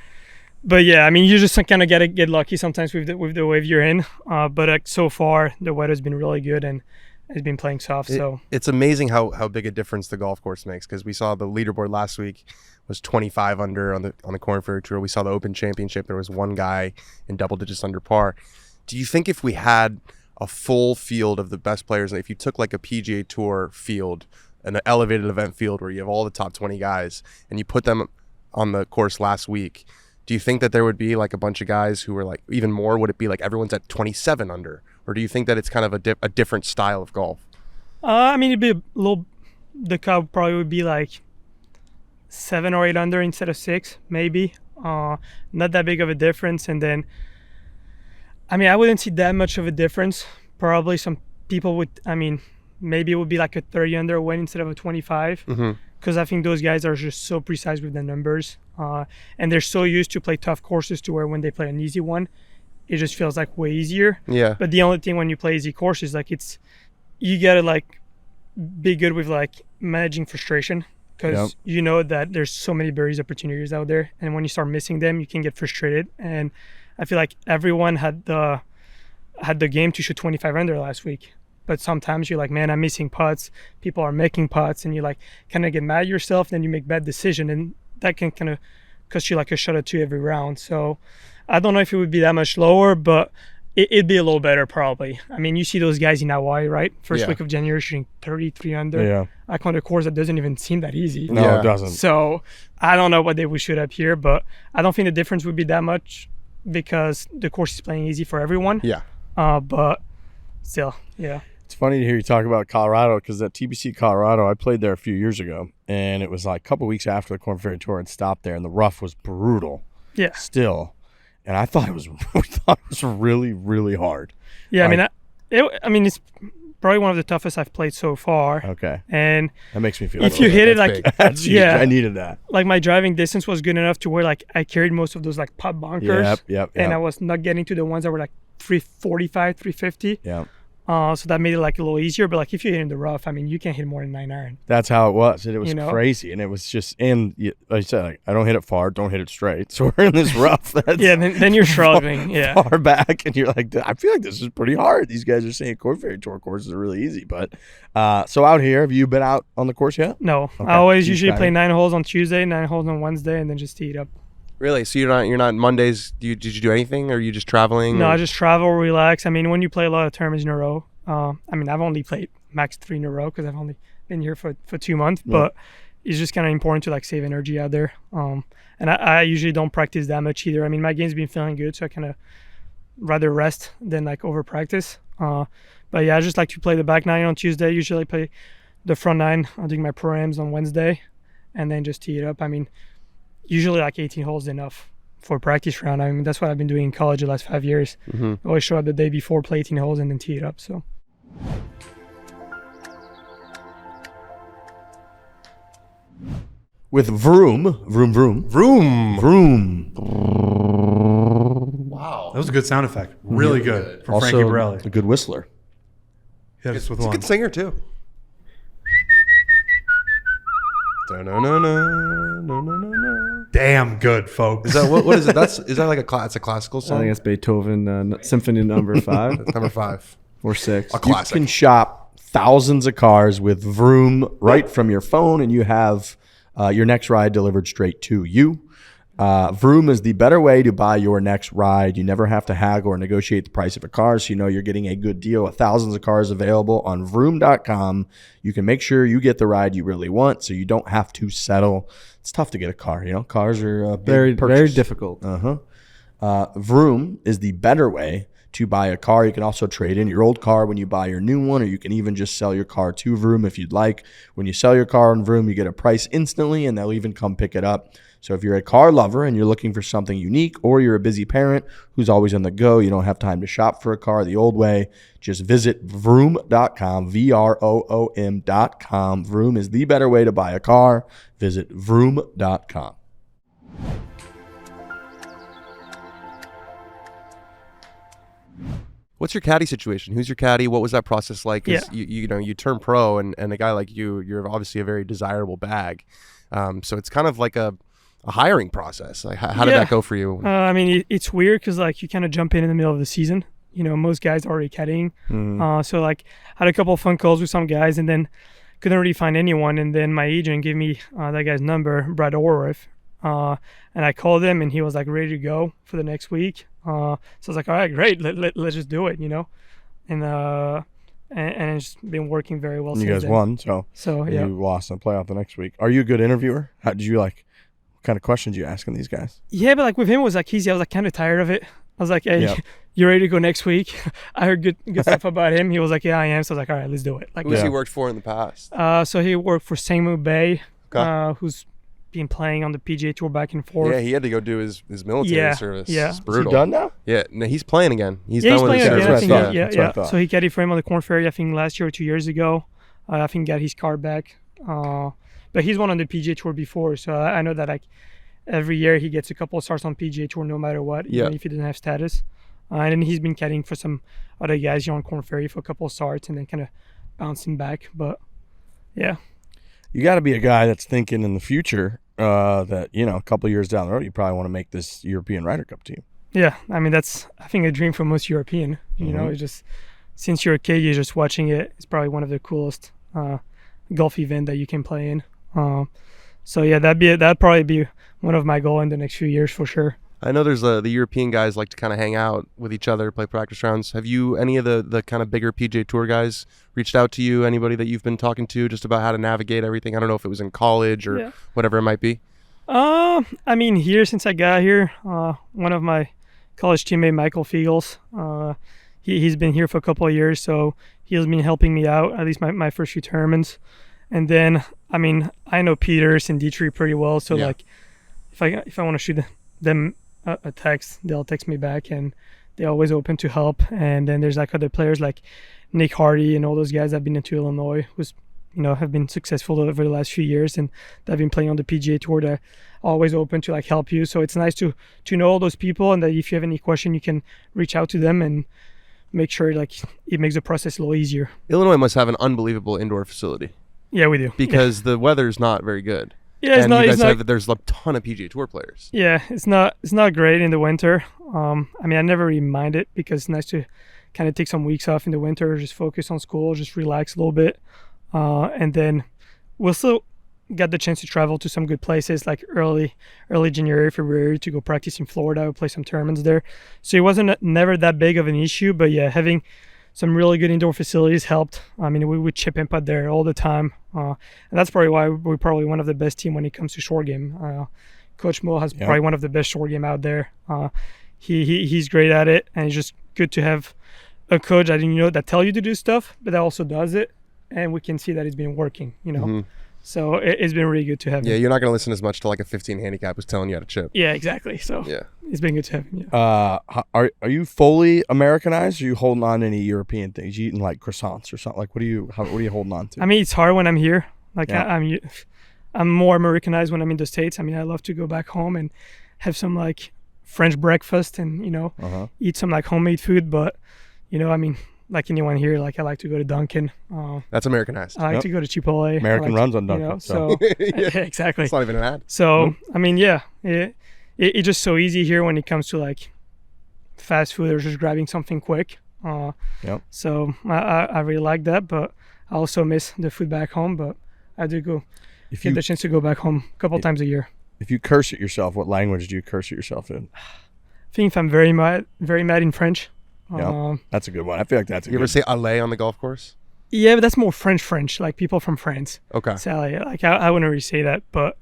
but yeah, I mean, you just kind of get lucky sometimes with the wave you're in. But so far, the weather's been really good and it's been playing soft. So
it's amazing how big a difference the golf course makes, because we saw the leaderboard last week was 25 under on the Korn Ferry Tour. We saw the Open Championship. There was 1 guy in double digits under par. Do you think if we had a full field of the best players, and if you took like a PGA Tour field, an elevated event field where you have all the top 20 guys, and you put them on the course last week, do you think that there would be like a bunch of guys who were like even more? Would it be like everyone's at 27 under, or do you think that it's kind of a different style of golf?
I mean, it'd be a little. The cut probably would be like 7 or 8 under instead of 6, maybe. Not that big of a difference. And then, I mean, I wouldn't see that much of a difference. Probably some people would. I mean, maybe it would be like a 30 under win instead of a 25. Because I think those guys are just so precise with the numbers, and they're so used to play tough courses to where when they play an easy one, it just feels like way easier.
Yeah.
But the only thing when you play easy courses, like you gotta like be good with like managing frustration, because you know that there's so many birdies opportunities out there, and when you start missing them, you can get frustrated. And I feel like everyone had the game to shoot 25 under last week. But sometimes you're like, man, I'm missing putts. People are making putts, and you like kind of get mad at yourself. Then you make bad decision, and that can kind of cost you like a shot or two every round. So I don't know if it would be that much lower, but it'd be a little better probably. I mean, you see those guys in Hawaii, right? First week of January shooting 33 under.
Yeah.
Like on a course that doesn't even seem that easy.
No, it doesn't.
So I don't know what they would shoot up here, but I don't think the difference would be that much because the course is playing easy for everyone.
Yeah.
But still, yeah.
It's funny to hear you talk about Colorado, because at TBC Colorado, I played there a few years ago, and it was like a couple weeks after the Korn Ferry Tour had stopped there, and the rough was brutal.
Yeah.
Still, and I thought it was really, really hard.
Yeah,
Like,
I mean, it's probably one of the toughest I've played so far.
Okay.
And
That makes me feel.
if you hit it like,
That's huge.
yeah,
I needed that.
like my driving distance was good enough to where like I carried most of those like putt bunkers.
Yep.
And I was not getting to the ones that were like 345, 350.
Yeah.
So that made it like a little easier. But like if you hit in the rough, I mean, you can't hit more than 9 iron.
That's how it was. And it was
You know?
crazy. And it was just, and like I said, like, I don't hit it far, don't hit it straight. So we're in this rough. That's
Yeah, then you're struggling. Yeah.
far back, and you're like, I feel like this is pretty hard. These guys are saying Korn Ferry Tour courses are really easy. But so out here, have you been out on the course yet?
No,
Okay.
I always
Keep
usually play
driving.
9 holes on Tuesday, 9 holes on Wednesday, and then just tee it up.
Really? So you're not Mondays? Did you do anything, or are you just traveling?
No,
or-
I just travel, relax. I mean, when you play a lot of tournaments in a row, I mean, I've only played max 3 in a row because I've only been here for 2 months.
Yeah.
But it's just kind of important to like save energy out there. And I usually don't practice that much either. I mean, my game's been feeling good, so I kind of rather rest than like over practice. But yeah, I just like to play the back 9 on Tuesday. Usually I play the front 9. I'm doing my pro-ams on Wednesday, and then just tee it up. I mean, usually like 18 holes is enough for practice round. I mean, that's what I've been doing in college the last 5 years.
Mm-hmm.
I always show up the day before, play 18 holes, and then tee it up. So
With Vroom.
Wow.
That was a good sound effect. Really good from
Also,
Frankie Borelli.
a good whistler.
Hit us with
He's a
one.
good singer too. Da-na-na-na.
Damn good, folks.
Is that what is it? Is that like it's a classical
I think
song?
that's Beethoven Symphony number 5
That's number 5.
or 6.
A
You
classic.
can shop thousands of cars with Vroom right from your phone, and you have your next ride delivered straight to you. Vroom is the better way to buy your next ride. You never have to haggle or negotiate the price of a car, so you know you're getting a good deal. Thousands of cars available on Vroom.com. You can make sure you get the ride you really want, so you don't have to settle. It's tough to get a car, you know. Cars are a big
Very
purchase.
difficult.
Vroom is the better way to buy a car. You can also trade in your old car when you buy your new one, or you can even just sell your car to Vroom if you'd like. When you sell your car on Vroom, you get a price instantly, and they'll even come pick it up. So if you're a car lover and you're looking for something unique, or you're a busy parent who's always on the go, you don't have time to shop for a car the old way, just visit vroom.com, VROOM.com. Vroom is the better way to buy a car. Visit vroom.com.
What's your caddy situation? Who's your caddy? What was that process like? 'Cause
Yeah.
you turn pro, and a guy like you're obviously a very desirable bag. So it's kind of like a hiring process. Like how did
Yeah.
that go for you?
I mean, it's weird because like you kind of jump in the middle of the season. You know, most guys are already caddying. So like had a couple of phone calls with some guys, and then couldn't really find anyone. And then my agent gave me that guy's number, Brad Orworth. And I called him, and he was like ready to go for the next week. So I was like, all right, great, let's just do it, you know. and it's been working very well.
And you
since
guys
then.
won, so
Yeah.
you lost in the playoff the next week. Are you a good interviewer? How did you like? What kind of questions you asking these guys?
Yeah, but like with him it was like easy. I was like kind of tired of it. I was like, hey,
Yep.
you ready to go next week? I heard good stuff about him. He was like, yeah, I am. So I was like, all right, let's do it. Like,
Who's
Yeah.
he worked for in the past?
so he worked for Sangmu Bay,
Okay.
who's been playing on the PGA Tour back and forth.
Yeah, he had to go do his military
Yeah,
service.
yeah.
It's
Is he
Is he
brutal.
done now?
Yeah, no, he's playing again. He's
Yeah,
done
he's
with his
playing
service.
again.
That's
I
what I
think,
thought.
yeah.
That's what I thought.
So he caddied for him on the Korn Ferry, I think, last year or 2 years ago. I think got his card back. But he's won on the PGA Tour before, so I know that like every year he gets a couple of starts on PGA Tour no matter what,
Yeah.
even if he doesn't have status. And then he's been caddying for some other guys here on Korn Ferry for a couple of starts and then kind of bouncing back. But yeah.
You got to be a guy that's thinking in the future that, you know, a couple of years down the road, you probably want to make this European Ryder Cup team.
Yeah, I mean that's I think a dream for most European. You know, it's just since you're a kid, you're just watching it. It's probably one of the coolest golf event that you can play in. So yeah, that'd probably be one of my goals in the next few years for sure.
I know there's the European guys like to kind of hang out with each other, play practice rounds. Have you, any of the kind of bigger PGA Tour guys reached out to you? Anybody that you've been talking to just about how to navigate everything? I don't know if it was in college or whatever it might be.
I mean, here since I got here, one of my college teammate, Michael Fiegels, he's been here for a couple of years, so he's been helping me out at least my first few tournaments. And then, I mean, I know Peters and Dietrich pretty well, so like if I want to shoot them a text, they'll text me back, and they're always open to help. And then there's like other players like Nick Hardy and all those guys that have been into Illinois, who's have been successful over the last few years, and they've been playing on the PGA Tour. They're always open to like help you. So it's nice to know all those people, and that if you have any question, you can reach out to them and make sure like it makes the process a little easier.
Illinois must have an unbelievable indoor facility.
Yeah, we do.
Because the weather's not very good.
Yeah, it's
and
not.
you guys
It's not.
have that there's a ton of PGA Tour players.
Yeah, it's not great in the winter. I mean, I never really mind it because it's nice to kind of take some weeks off in the winter, just focus on school, just relax a little bit. And then we'll still get the chance to travel to some good places like early January, February to go practice in Florida, we'll play some tournaments there. So it wasn't never that big of an issue, but yeah, having some really good indoor facilities helped. I mean, we would chip and putt there all the time. And that's probably why we're probably one of the best team when it comes to short game. Coach Mo has probably one of the best short game out there. He's great at it, and it's just good to have a coach that tell you to do stuff, but that also does it. And we can see that it's been working, So it's been really good to have him.
Yeah, you're not going to listen as much to like a 15 handicap who's telling you how to chip.
Yeah, exactly. So
Yeah.
it's been good to have him. Yeah.
Are you fully Americanized? Or are you holding on to any European things? You eating like croissants or something? Like what are you holding on to?
I mean, it's hard when I'm here. Like
Yeah.
I'm more Americanized when I'm in the States. I mean, I love to go back home and have some like French breakfast and eat some like homemade food. But I mean, like anyone here, like I like to go to Dunkin'.
That's Americanized.
I like to go to Chipotle.
American runs on Dunkin'.
So exactly.
It's not even an ad.
So I mean, yeah, it's just so easy here when it comes to like fast food or just grabbing something quick. So I really like that, but I also miss the food back home. But I do get the chance to go back home a couple times a year.
If you curse at yourself, what language do you curse at yourself in?
I think if I'm very mad in French.
Yeah, that's a good one. I feel like that's a
You
good
ever say allez on the golf course?
Yeah, but that's more French, like people from France.
Okay.
So like I wouldn't really say that, but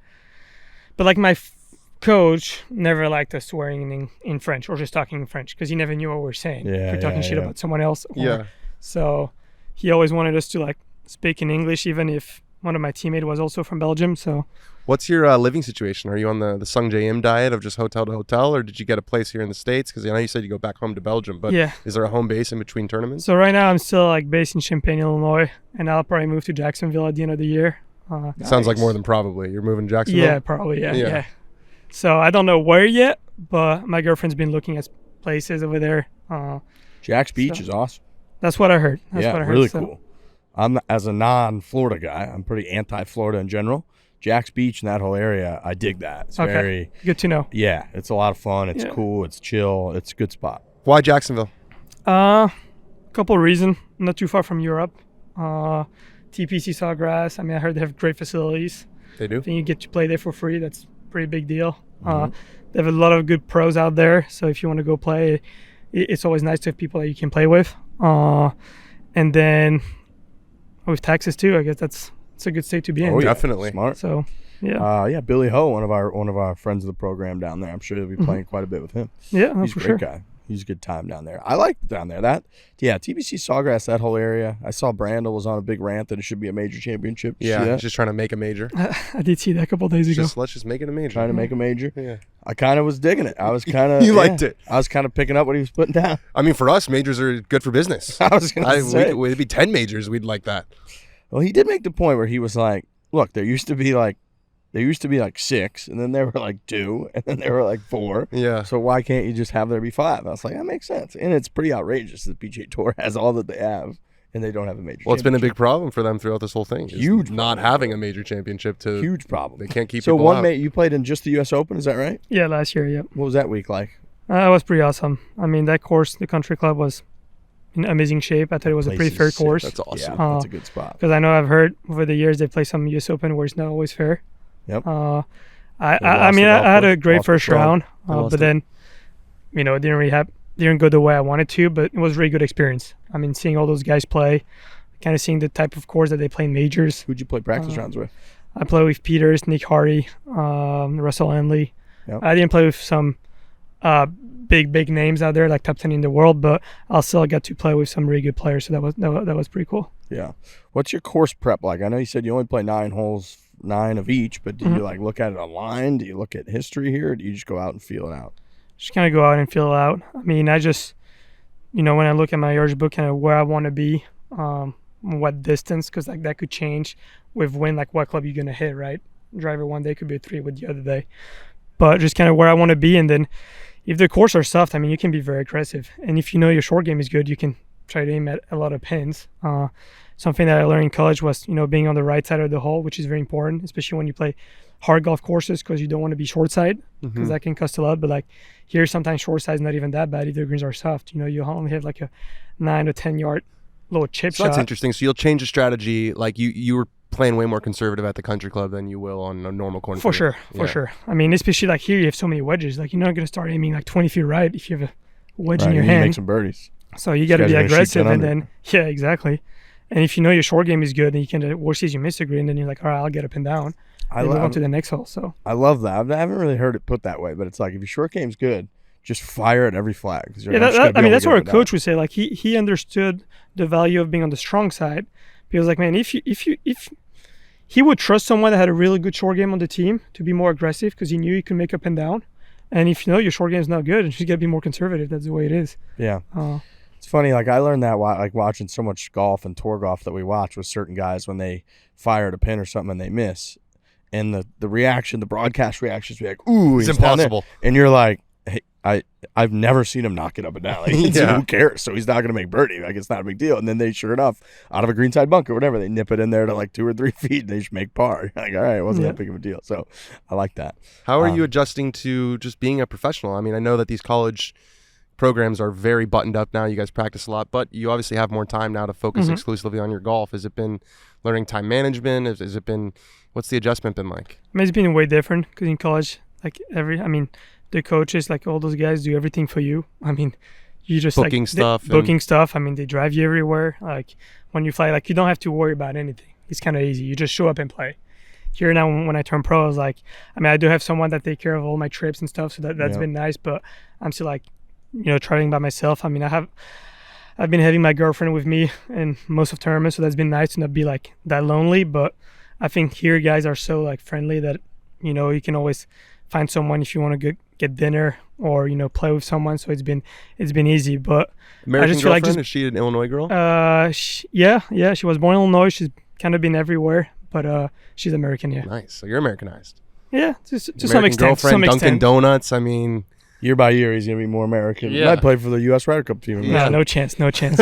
like my coach never liked us swearing in French or just talking in French because he never knew what we were saying.
Yeah,
if you're talking shit about someone else.
Yeah.
So he always wanted us to like speak in English, even if one of my teammates was also from Belgium. So
What's your living situation? Are you on the Sung J M diet of just hotel to hotel, or did you get a place here in the States? Because I know you said you go back home to Belgium, but is there a home base in between tournaments?
So right now I'm still like based in Champaign, Illinois, and I'll probably move to Jacksonville at the end of the year.
Sounds like more than probably. You're moving to Jacksonville?
Yeah, probably. Yeah. So I don't know where yet, but my girlfriend's been looking at places over there.
Jack's Beach is awesome.
That's what I heard.
Really cool. As a non-Florida guy, I'm pretty anti-Florida in general. Jack's Beach and that whole area, I dig that. It's very
good to know.
Yeah, it's a lot of fun. It's cool. It's chill. It's a good spot.
Why Jacksonville?
Couple of reasons. Not too far from Europe. TPC Sawgrass. I mean, I heard they have great facilities.
They do?
I think you get to play there for free. That's a pretty big deal. They have a lot of good pros out there. So if you want to go play, it's always nice to have people that you can play with. And then with Texas too, I guess it's a good state to be in.
Oh, definitely.
Smart.
So yeah,
Billy Ho, one of our friends of the program down there. I'm sure they'll be playing quite a bit with him.
Yeah,
He's
for
a
sure.
great guy. He's a good time down there. I like down there. TBC Sawgrass, that whole area. I saw Brandel was on a big rant that it should be a major championship. You see
Yeah,
that?
just trying to make a major.
I did see that a couple days ago.
Let's just make it a major.
Trying to make a major.
Yeah.
I kind of was digging it. I was kind of
You liked it.
I was kind of picking up what he was putting down.
I mean, for us, majors are good for business.
I was gonna say.
It'd be 10 majors. We'd like that.
Well, he did make the point where he was like, "Look, there used to be like 6, and then there were like 2, and then there were like 4.
Yeah.
So why can't you just have there be 5?" I was like, that makes sense, and it's pretty outrageous that the PGA Tour has all that they have, and they don't have a major.
Well, it's been a
championship.
big problem for them throughout this whole thing. is
Huge
not
problem.
having a major championship.
Huge problem.
They can't keep
So
people out.
you played in just the U.S. Open, is that right?
Yeah, last year. Yeah,
What was that week like?
it was pretty awesome. I mean, that course, the Country Club, was in amazing shape. I thought it was a
Place
pretty
is
fair
sick.
course.
That's awesome.
Yeah, that's a good spot.
Because I know I've heard over the years they play some U.S. Open where it's not always fair.
Yep.
I
lost
mean,
the golf
I had a
course,
great
lost the
first
pro.
round,
They lost
but
it.
then, it didn't go the way I wanted to. But it was a really good experience. I mean, seeing all those guys play, kind of seeing the type of course that they play in majors.
Who'd you play practice rounds with?
I play with Peters, Nick Hardy, Russell Henley.
Yep.
I didn't play with some big names out there like top 10 in the world, but I still got to play with some really good players. So that was pretty cool.
Yeah. What's your course prep like? I know you said you only play 9 holes, 9 of each, but do you like look at it online? Do you look at history here, or do you just go out and feel it out?
Just kind of go out and feel it out. I mean, I just, when I look at my yardage book, kind of where I want to be, what distance, because like that could change with when, like what club you're going to hit, right? Driver one day could be a 3 with the other day. But just kind of where I want to be. And then if the course are soft, I mean, you can be very aggressive. And if you know your short game is good, you can try to aim at a lot of pins. Something that I learned in college was, being on the right side of the hole, which is very important, especially when you play hard golf courses, because you don't want to be short side, because that can cost a lot. But like here, sometimes short side is not even that bad if the greens are soft. You only have like a 9 to 10 yard little chip
So
shot.
that's interesting. So you'll change the strategy. Like you were playing way more conservative at the country club than you will on a normal corner.
For sure. I mean, especially like here, you have so many wedges. Like you're not going to start aiming like 20 feet right if you have a wedge in your
you
hand.
make some birdies.
So you got to
guys
be
are gonna shoot
aggressive,
10
and
under.
then exactly. And if you know your short game is good, and you can worst case you miss a green, then you're like, all right, I'll get up and down. And move on to the next hole. So
I love that. I haven't really heard it put that way, but it's like if your short game's good, just fire at every flag.
That's what our coach would say. Like he understood the value of being on the strong side, because like, man, if he would trust someone that had a really good short game on the team to be more aggressive, because he knew he could make up and down. And if your short game is not good, you just gotta be more conservative. That's the way it is.
Yeah. It's funny, like I learned that like watching so much golf and tour golf that we watch with certain guys when they fire at a pin or something and they miss, and the reaction, the broadcast reactions be like, "Ooh,
It's
he's down there."
impossible.
And you're like, "Hey, I've never seen him knock it up and down. Like, who cares? So he's not gonna make birdie. Like it's not a big deal." And then they, sure enough, out of a greenside bunker or whatever, they nip it in there to like 2 or 3 feet. And they just make par. Like, all right, it wasn't that big of a deal. So I like that.
How are you adjusting to just being a professional? I mean, I know that these college programs are very buttoned up now. You guys practice a lot, but you obviously have more time now to focus exclusively on your golf. Has it been learning time management? Has it been, what's the adjustment been like?
I mean, it's been way different, because in college, like the coaches, like all those guys do everything for you. I mean, you just
Booking stuff.
booking stuff. I mean, they drive you everywhere. Like when you fly, like you don't have to worry about anything. It's kind of easy. You just show up and play. Here now, when I turn pro, I was like, I mean, I do have someone that take care of all my trips and stuff, so that's been nice. But I'm still like, traveling by myself. I mean, I've been having my girlfriend with me in most of tournaments, so that's been nice to not be like that lonely. But I think here guys are so like friendly that you can always find someone if you want to get dinner or play with someone. So it's been easy. But
American
I just feel
girlfriend?
like
Is she an Illinois girl?
yeah, she was born in Illinois. She's kind of been everywhere, but she's American. Yeah.
Nice. So you're Americanized.
Yeah, to some
American
extent.
girlfriend, Dunkin' Donuts. I mean,
Year by year, he's gonna be more American.
Yeah.
He might play for the U.S. Ryder Cup team.
No chance.
No chance,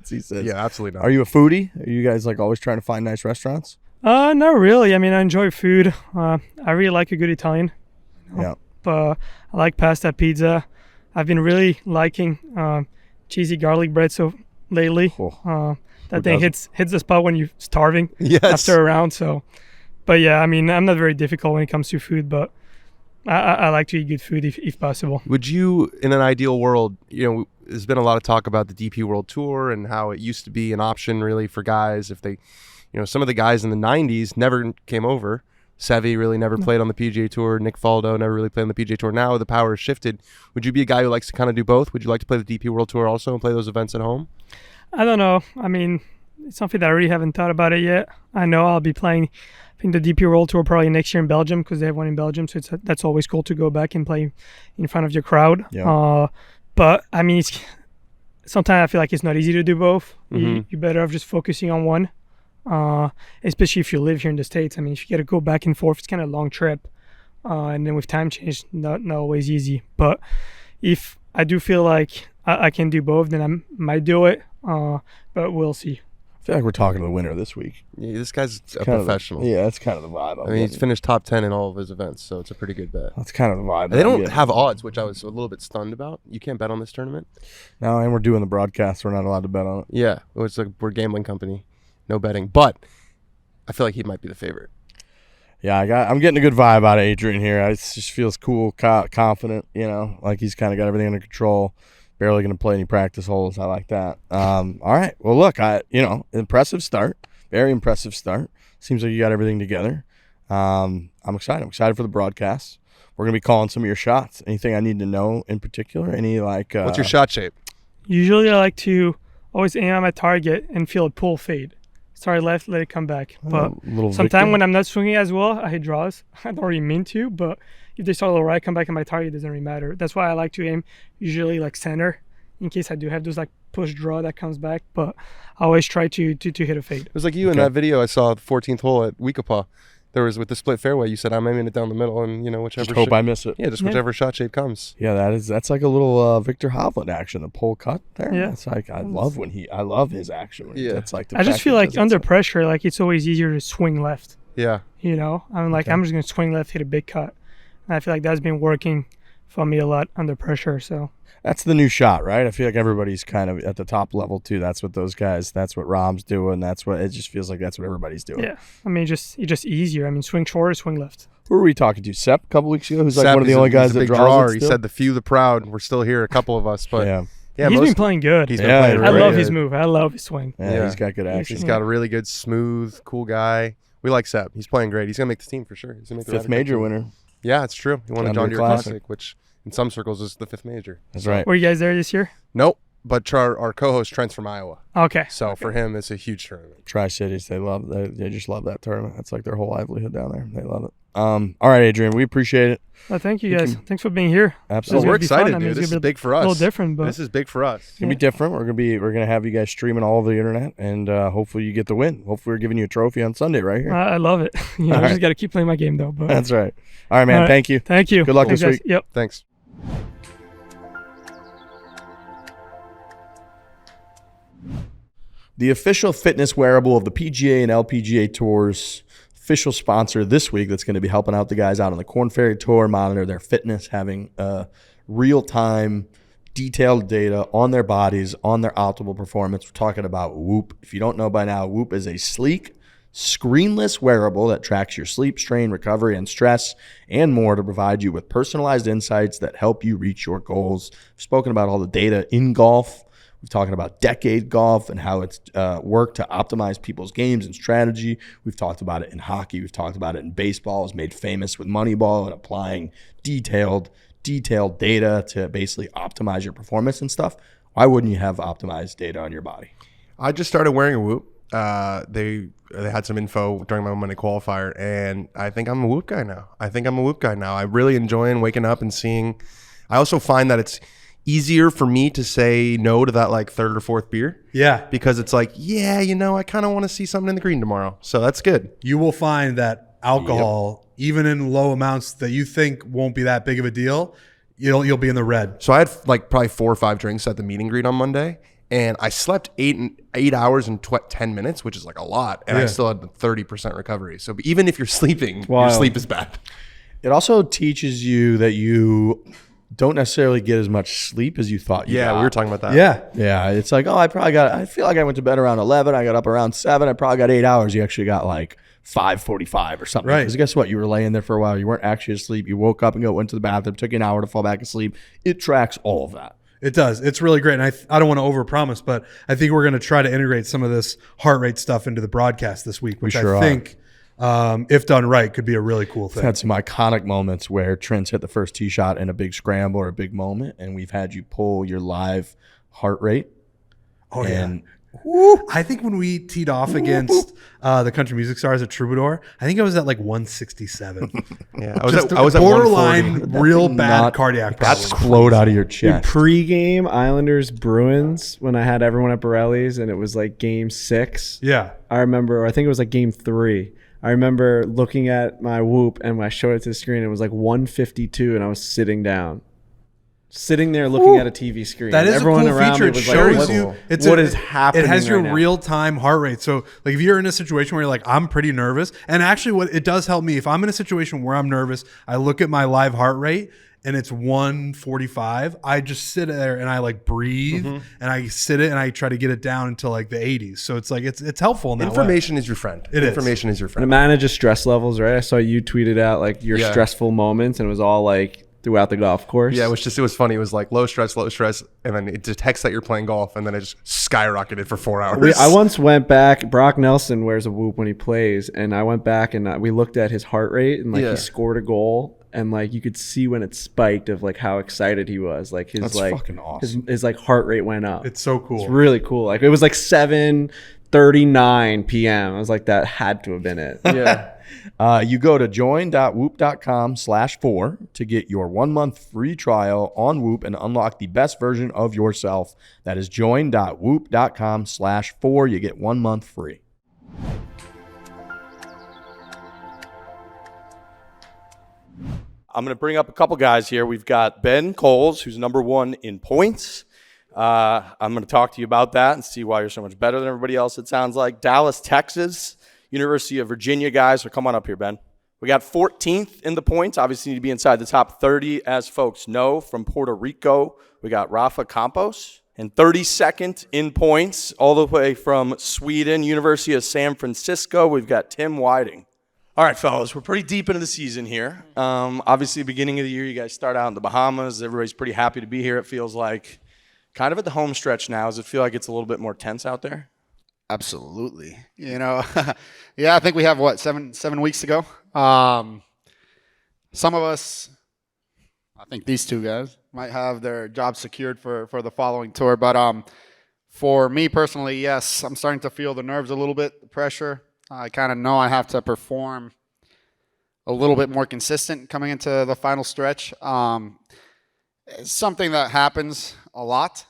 he says.
yeah, absolutely not.
Are you a foodie? Are you guys like always trying to find nice restaurants?
Not really. I mean, I enjoy food. I really like a good Italian.
Yeah.
I like pasta, pizza. I've been really liking cheesy garlic bread lately. That thing hits the spot when you're starving
Yes.
after a round. So, but yeah, I mean, I'm not very difficult when it comes to food, but I like to eat good food if possible.
Would you, in an ideal world, there's been a lot of talk about the DP World Tour and how it used to be an option really for guys if they, some of the guys in the 90s never came over. Seve really never played on the PGA Tour. Nick Faldo never really played on the PGA Tour. Now the power has shifted. Would you be a guy who likes to kind of do both? Would you like to play the DP World Tour also and play those events at home?
I don't know. I mean, it's something that I really haven't thought about it yet. I know I'll be playing, I think, the DP World Tour probably next year in Belgium because they have one in Belgium. So that's always cool to go back and play in front of your crowd.
Yeah.
But I mean, sometimes I feel like it's not easy to do both. You're better off just focusing on one, especially if you live here in the States. I mean, if you got to go back and forth, it's kind of a long trip. And then with time change, not always easy. But if I do feel like I can do both, then I might do it. But we'll see.
I feel like we're talking to the winner this week.
Yeah, this guy's a professional.
That's kind of the vibe.
I mean, he's finished top 10 in all of his events, so it's a pretty good bet.
That's kind of the vibe.
They don't have odds, which I was a little bit stunned about. You can't bet on this tournament.
No, and we're doing the broadcast. We're not allowed to bet on it.
Yeah, we're a gambling company. No betting. But I feel like he might be the favorite.
Yeah, I'm getting a good vibe out of Adrien here. It just feels cool, confident, like he's kind of got everything under control. Barely going to play any practice holes. I like that. All right. Well, look, impressive start. Very impressive start. Seems like you got everything together. I'm excited. I'm excited for the broadcast. We're going to be calling some of your shots. Anything I need to know in particular?
What's your shot shape?
Usually I like to always aim at my target and feel it pull fade. Start left, let it come back. But sometimes when I'm not swinging as well, I hit draws. I don't really mean to, but if they start a little right, come back and my target, it doesn't really matter. That's why I like to aim usually like center in case I do have those like push draw that comes back. But I always try to hit a fade.
It was like you in that video I saw, the 14th hole at Weekapaw. There was with the split fairway. You said I'm aiming it down the middle, and whichever.
Just hope I miss it.
Yeah, just whichever shot shape comes.
Yeah, that's like a little Victor Hovland action, the pull cut there.
Yeah,
it's like I love his action. That's like
I just feel like under pressure, like it's always easier to swing left.
Yeah.
I'm like I'm just gonna swing left, hit a big cut, and I feel like that's been working for me a lot under pressure. So
that's the new shot, right? I feel like everybody's kind of at the top level too. That's what those guys. That's what Rom's doing. That's what it just feels like. That's what everybody's doing.
Yeah, I mean, it's just easier. I mean, swing short or swing left.
Who were we talking to? Sepp a couple weeks ago, who's like
Sepp,
one of the only guys that draws.
He said the few, the proud. We're still here, a couple of us, but
yeah, he's been playing good.
He's been playing
I love his move. I love his swing.
Yeah, he's got good action.
He's got a really good, smooth, cool guy. We like Sepp. He's playing great. He's gonna make the team for sure. He's gonna make the
fifth major winner.
Yeah, it's true. He won the John Deere Classic, which in some circles is the fifth major.
That's right.
Were you guys there this year?
Nope. But our co-host Trent's from Iowa.
Okay.
So for him, it's a huge tournament.
Tri-Cities, they just love that tournament. That's like their whole livelihood down there. They love it. All right, Adrien, we appreciate it.
Well, thank you guys. Thanks for being here.
Absolutely,
we're excited, dude. This is big for us.
A little different, but
this is big for us.
It's gonna be different. We're gonna have you guys streaming all over the internet, and hopefully you get the win. Hopefully we're giving you a trophy on Sunday right here.
I love it. I just got to keep playing my game though. But
that's right. All right, man. Thank you.
Thank you.
Good luck this week.
Yep.
Thanks.
The official fitness wearable of the PGA and LPGA Tours, official sponsor this week that's going to be helping out the guys out on the Korn Ferry Tour, monitor their fitness, having real-time, detailed data on their bodies, on their optimal performance. We're talking about Whoop. If you don't know by now, Whoop is a sleek, screenless wearable that tracks your sleep, strain, recovery, and stress, and more to provide you with personalized insights that help you reach your goals. We've spoken about all the data in golf. We're talking about decade golf and how it's worked to optimize people's games and strategy. We've talked about it in hockey. We've talked about it in baseball. It's made famous with Moneyball and applying detailed data to basically optimize your performance and stuff. Why wouldn't you have optimized data on your body?
I just started wearing a Whoop. They had some info during my Monday qualifier, and I think I'm a Whoop guy now. I'm really enjoying waking up and seeing. I also find that it's easier for me to say no to that like third or fourth beer.
Yeah.
Because it's like, I kind of want to see something in the green tomorrow. So that's good.
You will find that alcohol, even in low amounts that you think won't be that big of a deal, you'll be in the red.
So I had like probably 4 or 5 drinks at the meet and greet on Monday, and I slept 8 hours and 10 minutes, which is like a lot, and I still had 30% recovery. So even if you're sleeping, your sleep is bad.
It also teaches you that you don't necessarily get as much sleep as you thought you got.
We were talking about that.
Yeah. It's like, I feel like I went to bed around 11. I got up around 7. I probably got 8 hours. You actually got like 5:45 or something.
Right.
Because guess what? You were laying there for a while. You weren't actually asleep. You woke up and went to the bathroom. Took you an hour to fall back asleep. It tracks all of that.
It does. It's really great. And I don't want to overpromise, but I think we're going to try to integrate some of this heart rate stuff into the broadcast this week, which
sure
I think, if done right, could be a really cool thing.
We've had some iconic moments where Trent's hit the first tee shot in a big scramble or a big moment, and we've had you pull your live heart rate.
Oh, yeah. Woo. I think when we teed off against the Country Music Stars at Troubadour, I think I was at like 167.
Yeah, I was at
borderline
140.
real bad
Not-
cardiac
That's
problems.
explode out of your
Dude,
chest.
pre-game Islanders Bruins when I had everyone at Borelli's and it was like game 6.
Yeah.
I remember, I think it was like game 3. I remember looking at my Whoop and when I showed it to the screen, it was like 152 and I was sitting down. Sitting there looking at a TV screen.
That is
Everyone
a cool
around
feature.
me
It
was
shows
like,
you
what is happening
It has your
right now?
real-time heart rate. So like if you're in a situation where you're like, I'm pretty nervous, and actually what it does help me, if I'm in a situation where I'm nervous, I look at my live heart rate and it's 145, I just sit there and I like breathe and I sit it and I try to get it down until like the 80s. So it's like it's helpful in that way.
Information is your friend.
It is.
Information is your
And it
friend.
manages stress levels, right? I saw you tweeted out like your
Yeah.
stressful moments and it was all like throughout the golf course.
Yeah, it was funny. It was like low stress, and then it detects that you're playing golf, and then it just skyrocketed for 4 hours.
I once went back. Brock Nelson wears a Whoop when he plays, and I went back and we looked at his heart rate, and like
Yeah.
he scored a goal, and like you could see when it spiked of like how excited he was. Like his
That's
like
fucking awesome.
his like heart rate went up.
It's so cool.
It's really cool. Like it was like 7:39 p.m. I was like, that had to have been it.
Yeah.
You go to join.whoop.com/4 to get your 1 month free trial on Whoop and unlock the best version of yourself. That is join.whoop.com/4. You get 1 month free. I'm going to bring up a couple guys here. We've got Ben Kohles, who's number 1 in points. I'm going to talk to you about that and see why you're so much better than everybody else, it sounds like. Dallas, Texas, University of Virginia guys. So come on up here, Ben. We got 14th in the points. Obviously, need to be inside the top 30, as folks know. From Puerto Rico, we got Rafael Campos. And 32nd in points, all the way from Sweden, University of San Francisco, we've got Tim Whiting. All right, fellas, we're pretty deep into the season here. Obviously, beginning of the year, you guys start out in the Bahamas. Everybody's pretty happy to be here, it feels like. Kind of at the home stretch now. Does it feel like it's a little bit more tense out there?
Absolutely. You know, yeah, I think we have, what, seven weeks to go? Some of us, I think these two guys, might have their jobs secured for the following tour. But for me personally, yes, I'm starting to feel the nerves a little bit, the pressure. I kind of know I have to perform a little bit more consistent coming into the final stretch. It's something that happens a lot,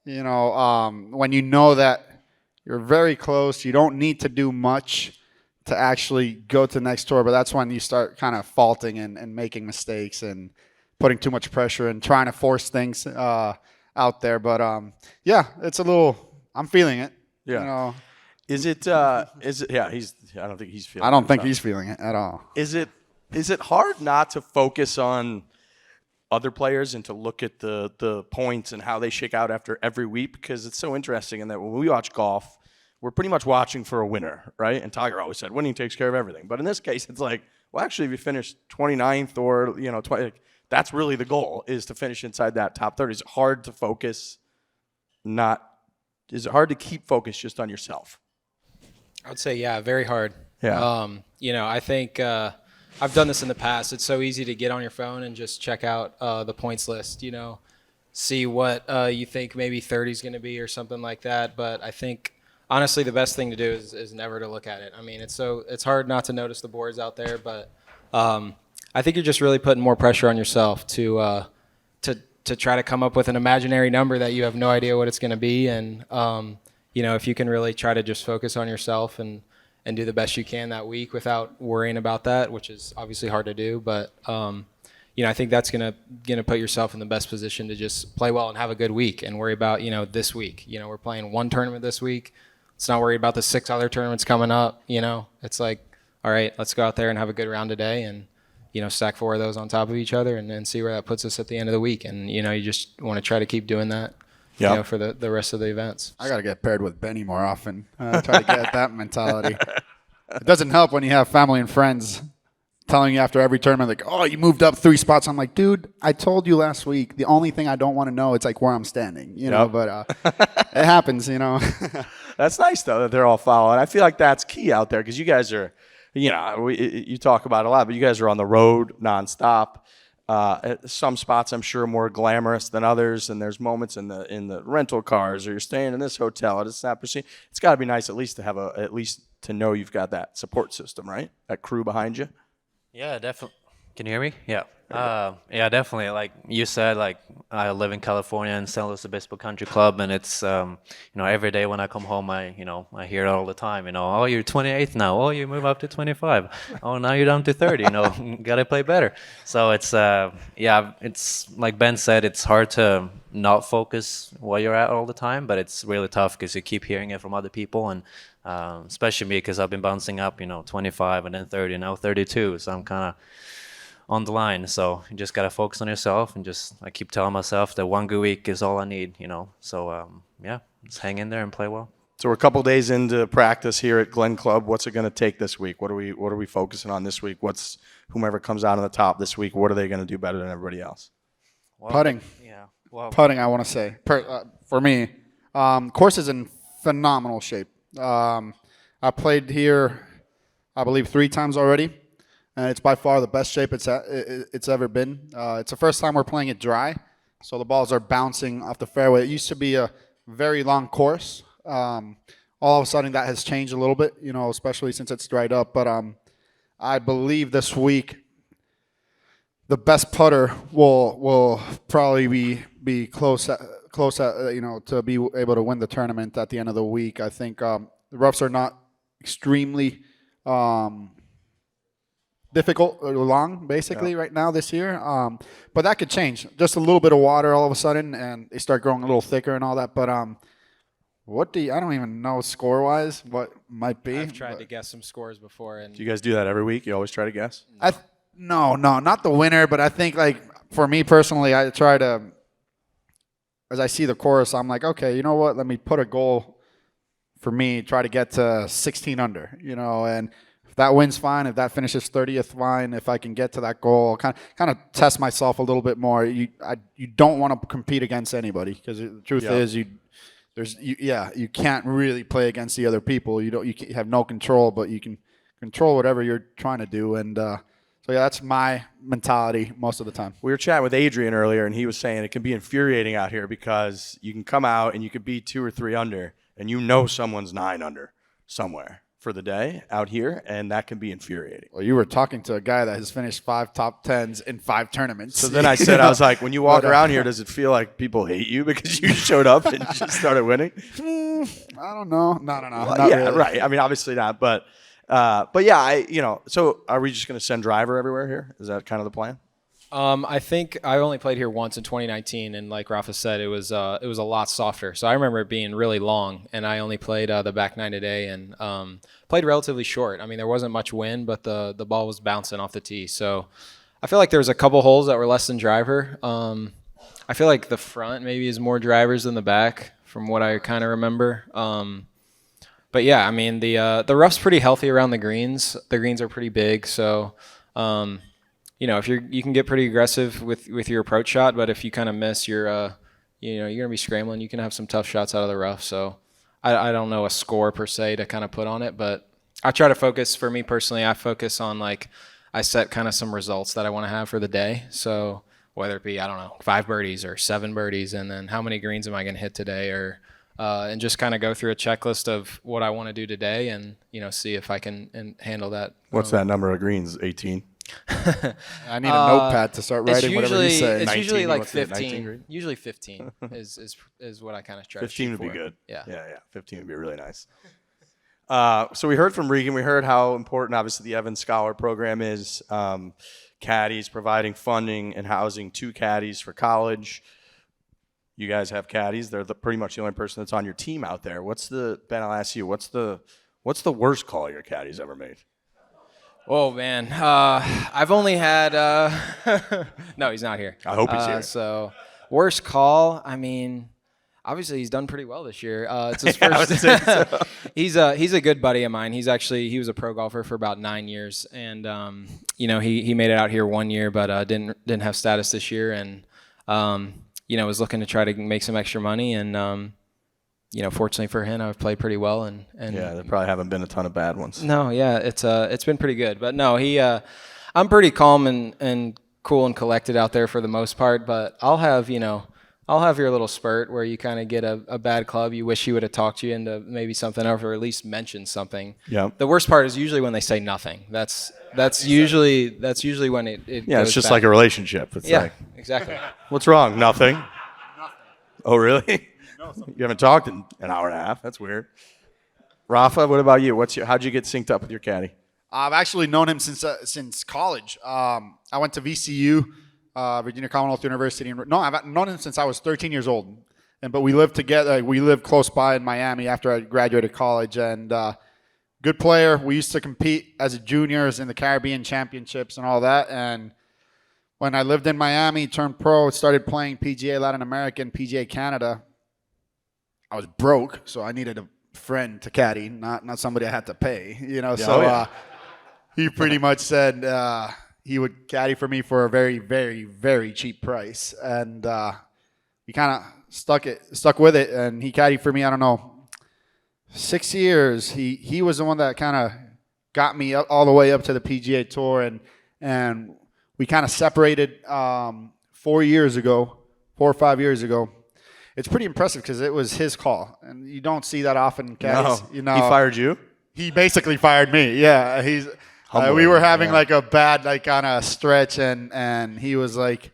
you know, when you know that you're very close, you don't need to do much to actually go to the next tour, but that's when you start kind of faulting and making mistakes and putting too much pressure and trying to force things out there. But yeah, it's a little, I'm feeling it.
Yeah.
You know,
Is it, yeah, I don't think he's feeling it.
I don't think he's feeling it at all.
Is it hard not to focus on other players and to look at the points and how they shake out after every week? Because it's so interesting in that when we watch golf, we're pretty much watching for a winner, right? And Tiger always said winning takes care of everything. But in this case, it's like, well, actually, if you finish 29th or, you know, 20, that's really the goal, is to finish inside that top 30. Is it hard to focus? Is it hard to keep focused just on yourself?
I would say, yeah, very hard.
Yeah.
You know, I think I've done this in the past. It's so easy to get on your phone and just check out the points list, you know, see what you think maybe 30 is going to be or something like that. But I think, honestly, the best thing to do is never to look at it. I mean, it's hard not to notice the boards out there, but I think you're just really putting more pressure on yourself to try to come up with an imaginary number that you have no idea what it's going to be. And, you know, if you can really try to just focus on yourself and do the best you can that week without worrying about that, which is obviously hard to do. But, you know, I think that's gonna put yourself in the best position to just play well and have a good week and worry about, you know, this week. You know, we're playing one tournament this week. Let's not worry about the 6 other tournaments coming up. You know, it's like, all right, let's go out there and have a good round today and, you know, stack 4 of those on top of each other and then see where that puts us at the end of the week. And, you know, you just want to try to keep doing that, you know, for the rest of the events.
I got to get paired with Benny more often. Try to get that mentality. It doesn't help when you have family and friends telling you after every tournament, like, oh, you moved up 3 spots. I'm like, dude, I told you last week. The only thing I don't want to know is like where I'm standing, you know. But it happens, you know.
That's nice though that they're all following. I feel like that's key out there because you guys are, you know, you talk about it a lot, but you guys are on the road nonstop. Some spots I'm sure more glamorous than others, and there's moments in the rental cars, or you're staying in this hotel at a snap machine. It's got to be nice at least to know you've got that support system, right? That crew behind you.
Yeah, definitely. Can you hear me? Yeah. Yeah, definitely. Like you said, like I live in California in San Luis Obispo Country Club, and it's you know, every day when I come home, I hear it all the time. You know, oh, you're 28th now. Oh, you move up to 25. Oh, now you're down to 30. You know, gotta play better. So it's yeah, it's like Ben said, it's hard to not focus where you're at all the time, but it's really tough because you keep hearing it from other people, and especially me because I've been bouncing up, you know, 25 and then 30, now 32. So I'm kind of on the line. So you just got to focus on yourself, and I keep telling myself that one good week is all I need, you know. So yeah, just hang in there and play well.
So we're a couple days into practice here at Glen Club. What's it going to take this week? What are we focusing on this week? What's whomever comes out on the top this week? What are they going to do better than everybody else?
Well,
Putting.
Yeah. Well,
Putting, I want to say. For me, course is in phenomenal shape. I played here, I believe, 3 times already, and it's by far the best shape it's ever been. It's the first time we're playing it dry, so the balls are bouncing off the fairway. It used to be a very long course. All of a sudden, that has changed a little bit, you know, especially since it's dried up. But I believe this week the best putter will probably be close at, you know, to be able to win the tournament at the end of the week. I think the roughs are not extremely difficult or long, basically, right now this year. But that could change. Just a little bit of water all of a sudden, and they start growing a little thicker and all that. But I don't even know score-wise what might be.
I've tried to guess some scores before. And
Do you guys do that every week? You always try to guess?
No, not the winner, but I think, like, for me personally, I try to, as I see the course, I'm like, okay, you know what? Let me put a goal for me, try to get to 16 under, you know, and if that wins, fine. If that finishes 30th, fine. If I can get to that goal, kind of test myself a little bit more. You don't want to compete against anybody, because the truth is you can't really play against the other people. You have no control, but you can control whatever you're trying to do. And so yeah, that's my mentality most of the time.
We were chatting with Adrien earlier, and he was saying it can be infuriating out here because you can come out and you could be 2 or 3 under, and you know someone's 9 under somewhere for the day out here, and that can be infuriating.
Well, you were talking to a guy that has finished 5 top 10s in 5 tournaments.
So then I said, I was like, when you walk around here, does it feel like people hate you because you showed up and just started winning?
I don't know. No.
Well, yeah, really. Right. I mean, obviously not, but yeah, so are we just going to send driver everywhere here? Is that kind of the plan?
I think I only played here once in 2019, and like Rafa said, it was a lot softer. So I remember it being really long, and I only played the back 9 today, and played relatively short. I mean, there wasn't much wind, but the ball was bouncing off the tee. So I feel like there was a couple holes that were less than driver. I feel like the front maybe is more drivers than the back, from what I kind of remember. But yeah, I mean, the rough's pretty healthy around the greens. The greens are pretty big, so you know, if you can get pretty aggressive with your approach shot, but if you kind of miss, you're gonna be scrambling. You can have some tough shots out of the rough. So I don't know a score per se to kind of put on it, but I try to focus. For me personally, I focus on, like, I set kind of some results that I want to have for the day. So whether it be, I don't know, 5 birdies or 7 birdies, and then how many greens am I gonna hit today, or and just kind of go through a checklist of what I want to do today, and see if I can handle that.
What's that number of greens? 18.
I need a notepad to start writing whatever you say.
It's
19,
usually like
15.
15. Usually 15 is what I kind of try.
15
to
would
shoot
be
for.
good.
Yeah.
15 would be really nice. So we heard from Regan. We heard how important, obviously, the Evans Scholar Program is. Caddies, providing funding and housing to caddies for college. You guys have caddies. They're pretty much the only person that's on your team out there. Ben, I'll ask you, what's the worst call your caddies ever made?
Oh, man. I've only had no, he's not here.
I hope he's here.
So worst call, I mean, Obviously, he's done pretty well this year. It's his first. He's a good buddy of mine. He was a pro golfer for about 9 years, and he made it out here 1 year, but didn't have status this year, and was looking to try to make some extra money, and fortunately for him, I've played pretty well, and
yeah, there probably haven't been a ton of bad ones.
No, yeah, it's been pretty good, but no, I'm pretty calm and cool and collected out there for the most part, but I'll have your little spurt where you kind of get a bad club. You wish he would have talked you into maybe something else, or at least mentioned something.
Yeah.
The worst part is usually when they say nothing. That's usually when it
yeah,
goes
it's just
bad.
like a relationship. It's like,
exactly.
what's wrong? Nothing. Oh, really? You haven't talked in an hour and a half. That's weird. Rafa, what about you? How'd you get synced up with your caddy?
I've actually known him since college. I went to VCU, Virginia Commonwealth University. I've known him since I was 13 years old. But we lived together. We lived close by in Miami after I graduated college. And good player. We used to compete as juniors in the Caribbean Championships and all that. And when I lived in Miami, turned pro, started playing PGA Latin America and PGA Canada, I was broke, so I needed a friend to caddy, not somebody I had to pay. He pretty much said he would caddy for me for a very, very, very cheap price, and we kind of stuck with it. And he caddied for me, I don't know, 6 years. He was the one that kind of got me up, all the way up to the PGA Tour, and we kind of separated 4 or 5 years ago. It's pretty impressive because it was his call, and you don't see that often. Caddies,
He fired you?
He basically fired me. Yeah, we were having like a bad kind of stretch, and he was like,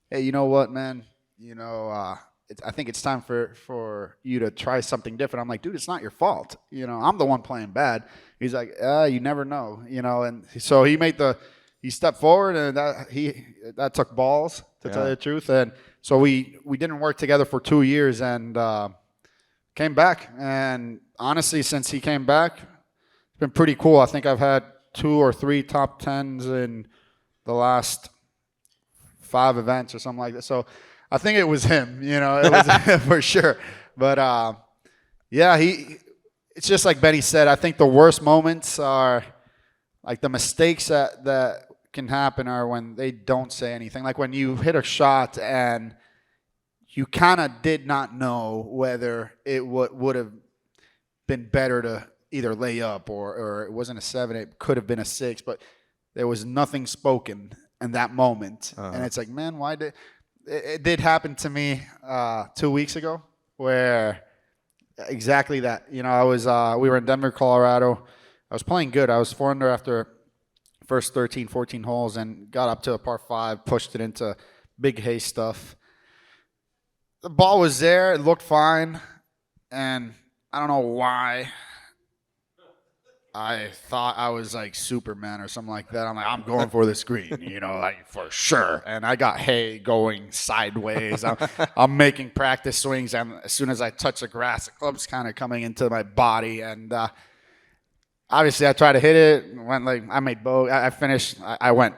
"Hey, you know what, man? I think it's time for you to try something different." I'm like, "Dude, it's not your fault. I'm the one playing bad." He's like, "You never know, And so he stepped forward, and that took balls to tell you the truth, and. So we didn't work together for 2 years, and came back. And honestly, since he came back, it's been pretty cool. I think I've had 2 or 3 top 10s in the last 5 events or something like that. So I think it was him, it was for sure. But it's just like Benny said. I think the worst moments are like the mistakes that can happen are when they don't say anything. Like when you hit a shot and you kind of did not know whether it would have been better to either lay up or it wasn't a 7, it could have been a 6, but there was nothing spoken in that moment. And it's like, man, why did it did happen to me 2 weeks ago where exactly that. I was we were in Denver, Colorado. I was playing good. I was 4 under after first 13, 14 holes, and got up to a par 5, pushed it into big hay stuff. The ball was there. It looked fine. And I don't know why I thought I was like Superman or something like that. I'm like, I'm going for this green, like for sure. And I got hay going sideways. I'm making practice swings. And as soon as I touch the grass, the club's kind of coming into my body. And obviously, I tried to hit it. Went like I made bogey. I finished. I went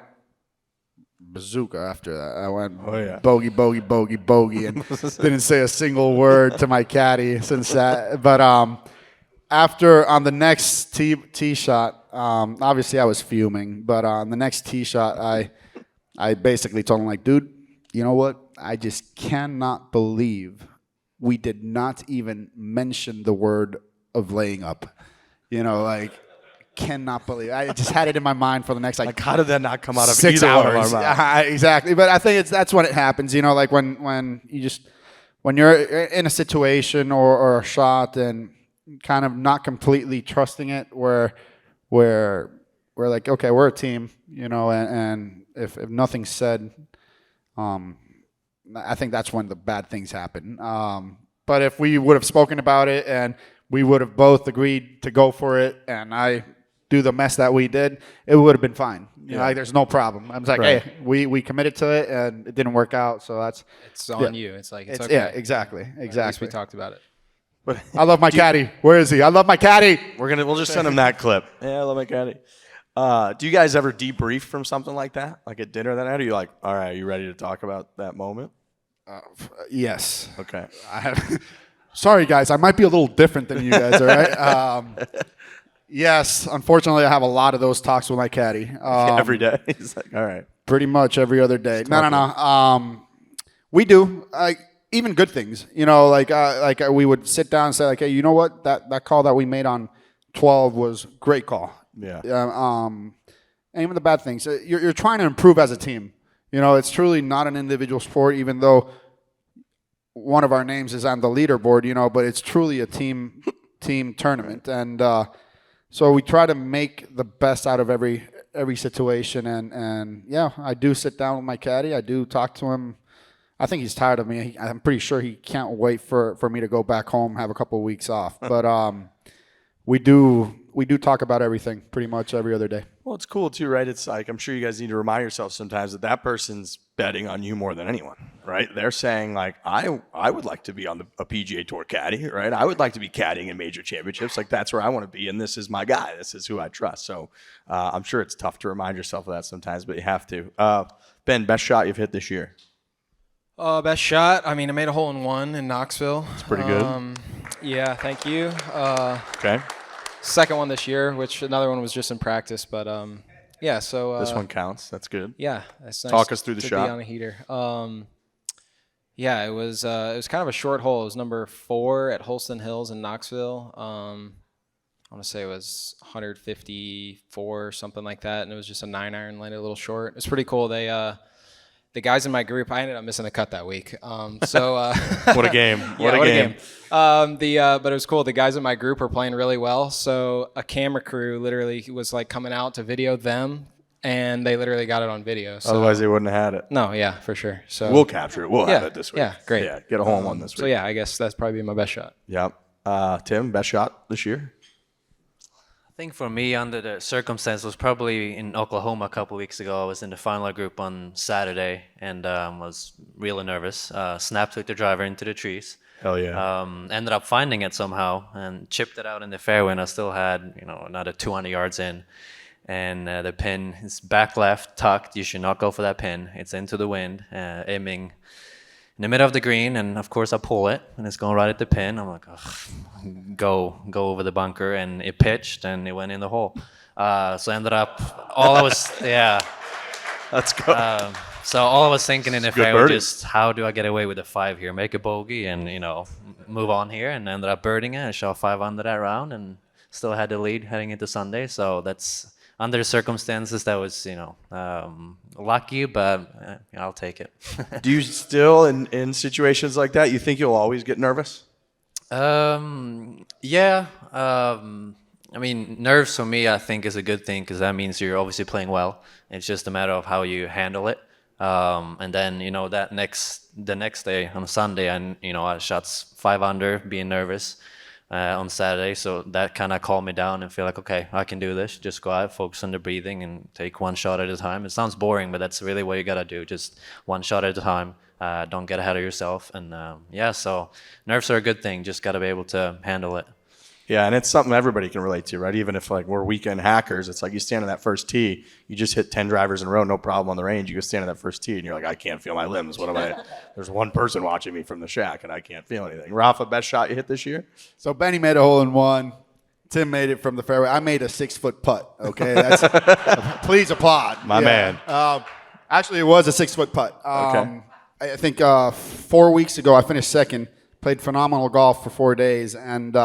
bazooka after that. I went bogey, bogey, bogey, bogey, and didn't say a single word to my caddy since that. But after on the next tee shot, obviously I was fuming. But on the next tee shot, I basically told him like, dude, you know what? I just cannot believe we did not even mention the word of laying up. Cannot believe it. I just had it in my mind for the next like
how did that not come out of
6
either
hours?
one of our mouths?
Exactly, but I think that's when it happens. Like when you're in a situation or a shot and kind of not completely trusting it, where we're like, okay, we're a team, and if nothing's said, I think that's when the bad things happen. But if we would have spoken about it and we would have both agreed to go for it, and I do the mess that we did, it would have been fine. Like there's no problem. I was like, hey, we committed to it, and it didn't work out, so it's
on you. It's like it's okay.
Yeah, exactly.
At least we talked about it.
But
I love my caddy. Where is he? I love my caddy.
We'll just send him that clip. Yeah, I love my caddy. Do you guys ever debrief from something like that, like at dinner that night? Are you like, all right, are you ready to talk about that moment?
Yes.
Okay.
I have. Sorry, guys. I might be a little different than you guys. All right. Yes. Unfortunately, I have a lot of those talks with my caddy.
Every day. He's like, all right.
Pretty much every other day. No. We do. Even good things. You know, like we would sit down and say, like, hey, you know what? That call that we made on 12 was great call.
Yeah.
And even the bad things. You're trying to improve as a team. You know, it's truly not an individual sport, even though one of our names is on the leaderboard, you know, but it's truly a team tournament. And so we try to make the best out of every situation. And yeah, I do sit down with my caddy. I do talk to him. I think he's tired of me. I'm pretty sure he can't wait for me to go back home, have a couple of weeks off. But we do talk about everything pretty much every other day.
Well, it's cool too, right? It's like, I'm sure you guys need to remind yourself sometimes that person's betting on you more than anyone, right? They're saying like, I would like to be on a PGA Tour caddy, right? I would like to be caddying in major championships. Like, that's where I want to be. And this is my guy. This is who I trust. So I'm sure it's tough to remind yourself of that sometimes, but you have to. Ben, best shot you've hit this year?
Best shot. I mean, I made a hole in one in Knoxville.
It's pretty good.
Yeah, thank you.
Okay.
Second one this year, which another one was just in practice, but yeah. So
this one counts. That's good.
Yeah, that's nice.
Talk us through the
to
shot.
Be on a heater. Yeah, it was kind of a short hole. It was number 4 at Holston Hills in Knoxville. I want to say it was 154 or something like that, and it was just a 9-iron, landed a little short. It's pretty cool. The guys in my group, I ended up missing the cut that week. So
what a game! What a game!
But it was cool. The guys in my group were playing really well. So a camera crew literally was like coming out to video them, and they literally got it on video. So.
Otherwise, they wouldn't have had it.
No, yeah, for sure. So
we'll capture it. We'll have it this week.
Yeah, great.
Yeah, get a hole in one this week.
So yeah, I guess that's probably my best shot.
Yep. Tim, best shot this year?
I think for me, under the circumstance, was probably in Oklahoma a couple weeks ago. I was in the final group on Saturday and was really nervous. Snapped with the driver into the trees.
Hell yeah.
Ended up finding it somehow and chipped it out in the fairway, and I still had another 200 yards in. And the pin is back left, tucked. You should not go for that pin. It's into the wind, aiming in the middle of the green, and of course I pull it, and it's going right at the pin. I'm like, go over the bunker, and it pitched, and it went in the hole. So I ended up,
Let's go.
So all I was thinking in the fairway,
birdie.
just how do I get away with a 5 here? Make a bogey and, move on here, and ended up birding it. I shot 5 under that round, and still had the lead heading into Sunday. So that's, under the circumstances, that was, lucky, but I'll take it.
Do you still, in situations like that, you think you'll always get nervous?
Yeah. I mean, nerves for me, I think, is a good thing because that means you're obviously playing well. It's just a matter of how you handle it. And then, the next day on Sunday, I shot 5 under, being nervous. On Saturday, so that kind of calmed me down and feel like, okay, I can do this. Just go out, focus on the breathing, and take one shot at a time. It sounds boring, but that's really what you gotta do. Just one shot at a time. Don't get ahead of yourself. And so nerves are a good thing. Just gotta be able to handle it.
Yeah, and it's something everybody can relate to, right? Even if we're weekend hackers, it's like you stand on that first tee, you just hit 10 drivers in a row, no problem on the range. You go stand on that first tee, and you're like, I can't feel my limbs. What am I? There's one person watching me from the shack, and I can't feel anything. Rafa, best shot you hit this year?
So Benny made a hole in one. Tim made it from the fairway. I made a 6-foot putt. Okay, that's please applaud.
My man.
Actually, it was a 6-foot putt.
Okay.
I think 4 weeks ago, I finished second. Played phenomenal golf for 4 days, and.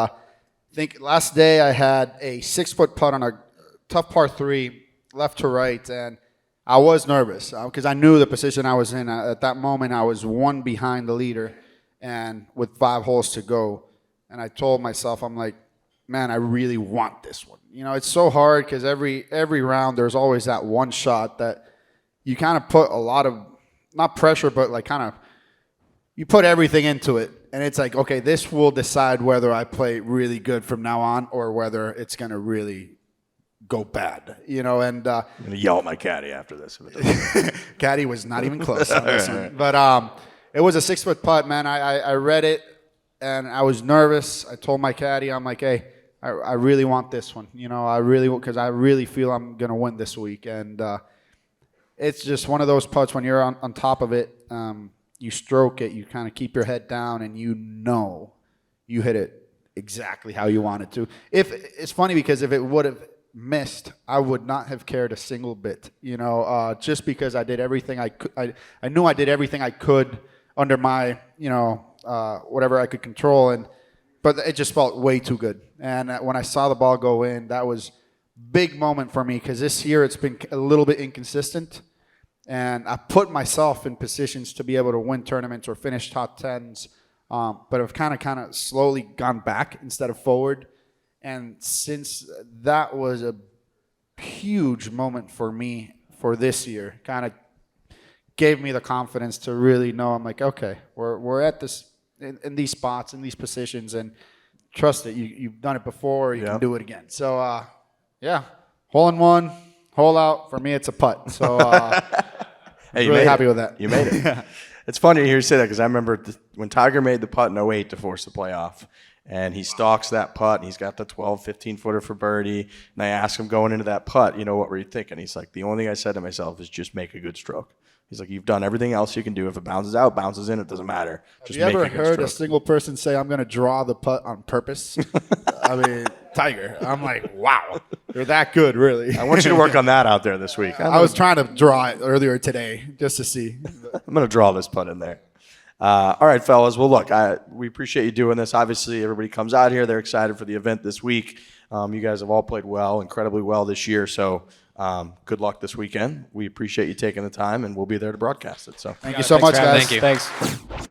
I think last day I had a 6-foot putt on a tough par 3, left to right, and I was nervous because I knew the position I was in. At that moment, I was 1 behind the leader, and with 5 holes to go. And I told myself, I'm like, man, I really want this one. It's so hard because every round there's always that one shot that you kind of put a lot of, not pressure, but like kind of, you put everything into it. And it's like, okay, this will decide whether I play really good from now on or whether it's going to really go bad, And
I'm going to yell at my caddy after this.
Caddy was not even close on this one. But it was a 6-foot putt, man. I read it, and I was nervous. I told my caddy, I'm like, hey, I really want this one. Because I really feel I'm going to win this week. And it's just one of those putts when you're on top of it. you stroke it, you kind of keep your head down, and you know you hit it exactly how you wanted to. If it's funny because if it would have missed, I would not have cared a single bit, just because I did everything I could. I knew I did everything I could under my, whatever I could control, but it just felt way too good. And when I saw the ball go in, that was big moment for me because this year it's been a little bit inconsistent. And I put myself in positions to be able to win tournaments or finish top tens, but I've kind of slowly gone back instead of forward. And since that was a huge moment for me for this year, kind of gave me the confidence to really know I'm like, okay, we're at this in these spots, in these positions, and trust it. You've done it before, you can do it again. So yeah, hole in one, hole out. For me, it's a putt. So.
Hey,
really happy with that.
You made it. Yeah. It's funny to hear you say that because I remember when Tiger made the putt in 08 to force the playoff, and he stalks that putt, and he's got the 12, 15-footer for birdie, and I asked him going into that putt, what were you thinking? He's like, the only thing I said to myself is just make a good stroke. He's like, you've done everything else you can do. If it bounces out, bounces in, it doesn't matter. Just
Have you
make
ever
a good
heard
stroke.
a single person say, I'm going to draw the putt on purpose? I mean, Tiger. I'm like, wow, you're that good, really.
I want you to work on that out there this week.
I was trying to draw it earlier today just to see.
I'm going to draw this putt in there. All right, fellas. Well, look, we appreciate you doing this. Obviously, everybody comes out here. They're excited for the event this week. You guys have all played well, incredibly well this year. So good luck this weekend. We appreciate you taking the time, and we'll be there to broadcast it. So
thank you so much, guys.
Thank you. Thanks.